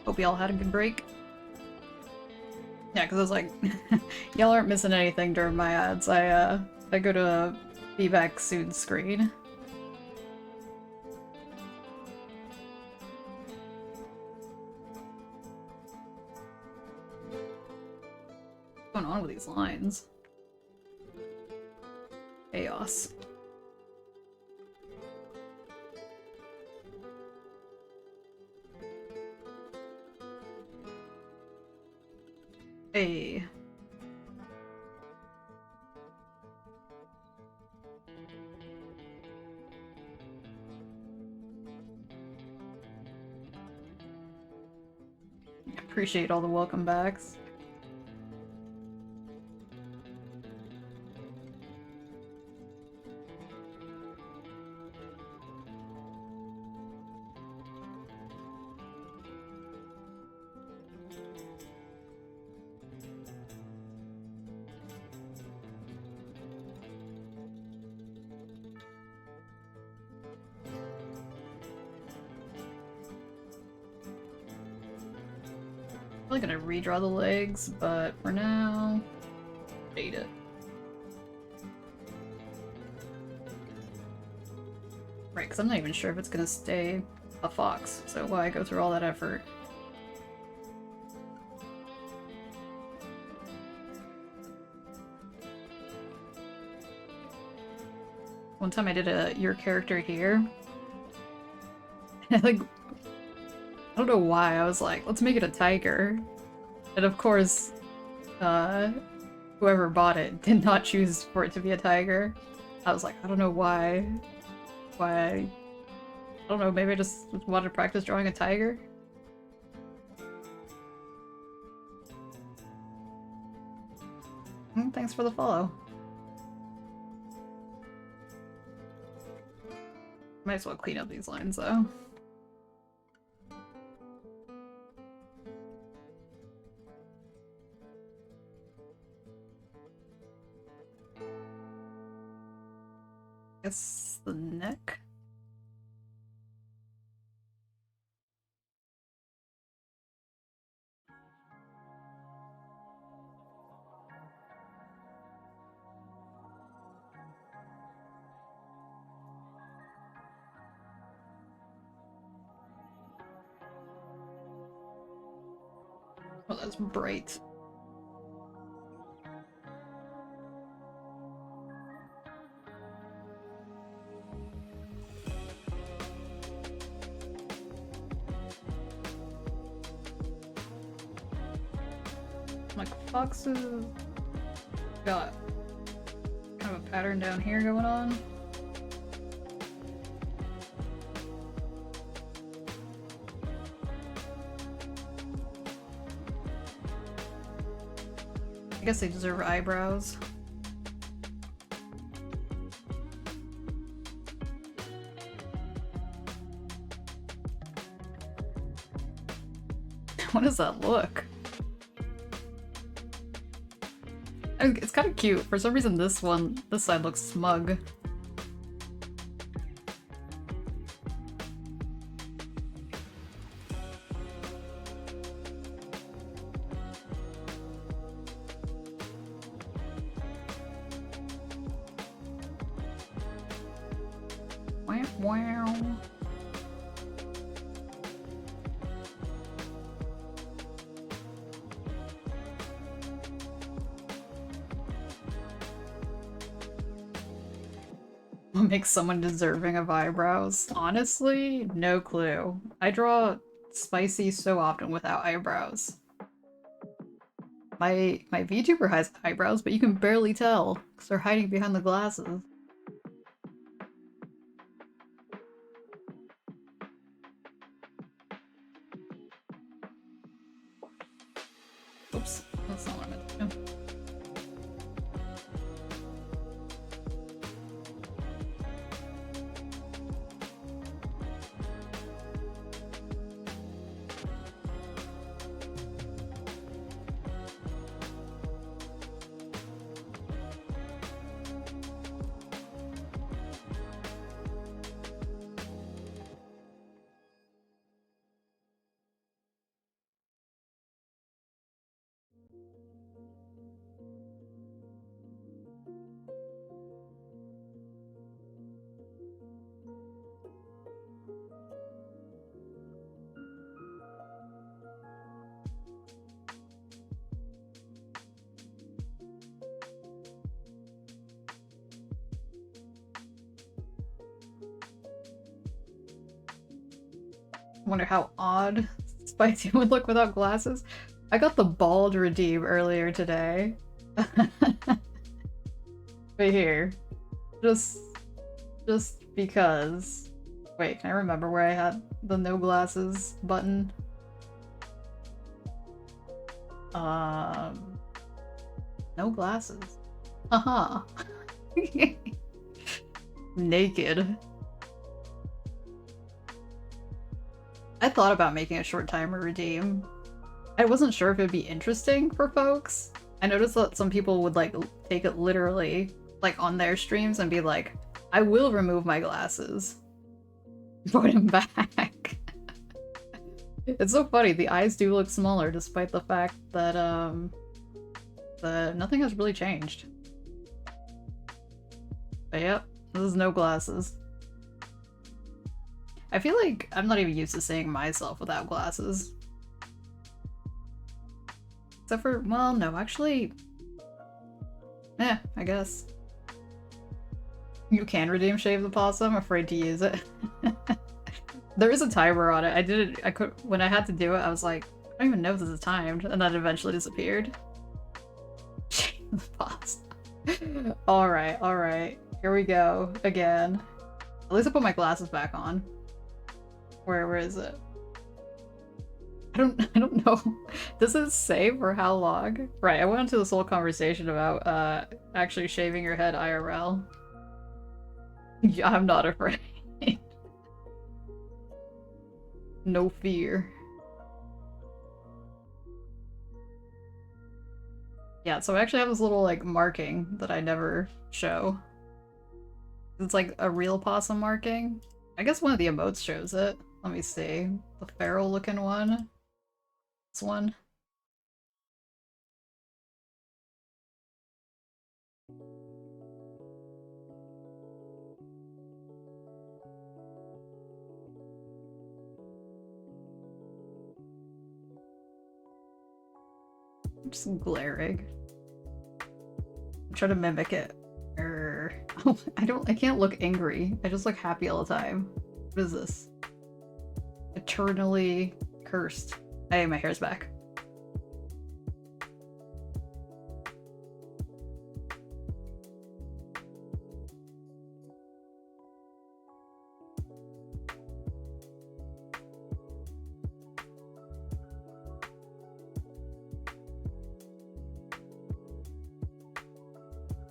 Hope y'all had a good break. Yeah, because I was like, y'all aren't missing anything during my ads. I go to a be back soon screen. What's going on with these lines? Chaos. Hey. Appreciate all the welcome backs. Probably gonna redraw the legs, but for now, date it. because I'm not even sure if it's gonna stay a fox, so why go through all that effort? One time I did your character here, and I don't know why, I was like, let's make it a tiger. And of course, whoever bought it did not choose for it to be a tiger. I was like, I don't know why. I don't know, maybe I just wanted to practice drawing a tiger? Thanks for the follow. Might as well clean up these lines though. Guess the neck. Oh, that's bright. Like foxes got kind of a pattern down here going on. I guess they deserve eyebrows. What does that look? I mean, it's kind of cute. For some reason this side looks smug. Wow, wow. What makes someone deserving of eyebrows? Honestly, no clue. I draw spicy so often without eyebrows. My VTuber has eyebrows, but you can barely tell because they're hiding behind the glasses. Oops, that's not what I meant to do. Wonder how odd Spicy would look without glasses. I got the bald redeem earlier today. But here. Just because. Wait, can I remember where I had the no glasses button? No glasses. Haha. Naked. I thought about making a short timer redeem. I wasn't sure if it'd be interesting for folks. I noticed that some people would like take it literally, like on their streams and be like, I will remove my glasses. Put him back. It's so funny, the eyes do look smaller despite the fact that nothing has really changed. But yep, this is no glasses. I feel like I'm not even used to seeing myself without glasses. Except for, well, no, actually... Yeah, I guess. You can redeem Shave the Possum, afraid to use it. There is a timer on it. I did it, when I had to do it, I was like, I don't even know if this is timed, and then it eventually disappeared. Shave the Possum. Alright. Here we go, again. At least I put my glasses back on. Where is it? I don't know. Does it say for how long? Right, I went into this whole conversation about actually shaving your head IRL. Yeah, I'm not afraid. No fear. Yeah, so I actually have this little like marking that I never show. It's like a real possum marking. I guess one of the emotes shows it. Let me see. The feral looking one. This one. I'm just glaring. I'm trying to mimic it. I can't look angry. I just look happy all the time. What is this? Eternally cursed. Hey, my hair's back.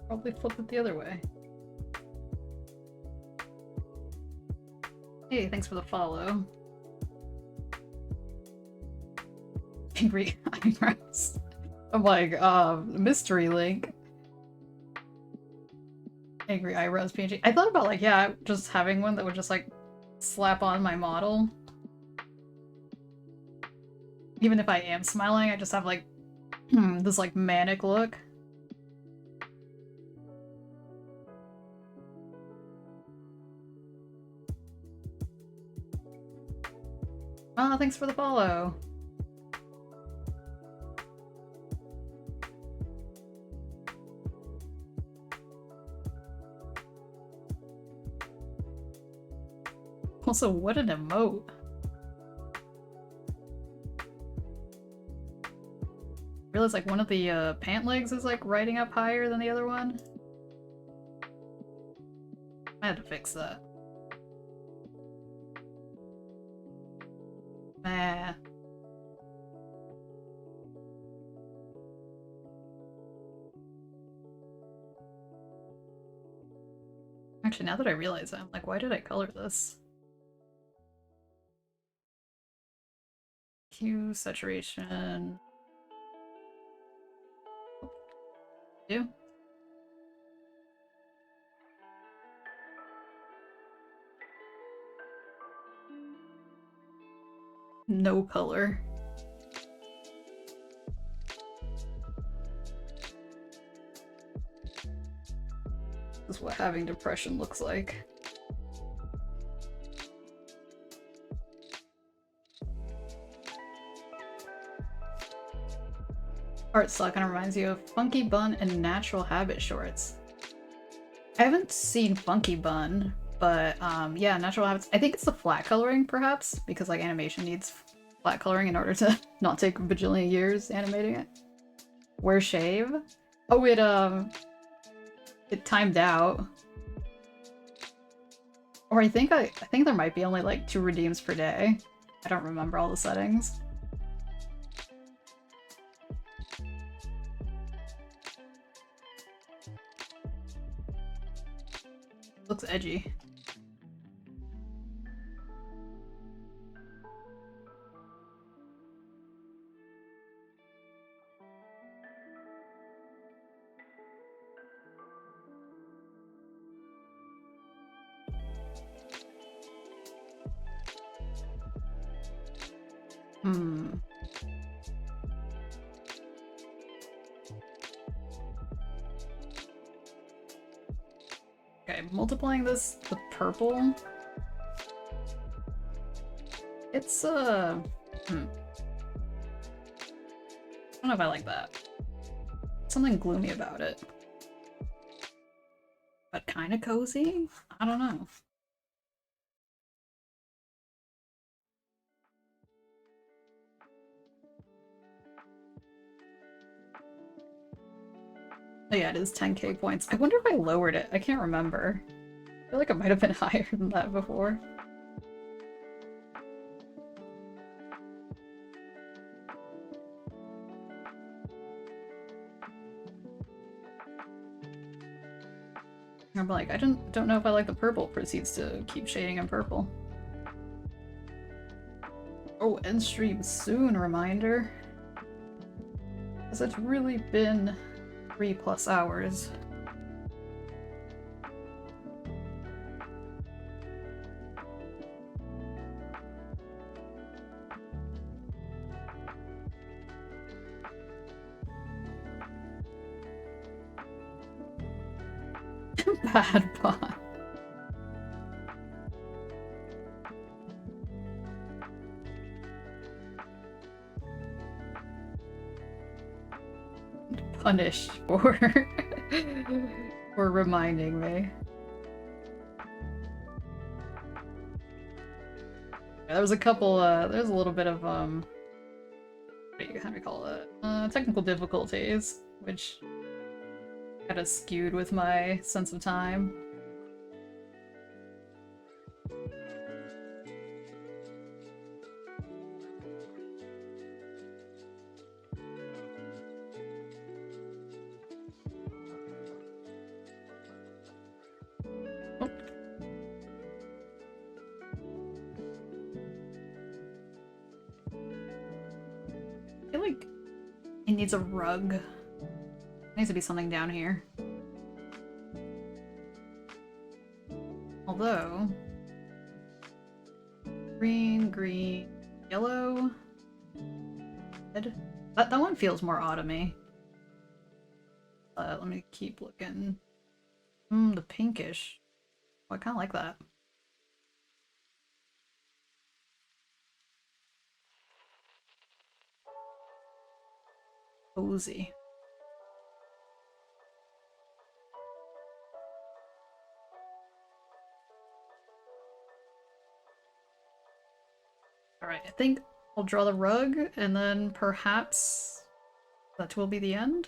Probably flip it the other way. Hey, thanks for the follow. Angry eyebrows. I'm like, mystery link. Angry eyebrows PNG. I thought about like, yeah, just having one that would just like slap on my model. Even if I am smiling, I just have like this like manic look. Oh, thanks for the follow. Also, what an emote. I realize like one of the pant legs is like riding up higher than the other one. I had to fix that. Nah. Actually, now that I realize it, I'm like, why did I color this? Hue, saturation. Do? No color. This is what having depression looks like. Art style kind of reminds you of Funky Bun and Natural Habit shorts. I haven't seen Funky Bun, but yeah, Natural Habits. I think it's the flat coloring, perhaps, because like animation needs flat coloring in order to not take a bajillion years animating it. Where shave? Oh, it timed out. Or I think there might be only like 2 redeems per day. I don't remember all the settings. Looks edgy. Okay, multiplying this with purple. It's I don't know if I like that. Something gloomy about it. But kind of cozy? I don't know. Oh yeah, it is 10k points. I wonder if I lowered it. I can't remember. I feel like it might have been higher than that before. I'm like, I don't know if I like the purple. Proceeds to keep shading in purple. Oh, end stream soon, reminder. Because it's really been 3+ hours. Bad bot. Punished for for reminding me. Yeah, there was a couple there's a little bit of how do you call it? Technical difficulties, which kind of skewed with my sense of time. I feel like it needs a rug. There needs to be something down here. Although... green, yellow... red. That one feels more autumny. Let me keep looking. The pinkish. Oh, I kind of like that. Cozy. Alright, I think I'll draw the rug, and then perhaps that will be the end.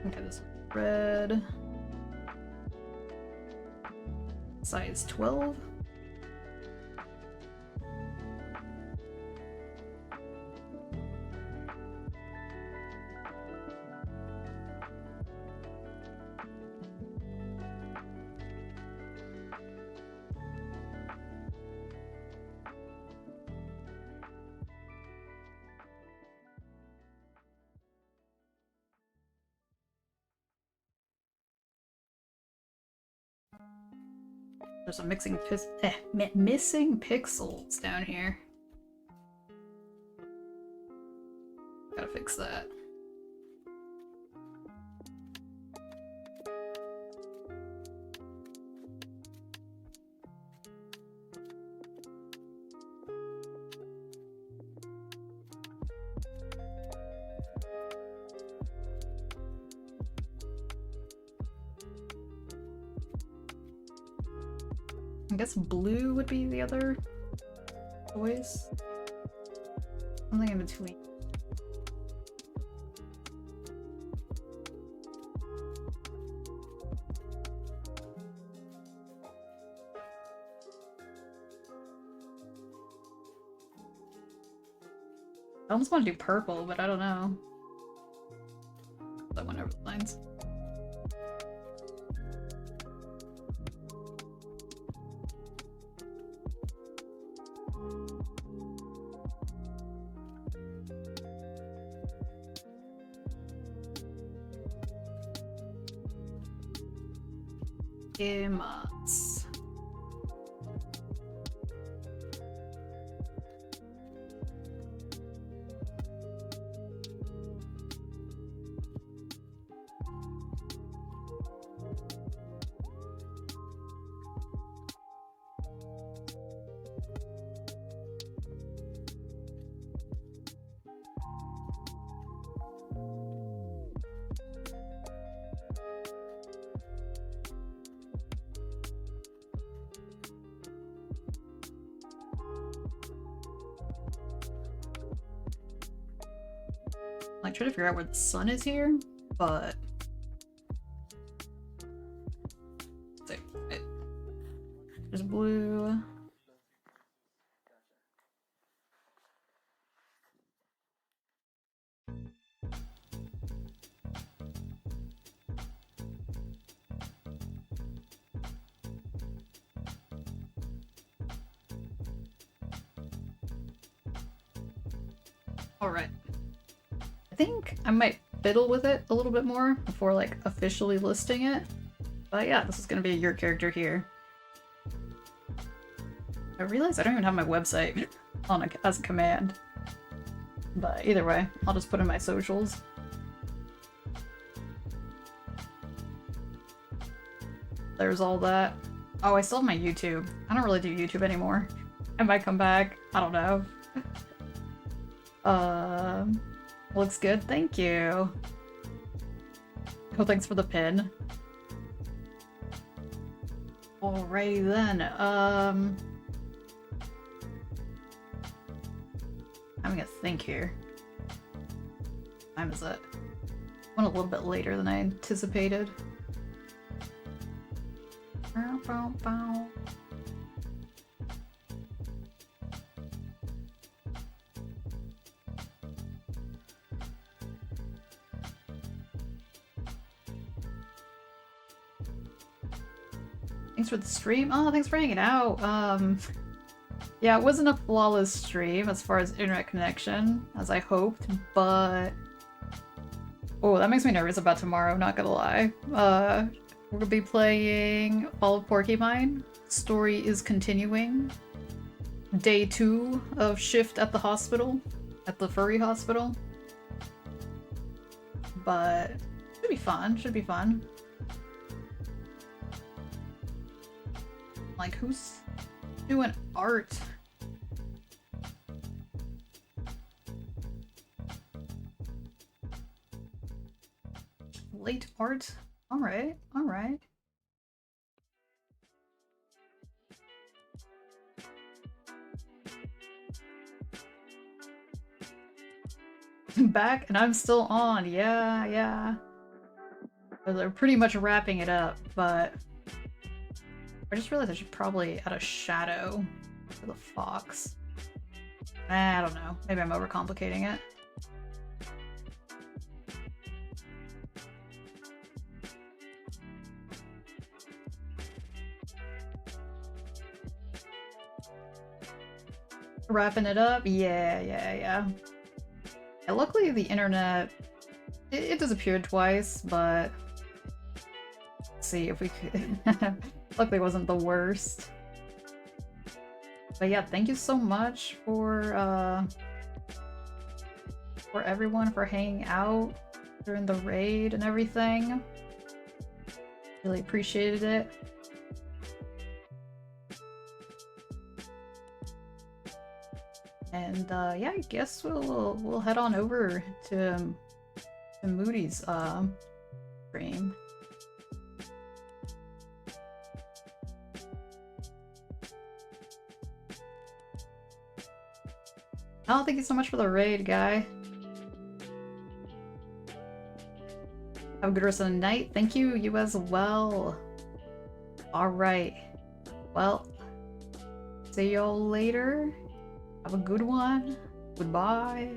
Okay, this one's red. Size 12. There's some missing pixels down here. Gotta fix that. I guess blue would be the other choice. Something in between. I almost want to do purple, but I don't know. That went over the lines. Emotes. Like, trying to figure out where the sun is here, but there's blue. All right. I think I might fiddle with it a little bit more before like officially listing it. But yeah, this is gonna be your character here. I realize I don't even have my website on as a command. But either way, I'll just put in my socials. There's all that. Oh, I still have my YouTube. I don't really do YouTube anymore. I might come back. I don't know. Looks good. Thank you. Oh, thanks for the pin. Alrighty then. Having a think here. What time is it? Went a little bit later than I anticipated. Bow, bow, bow. Thanks for the stream. Oh, thanks for hanging out. Yeah, it wasn't a flawless stream as far as internet connection, as I hoped, but... Oh, that makes me nervous about tomorrow, not gonna lie. We're gonna be playing Fall of Porcupine. Story is continuing. Day 2 of shift at the hospital. At the furry hospital. But... should be fun, should be fun. Like, who's doing art? Late art? Alright, alright. Back and I'm still on, yeah, yeah. They're pretty much wrapping it up, but... I just realized I should probably add a shadow for the fox. I don't know. Maybe I'm overcomplicating it. Wrapping it up? Yeah, yeah, yeah. Yeah, luckily the internet... It disappeared twice, but... Let's see if we could... Luckily it wasn't the worst. But yeah, thank you so much for everyone for hanging out during the raid and everything. Really appreciated it. And yeah, I guess we'll head on over to Moody's stream. Oh, thank you so much for the raid, guy. Have a good rest of the night. Thank you, you as well. Alright. Well, see y'all later. Have a good one. Goodbye.